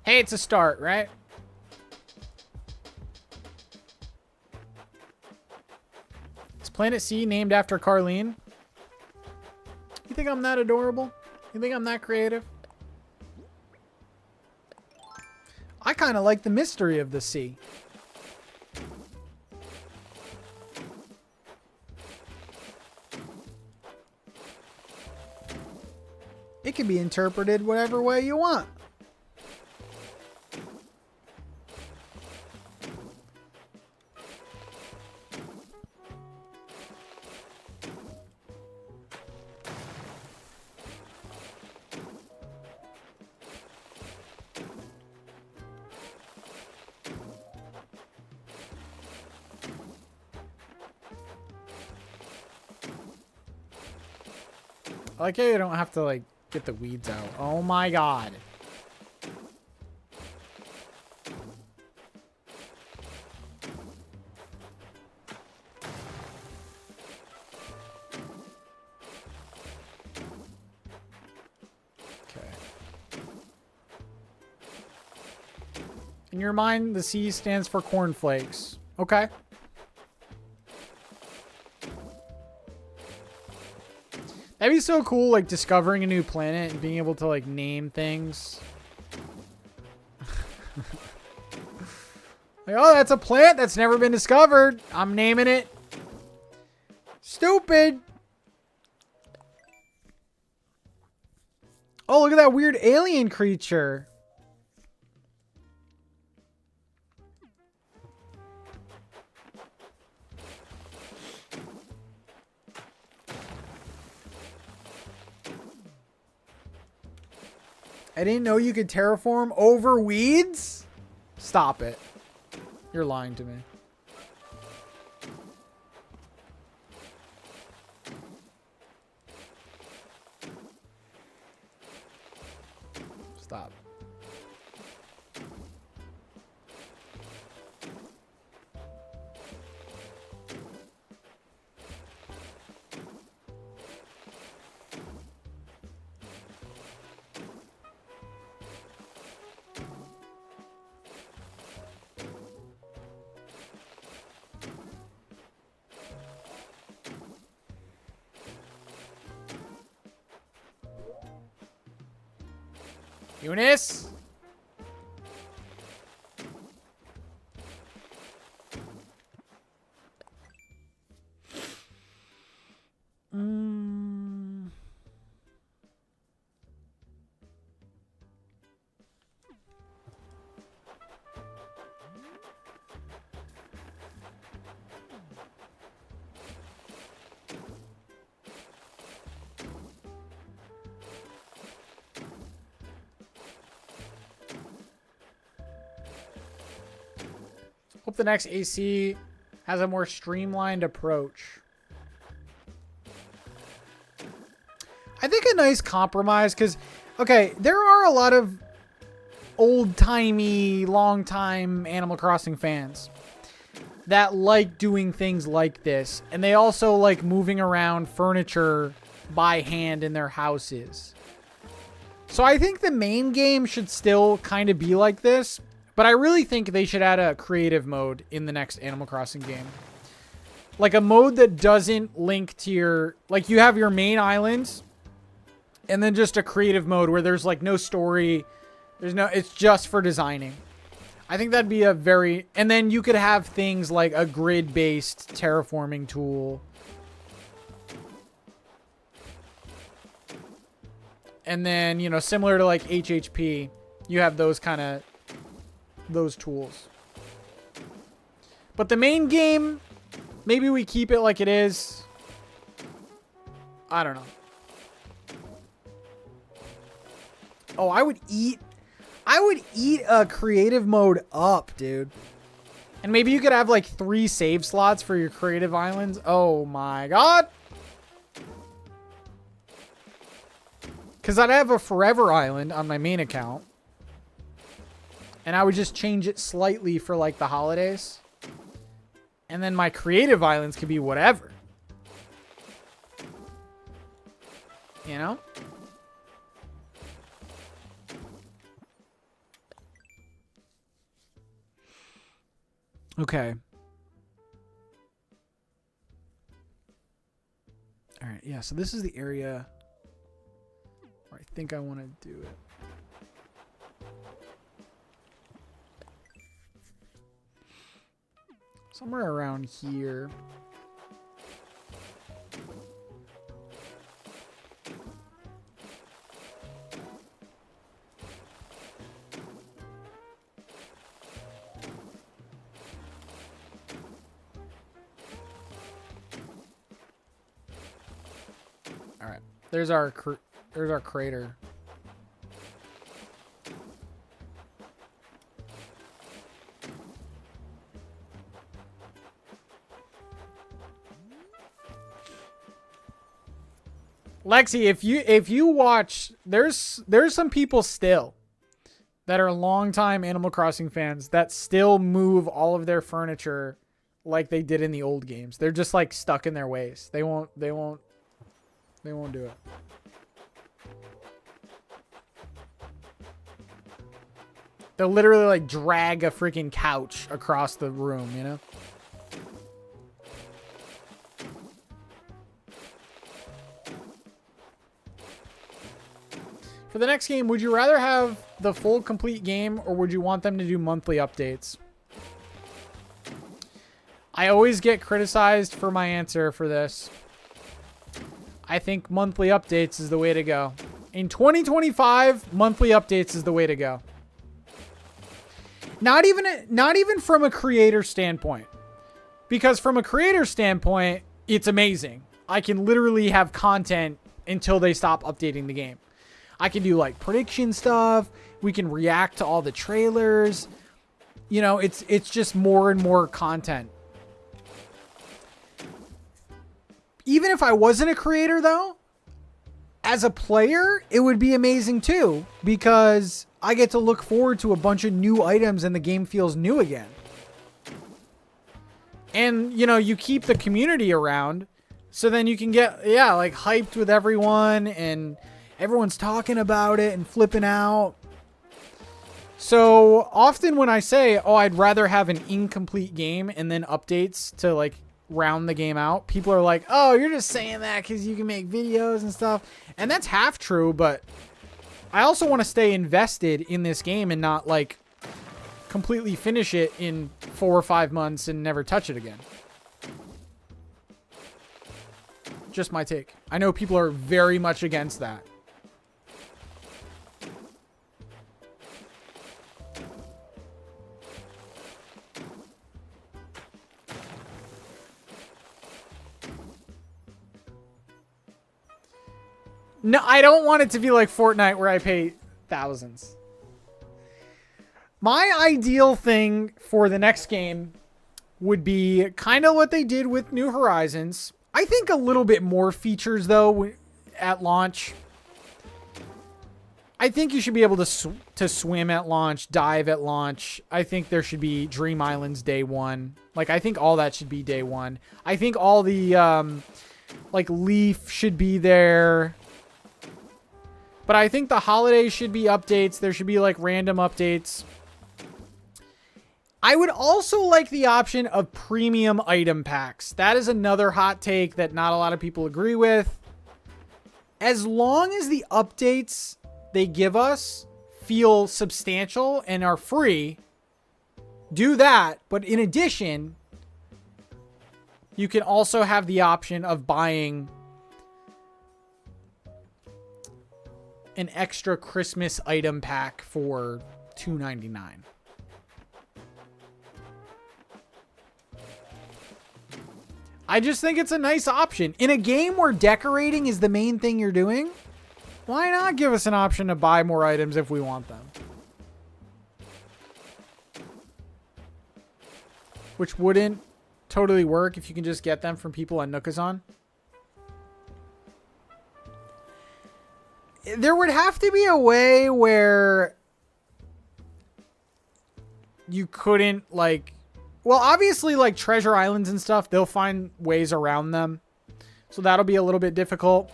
Hey, it's a start, right? Is Planet C named after Carlene? You think I'm that adorable? You think I'm that creative? I kind of like the mystery of the sea. It can be interpreted whatever way you want. I like how you don't have to like get the weeds out. Oh my god. Okay. In your mind, the C stands for cornflakes. Okay. That'd be so cool, like, discovering a new planet and being able to, like, name things. Like, oh, that's a plant that's never been discovered. I'm naming it. Stupid. Oh, look at that weird alien creature. I didn't know you could terraform over weeds? Stop it. You're lying to me. Stop. Eunice? Hope the next AC has a more streamlined approach. I think a nice compromise, because, okay, there are a lot of old-timey, long-time Animal Crossing fans that like doing things like this, and they also like moving around furniture by hand in their houses. So I think the main game should still kind of be like this, but I really think they should add a creative mode in the next Animal Crossing game. Like a mode that doesn't link to your... Like you have your main islands, and then just a creative mode where there's like no story. There's no... It's just for designing. I think that'd be a very... And then you could have things like a grid-based terraforming tool. And then, you know, similar to like HHP, you have those kind of... those tools. But the main game, maybe we keep it like it is. I don't know. Oh, I would eat a creative mode up, dude. And maybe you could have like 3 save slots for your creative islands. Oh my god. Because I'd have a forever island on my main account. And I would just change it slightly for like the holidays. And then my creative islands could be whatever. You know? Okay. All right, yeah, so this is the area where I think I want to do it. Somewhere around here. All right. There's our crater. Lexi, if you watch, there's some people still that are longtime Animal Crossing fans that still move all of their furniture like they did in the old games. They're just like stuck in their ways. They won't do it. They'll literally like drag a freaking couch across the room, you know? For the next game, would you rather have the full complete game or would you want them to do monthly updates? I always get criticized for my answer for this. I think monthly updates is the way to go. In 2025, monthly updates is the way to go. Not even from a creator standpoint. Because from a creator standpoint, it's amazing. I can literally have content until they stop updating the game. I can do like prediction stuff. We can react to all the trailers. You know, it's just more and more content. Even if I wasn't a creator though, as a player, it would be amazing too, because I get to look forward to a bunch of new items and the game feels new again. And, you know, you keep the community around, so then you can get, like hyped with everyone and everyone's talking about it and flipping out. So often when I say, oh, I'd rather have an incomplete game and then updates to like round the game out, people are like, oh, you're just saying that because you can make videos and stuff. And that's half true, but I also want to stay invested in this game and not like completely finish it in 4 or 5 months and never touch it again. Just my take. I know people are very much against that. No, I don't want it to be like Fortnite where I pay thousands. My ideal thing for the next game would be kind of what they did with New Horizons. I think a little bit more features though at launch. I think you should be able to swim at launch, dive at launch. I think there should be Dream Islands day one. Like I think all that should be day one. I think all the like Leaf should be there. But I think the holidays should be updates. There should be like random updates. I would also like the option of premium item packs. That is another hot take that not a lot of people agree with. As long as the updates they give us feel substantial and are free, do that. But in addition, you can also have the option of buying an extra Christmas item pack for $2.99. I just think it's a nice option. In a game where decorating is the main thing you're doing, why not give us an option to buy more items if we want them? Which wouldn't totally work if you can just get them from people on Nookazon. There would have to be a way where you couldn't like, well, obviously like treasure islands and stuff, they'll find ways around them. So that'll be a little bit difficult.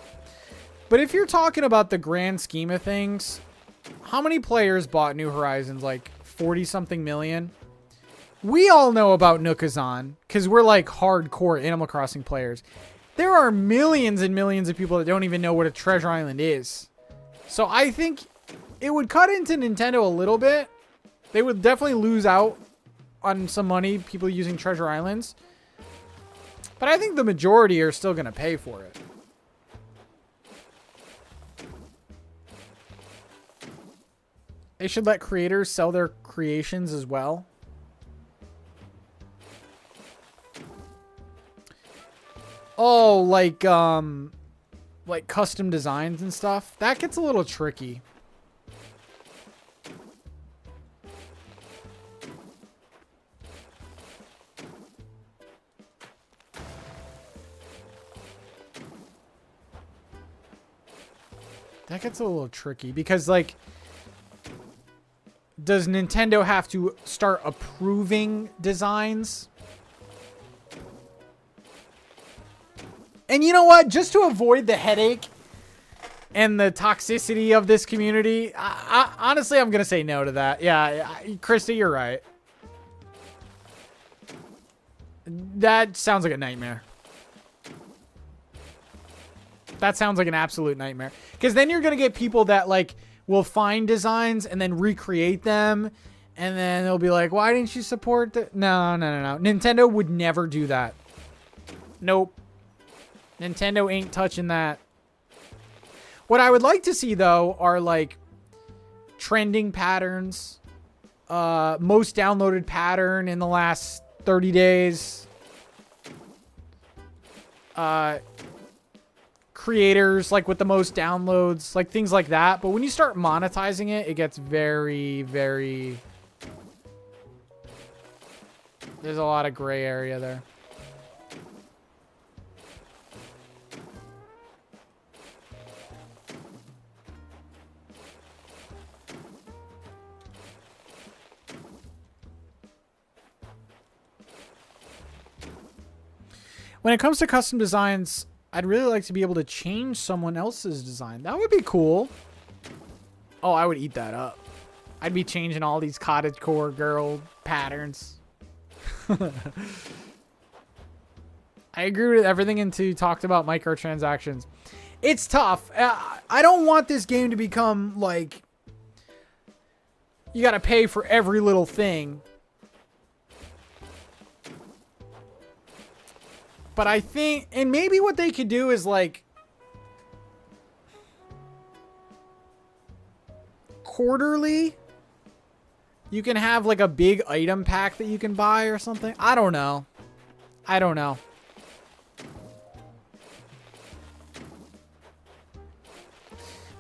But if you're talking about the grand scheme of things, how many players bought New Horizons? Like 40 something million. We all know about Nookazon because we're like hardcore Animal Crossing players. There are millions and millions of people that don't even know what a treasure island is. So I think it would cut into Nintendo a little bit. They would definitely lose out on some money, people using treasure islands. But I think the majority are still going to pay for it. They should let creators sell their creations as well. Oh, like custom designs and stuff. That gets a little tricky. That gets a little tricky because, like, does Nintendo have to start approving designs? And you know what? Just to avoid the headache and the toxicity of this community, honestly, I'm going to say no to that. Yeah, Krista, you're right. That sounds like a nightmare. That sounds like an absolute nightmare. Because then you're going to get people that, like, will find designs and then recreate them. And then they'll be like, why didn't you support the... No. Nintendo would never do that. Nope. Nintendo ain't touching that. What I would like to see though are like trending patterns, most downloaded pattern in the last 30 days, creators like with the most downloads, like things like that. But when you start monetizing it, it gets very, very, there's a lot of gray area there. When it comes to custom designs, I'd really like to be able to change someone else's design. That would be cool. Oh, I would eat that up. I'd be changing all these cottagecore girl patterns. I agree with everything until you talked about microtransactions. It's tough. I don't want this game to become like you got to pay for every little thing. But I think, and maybe what they could do is like quarterly, you can have like a big item pack that you can buy or something. I don't know. I don't know.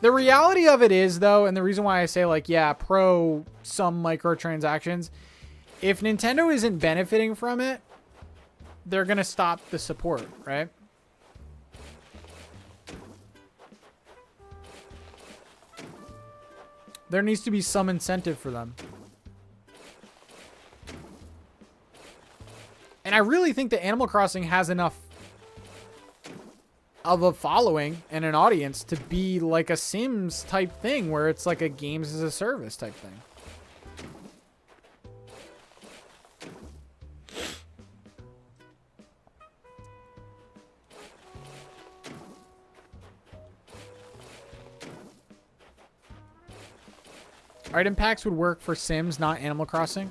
The reality of it is though, and the reason why I say like, yeah, pro some microtransactions, if Nintendo isn't benefiting from it, they're going to stop the support, right? There needs to be some incentive for them. And I really think that Animal Crossing has enough of a following and an audience to be like a Sims type thing where it's like a games as a service type thing. Item packs would work for Sims, not Animal Crossing.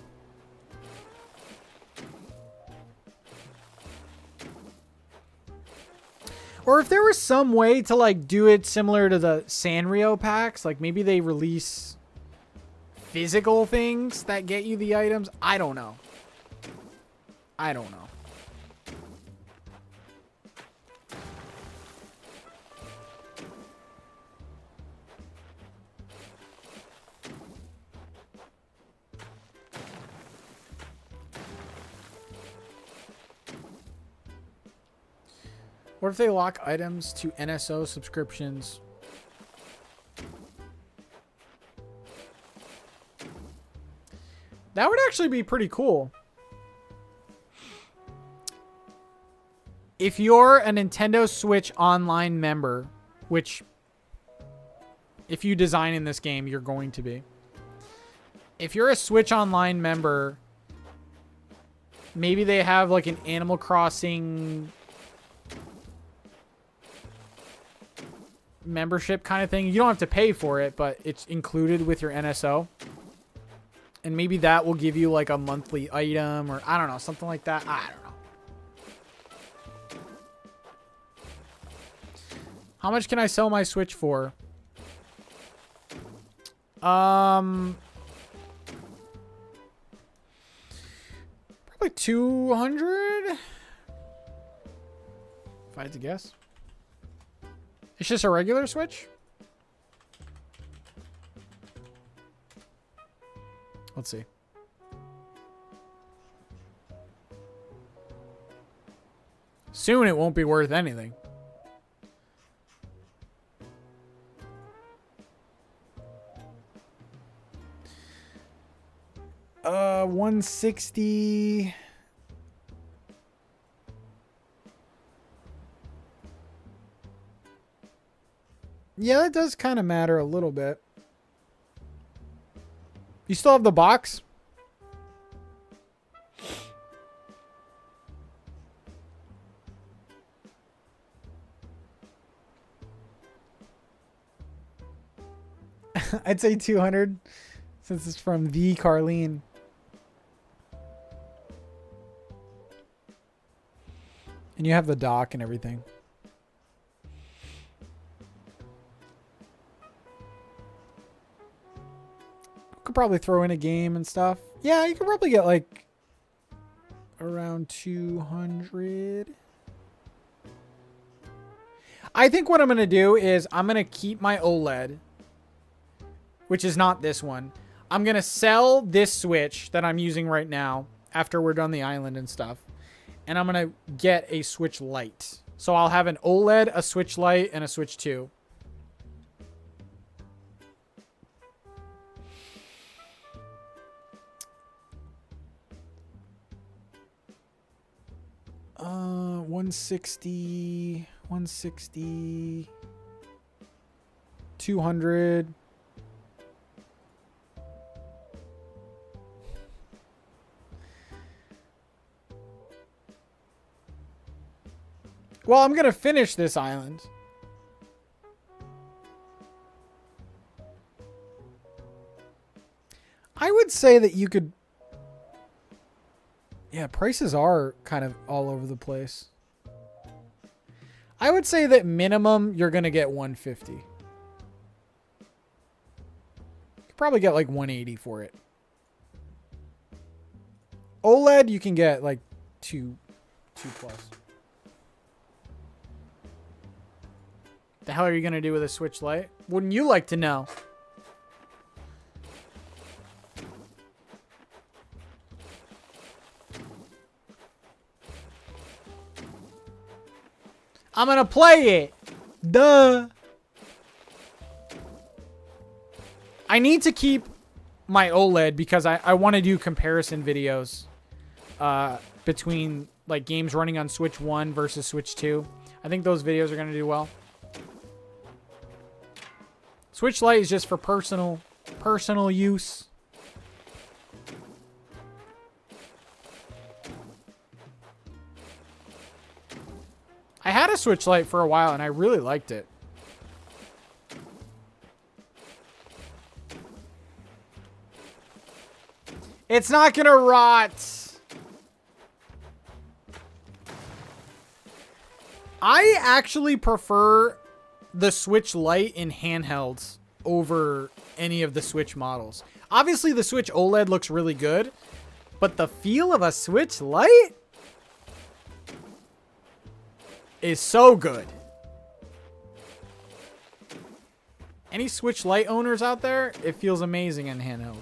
Or if there was some way to like do it similar to the Sanrio packs, like maybe they release physical things that get you the items. I don't know. I don't know. What if they lock items to NSO subscriptions? That would actually be pretty cool. If you're a Nintendo Switch Online member, which if you design in this game, you're going to be. If you're a Switch Online member, maybe they have like an Animal Crossing membership kind of thing. You don't have to pay for it, but it's included with your NSO. And maybe that will give you like a monthly item or I don't know, something like that. I don't know. How much can I sell my Switch for? Probably 200 if I had to guess. It's just a regular Switch? Let's see. Soon it won't be worth anything. $160. Yeah, that does kind of matter a little bit. You still have the box? I'd say 200 since it's from the Carlene. And you have the dock and everything. could probably throw in a game and stuff. Yeah, you could probably get like around 200. I think what I'm going to do is I'm going to keep my OLED, which is not this one. I'm going to sell this Switch that I'm using right now after we're done the island and stuff. And I'm going to get a Switch Lite. So I'll have an OLED, a Switch Lite, and a Switch 2. Uh, 160, 200. Well, I'm going to finish this island. I would say that you could... Yeah, prices are kind of all over the place. I would say that minimum, you're going to get 150. You could probably get like 180 for it. OLED, you can get like 2 plus. The hell are you going to do with a Switch Lite? Wouldn't you like to know? I'm going to play it. Duh. I need to keep my OLED because I want to do comparison videos between like games running on Switch 1 versus Switch 2. I think those videos are going to do well. Switch Lite is just for personal use. I had a Switch Lite for a while and I really liked it. It's not gonna rot. I actually prefer the Switch Lite in handhelds over any of the Switch models. Obviously, the Switch OLED looks really good, but the feel of a Switch Lite is so good. Any Switch Lite owners out there, it feels amazing in handheld.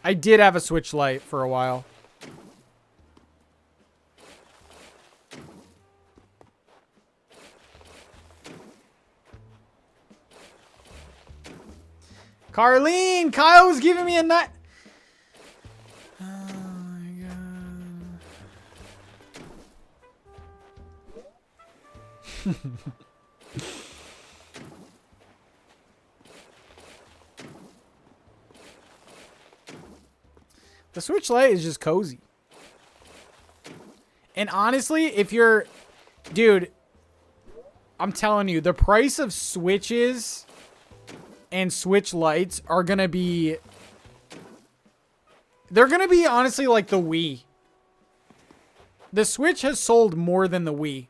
I did have a Switch Lite for a while. Carlene! Kyle was giving me a nut. Oh my god. The Switch Lite is just cozy. And honestly, if you're... Dude, I'm telling you, the price of Switches and Switch Lites are going to be... They're going to be, honestly, like the Wii. The Switch has sold more than the Wii.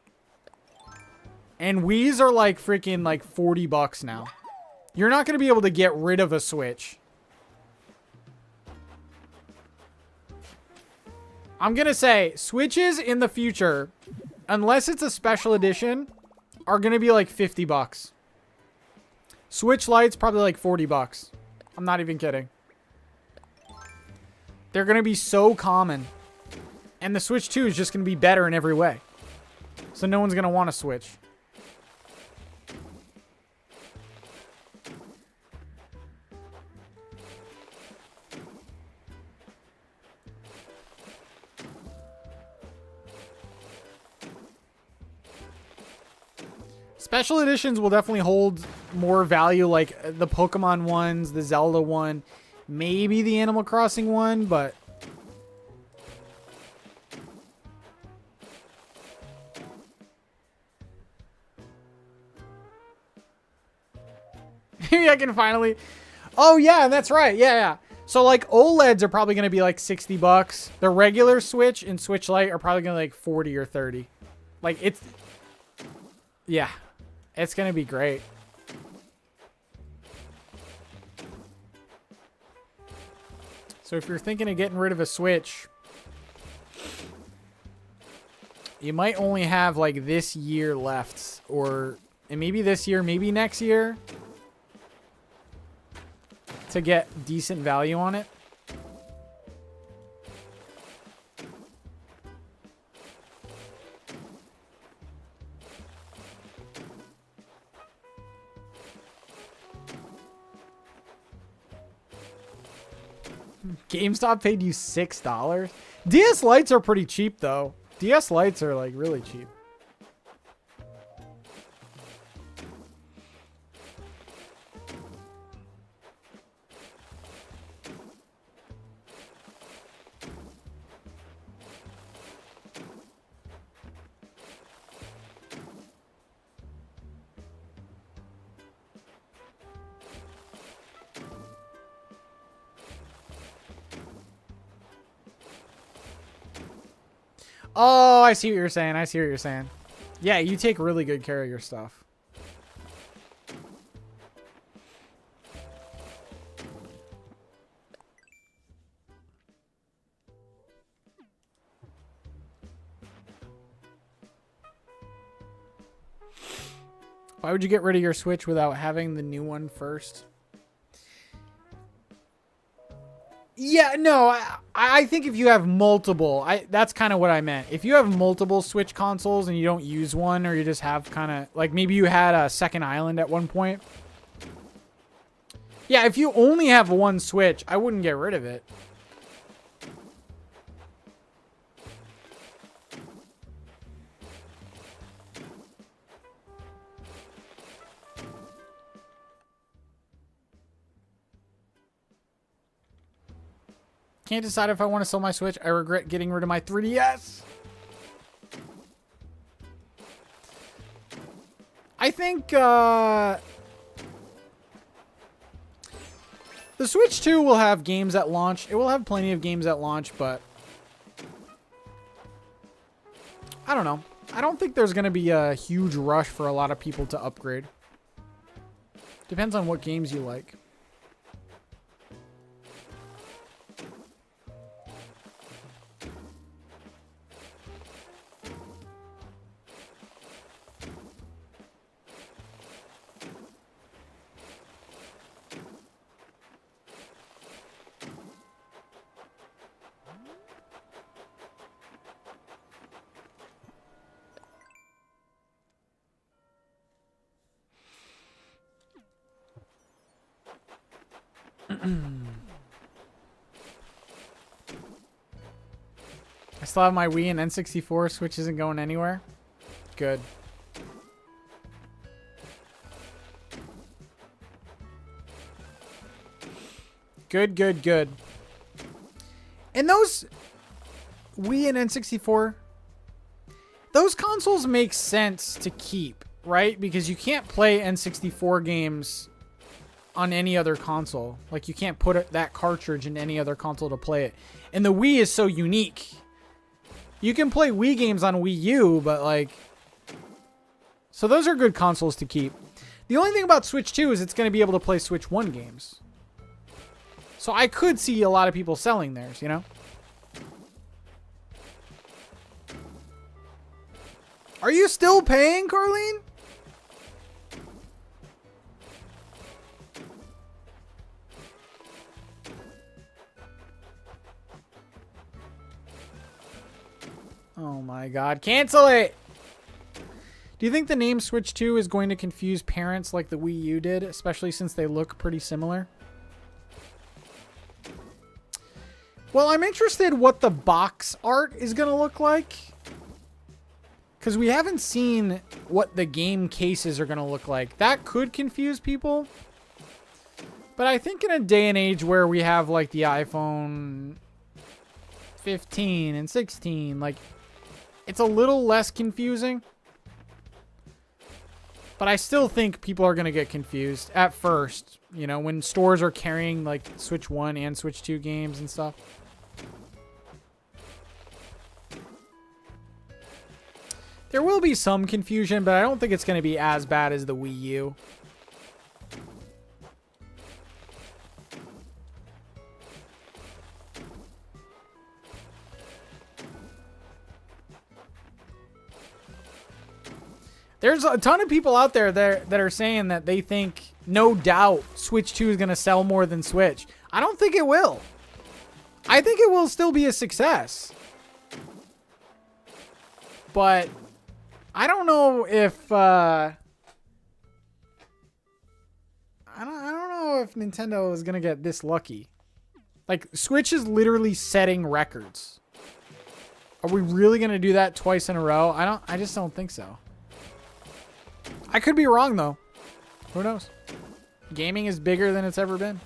And Wiis are like freaking like $40 now. You're not going to be able to get rid of a Switch. I'm going to say Switches in the future, unless it's a special edition, are going to be like $50. Switch Lite's probably like $40. I'm not even kidding. They're going to be so common. And the Switch 2 is just going to be better in every way. So no one's going to want to switch. Special editions will definitely hold more value, like the Pokemon ones, the Zelda one, maybe the Animal Crossing one, but... Maybe I can finally... Oh, yeah, that's right. Yeah, yeah. So like OLEDs are probably going to be like $60. The regular Switch and Switch Lite are probably going to like 40 or 30. Like it's, yeah, it's going to be great. So if you're thinking of getting rid of a Switch, you might only have like this year left, and maybe this year, maybe next year, to get decent value on it. GameStop paid you $6. DS Lites are pretty cheap though. DS Lites are like really cheap. Oh, I see what you're saying. I see what you're saying. Yeah, you take really good care of your stuff. Why would you get rid of your Switch without having the new one first? Yeah, no, I think if you have multiple, that's kind of what I meant. If you have multiple Switch consoles and you don't use one, or you just have kind of, like maybe you had a second island at one point. Yeah, if you only have one Switch, I wouldn't get rid of it. Can't decide if I want to sell my Switch. I regret getting rid of my 3DS. I think the Switch 2 will have games at launch. It will have plenty of games at launch, but I don't know. I don't think there's going to be a huge rush for a lot of people to upgrade. Depends on what games you like. I still have my Wii and N64. Switch isn't going anywhere. Good. Good, good, good. And those Wii and N64, those consoles make sense to keep, right? Because you can't play N64 games on any other console. Like, you can't put that cartridge in any other console to play it. And the Wii is so unique. You can play Wii games on Wii U, but like... So those are good consoles to keep. The only thing about Switch 2 is it's going to be able to play Switch 1 games. So I could see a lot of people selling theirs, you know? Are you still paying, Carlene? Oh my god, cancel it! Do you think the name Switch 2 is going to confuse parents like the Wii U did, especially since they look pretty similar? Well, I'm interested what the box art is going to look like. Because we haven't seen what the game cases are going to look like. That could confuse people. But I think in a day and age where we have like the iPhone 15 and 16, like, it's a little less confusing. But I still think people are going to get confused at first, you know, when stores are carrying like Switch 1 and Switch 2 games and stuff. There will be some confusion, but I don't think it's going to be as bad as the Wii U. There's a ton of people out there that are saying that they think, no doubt, Switch 2 is going to sell more than Switch. I don't think it will. I think it will still be a success. But I don't know if I don't know if Nintendo is going to get this lucky. Like, Switch is literally setting records. Are we really going to do that twice in a row? I just don't think so. I could be wrong, though. Who knows? Gaming is bigger than it's ever been.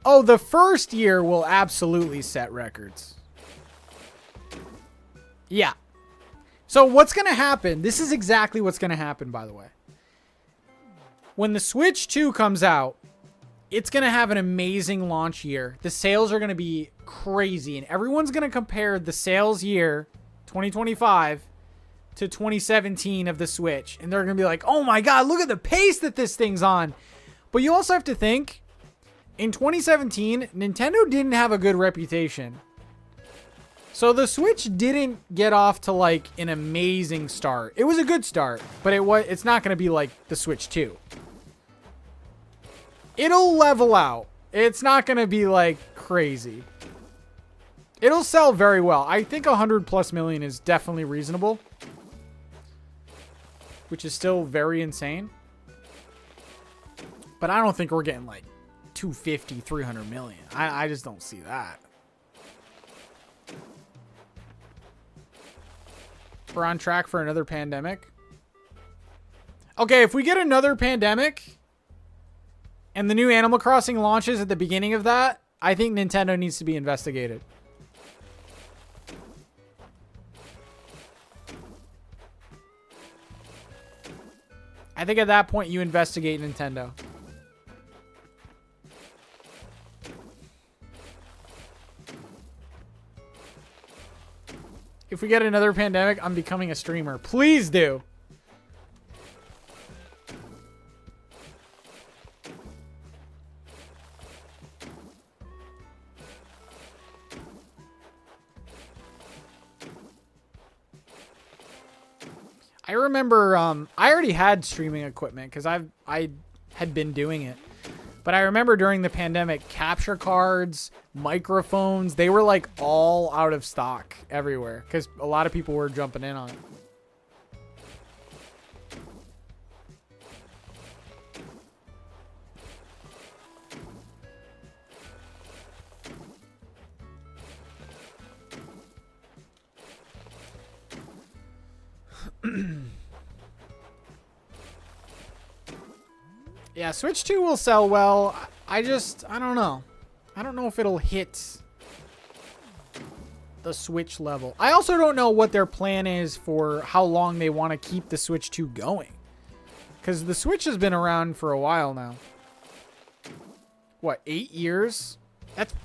Oh, the first year will absolutely set records. Yeah. So what's going to happen? This is exactly what's going to happen, by the way. When the Switch 2 comes out, it's going to have an amazing launch year. The sales are going to be crazy, and everyone's going to compare the sales year, 2025, to 2017 of the Switch. And they're going to be like, oh my God, look at the pace that this thing's on. But you also have to think, in 2017, Nintendo didn't have a good reputation. So the Switch didn't get off to like an amazing start. It was a good start, but it's not going to be like the Switch 2. It'll level out. It's not going to be like crazy. It'll sell very well. I think 100+ million is definitely reasonable, which is still very insane. But I don't think we're getting like 250, 300 million. I just don't see that. We're on track for another pandemic. Okay, if we get another pandemic and the new Animal Crossing launches at the beginning of that, I think Nintendo needs to be investigated. I think at that point you investigate Nintendo. If we get another pandemic, I'm becoming a streamer. Please do. I remember I already had streaming equipment because I had been doing it. But I remember during the pandemic, capture cards, microphones, they were like all out of stock everywhere because a lot of people were jumping in on it. Yeah, Switch 2 will sell well. I don't know. I don't know if it'll hit the Switch level. I also don't know what their plan is for how long they want to keep the Switch 2 going. Because the Switch has been around for a while now. What, 8 years?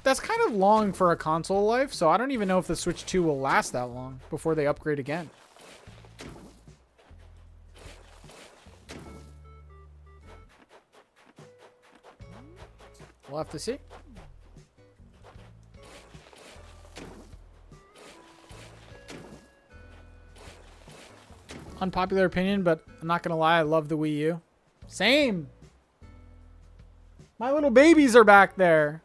That's kind of long for a console life, so I don't even know if the Switch 2 will last that long before they upgrade again. We'll have to see. Unpopular opinion, but I'm not gonna lie, I love the Wii U. Same. My little babies are back there.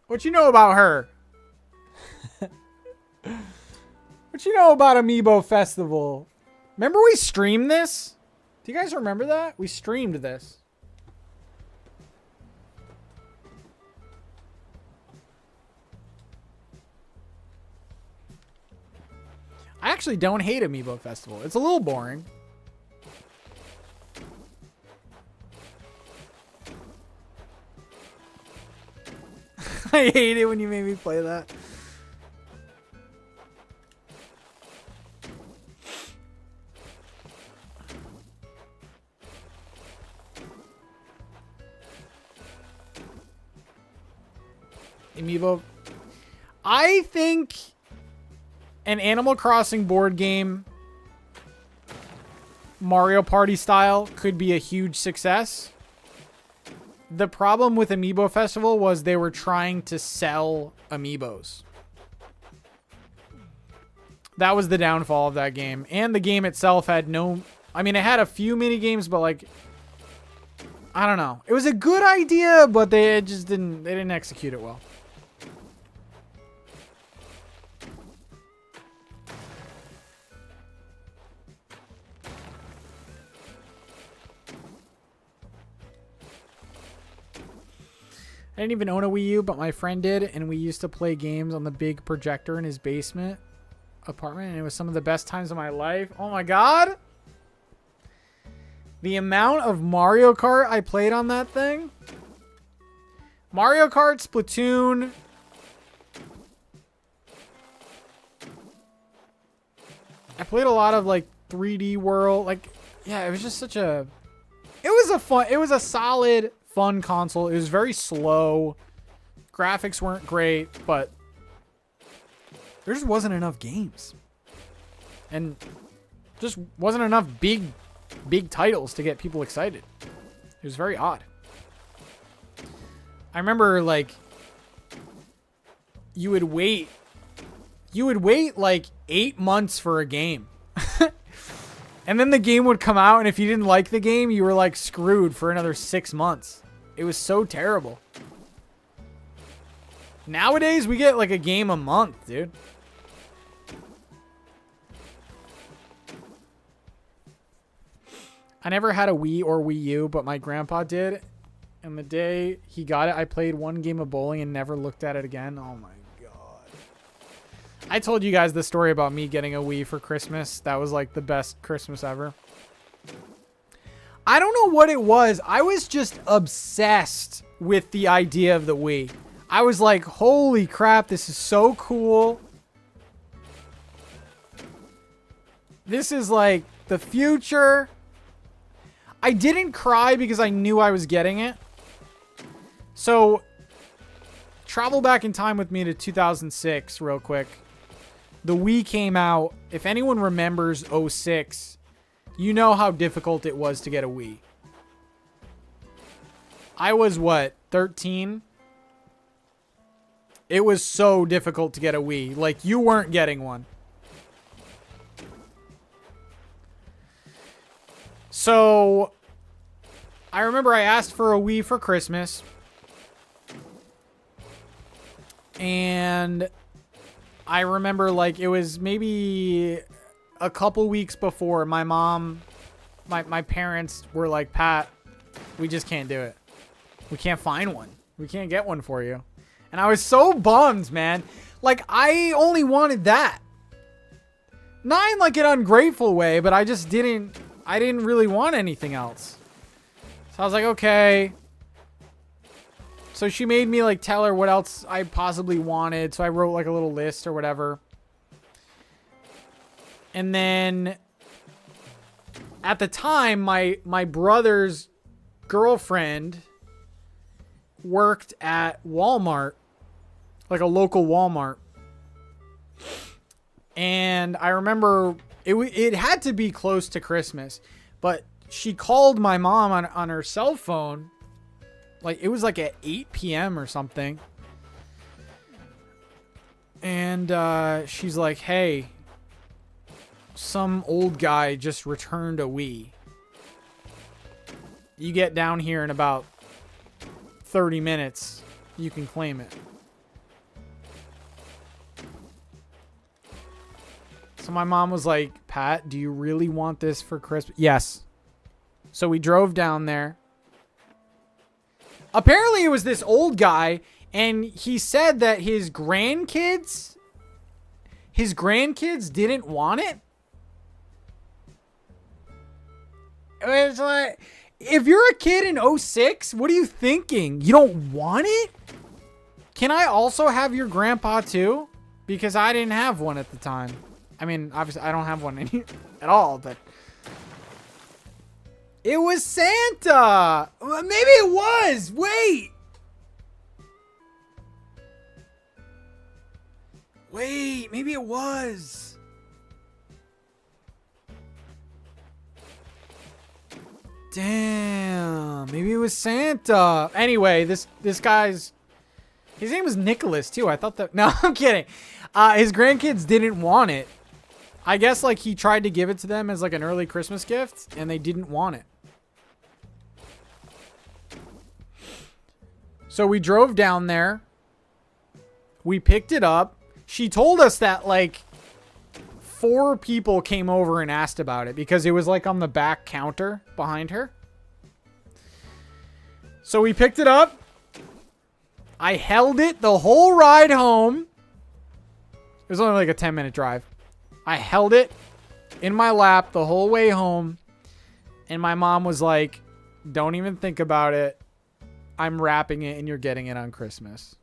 What you know about her? What you know about Amiibo Festival? Remember we streamed this? Do you guys remember that? We streamed this. I actually don't hate Amiibo Festival. It's a little boring. I hate it when you make me play that. Amiibo. I think an Animal Crossing board game, Mario Party style, could be a huge success. The problem with Amiibo Festival was they were trying to sell Amiibos. That was the downfall of that game. And the game itself had no... I mean, it had a few mini games, but like... I don't know. It was a good idea, but they just didn't... They didn't execute it well. I didn't even own a Wii U, but my friend did, and we used to play games on the big projector in his basement apartment, and it was some of the best times of my life. Oh my god! The amount of Mario Kart I played on that thing. Mario Kart, Splatoon. I played a lot of like 3D World. Like, yeah, it was just such a... It was a solid... fun console. It was very slow. Graphics weren't great, but there just wasn't enough games. And just wasn't enough big titles to get people excited. It was very odd. I remember like you would wait like 8 months for a game. And then the game would come out, and if you didn't like the game, you were like screwed for another 6 months. It was so terrible. Nowadays, we get like a game a month, dude. I never had a Wii or Wii U, but my grandpa did. And the day he got it, I played one game of bowling and never looked at it again. Oh my god. I told you guys the story about me getting a Wii for Christmas. That was like the best Christmas ever. I don't know what it was. I was just obsessed with the idea of the Wii. I was like, holy crap, this is so cool. This is like the future. I didn't cry because I knew I was getting it. So, travel back in time with me to 2006 real quick. The Wii came out. If anyone remembers 06... you know how difficult it was to get a Wii. I was, what, 13? It was so difficult to get a Wii. Like, you weren't getting one. So, I remember I asked for a Wii for Christmas. And I remember, like, it was maybe... a couple weeks before, my mom, my parents were like, Pat, we just can't do it. We can't find one. We can't get one for you. And I was so bummed, man. Like, I only wanted that. Not in like an ungrateful way, but I didn't really want anything else. So I was like, okay. So she made me like tell her what else I possibly wanted. So I wrote like a little list or whatever. And then at the time, my brother's girlfriend worked at Walmart, like a local Walmart. And I remember it had to be close to Christmas, but she called my mom on her cell phone. Like it was like at 8 p.m. or something. And she's like, hey, some old guy just returned a Wii. You get down here in about 30 minutes, you can claim it. So my mom was like, Pat, do you really want this for Christmas? Yes. So we drove down there. Apparently it was this old guy, and he said that his grandkids His grandkids didn't want it? It's like, if you're a kid in 06, what are you thinking? You don't want it? Can I also have your grandpa too? Because I didn't have one at the time. I mean, obviously I don't have one at all, but it was Santa. Maybe it was. Wait, maybe it was. Damn, maybe it was Santa. Anyway, this guy's, his name was Nicholas too. I thought that, no, I'm kidding. His grandkids didn't want it. I guess like he tried to give it to them as like an early Christmas gift and they didn't want it. So we drove down there. We picked it up. She told us that like 4 people came over and asked about it because it was like on the back counter behind her. So we picked it up. I held it the whole ride home. It was only like a 10-minute drive. I held it in my lap the whole way home. And my mom was like, don't even think about it. I'm wrapping it and you're getting it on Christmas.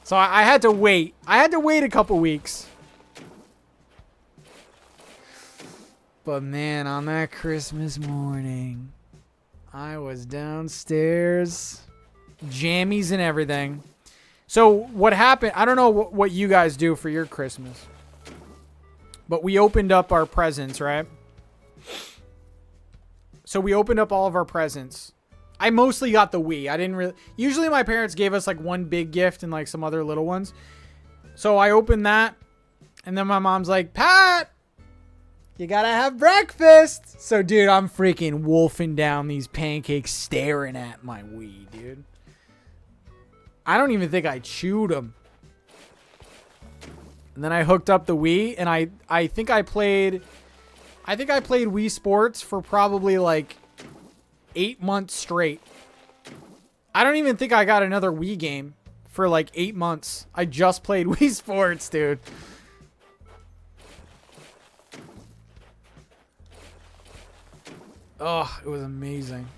So I had to wait. I had to wait a couple weeks. But man, on that Christmas morning, I was downstairs, jammies and everything. So what happened, I don't know what you guys do for your Christmas, but we opened up our presents, right? So we opened up all of our presents. I mostly got the Wii. I didn't really, usually my parents gave us like one big gift and like some other little ones. So I opened that and then my mom's like, Pat, you gotta have breakfast. So dude, I'm freaking wolfing down these pancakes staring at my Wii, dude. I don't even think I chewed them. And then I hooked up the Wii and I think I played Wii Sports for probably like 8 months straight. I don't even think I got another Wii game for like 8 months. I just played Wii Sports, dude. Oh, it was amazing.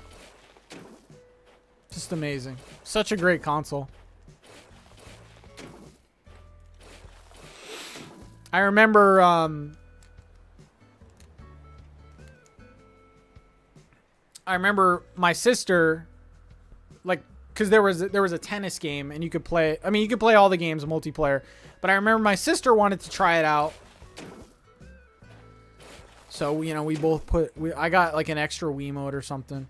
Just amazing. Such a great console. I remember my sister, like, because there was a tennis game and you could play, I mean, you could play all the games multiplayer, but I remember my sister wanted to try it out. So, you know, we both I got like an extra Wiimote or something.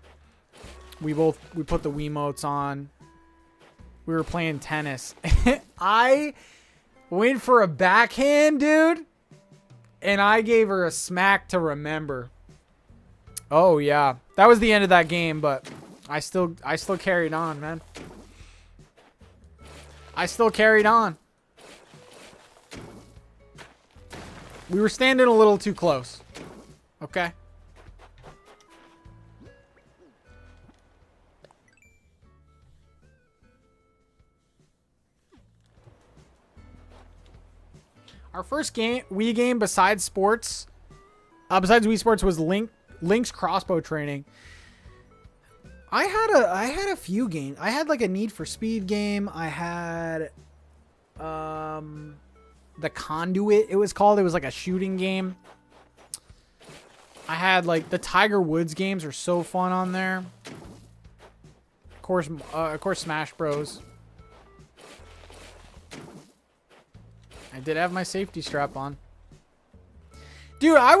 We put the Wiimotes on. We were playing tennis. I went for a backhand, dude. And I gave her a smack to remember. Oh, yeah. That was the end of that game, but I still carried on, man. I still carried on. We were standing a little too close. Okay. Our first Wii game besides sports, besides Wii Sports, was Link's crossbow training. I had a few games. I had like a Need for Speed game. I had the Conduit, it was called. It was like a shooting game. I had like the Tiger Woods games are so fun on there. Of course, Smash Bros. I did have my safety strap on. Dude, I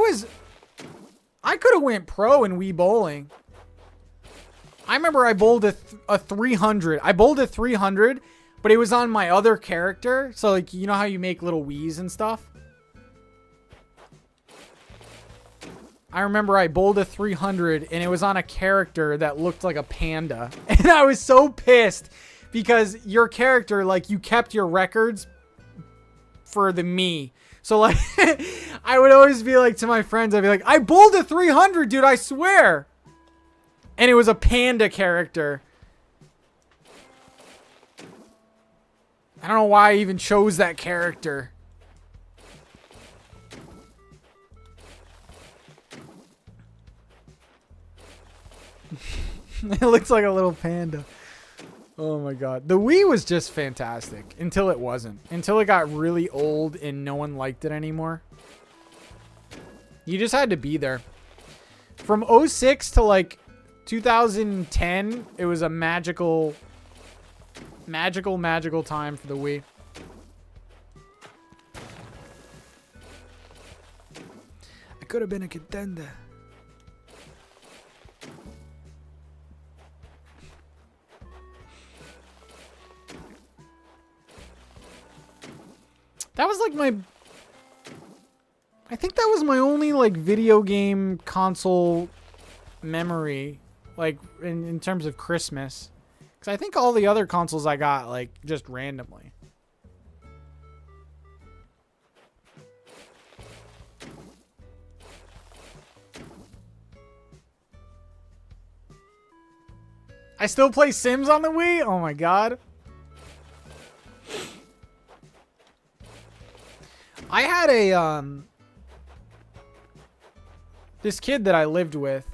could have went pro in Wii bowling. I remember I bowled a 300. I bowled a 300, but it was on my other character. So like, you know how you make little Wiis and stuff? I remember I bowled a 300 and it was on a character that looked like a panda. And I was so pissed because your character, like, you kept your records for the me. So like, I would always be like to my friends, I'd be like, I bowled a 300, dude, I swear. And it was a panda character. I don't know why I even chose that character. It looks like a little panda. Oh my god. The Wii was just fantastic until it wasn't. Until it got really old and no one liked it anymore. You just had to be there. From 06 to like 2010, it was a magical time for the Wii. I could have been a contender. That was like I think that was my only like video game console memory, like in terms of Christmas. Because I think all the other consoles I got like just randomly. I still play Sims on the Wii? Oh my god. I had a this kid that I lived with.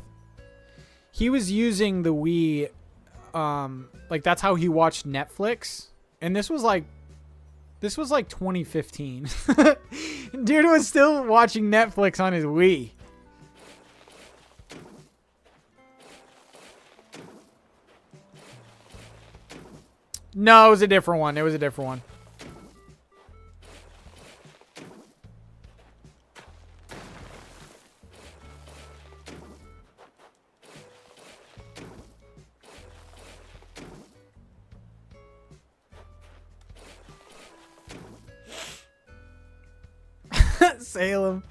He was using the Wii like that's how he watched Netflix. And this was like 2015. Dude was still watching Netflix on his Wii. No, it was a different one. It was a different one. Salem.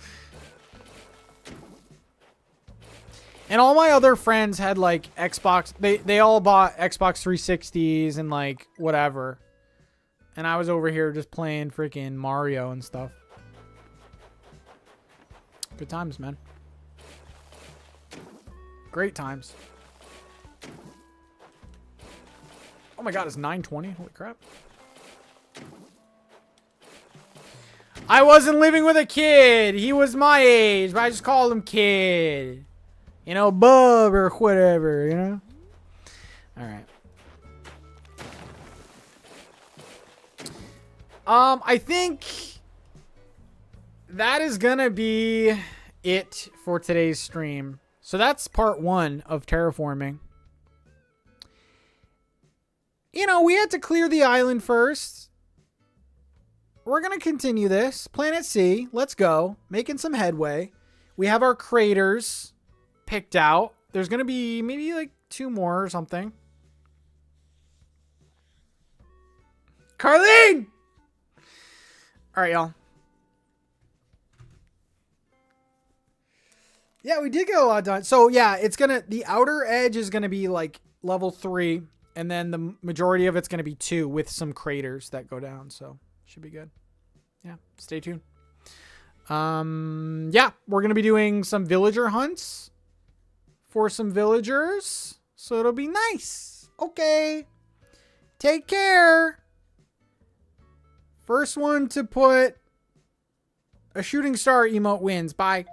And all my other friends had like Xbox. They all bought Xbox 360s and like whatever. And I was over here just playing freaking Mario and stuff. Good times, man. Great times. Oh my god, it's 9:20. Holy crap. I wasn't living with a kid. He was my age, but I just called him kid. You know, bub or whatever, you know? All right. I think that is gonna be it for today's stream. So that's part 1 of terraforming. You know, we had to clear the island first. We're going to continue this. Planet C. Let's go. Making some headway. We have our craters picked out. There's going to be maybe like 2 more or something. Carlene! All right, y'all. Yeah, we did get a lot done. So, yeah, it's going to... The outer edge is going to be like level 3. And then the majority of it's going to be 2 with some craters that go down. So... should be good. Yeah, stay tuned. Yeah, we're going to be doing some villager hunts for some villagers. So it'll be nice. Okay. Take care. First one to put a shooting star emote wins. Bye.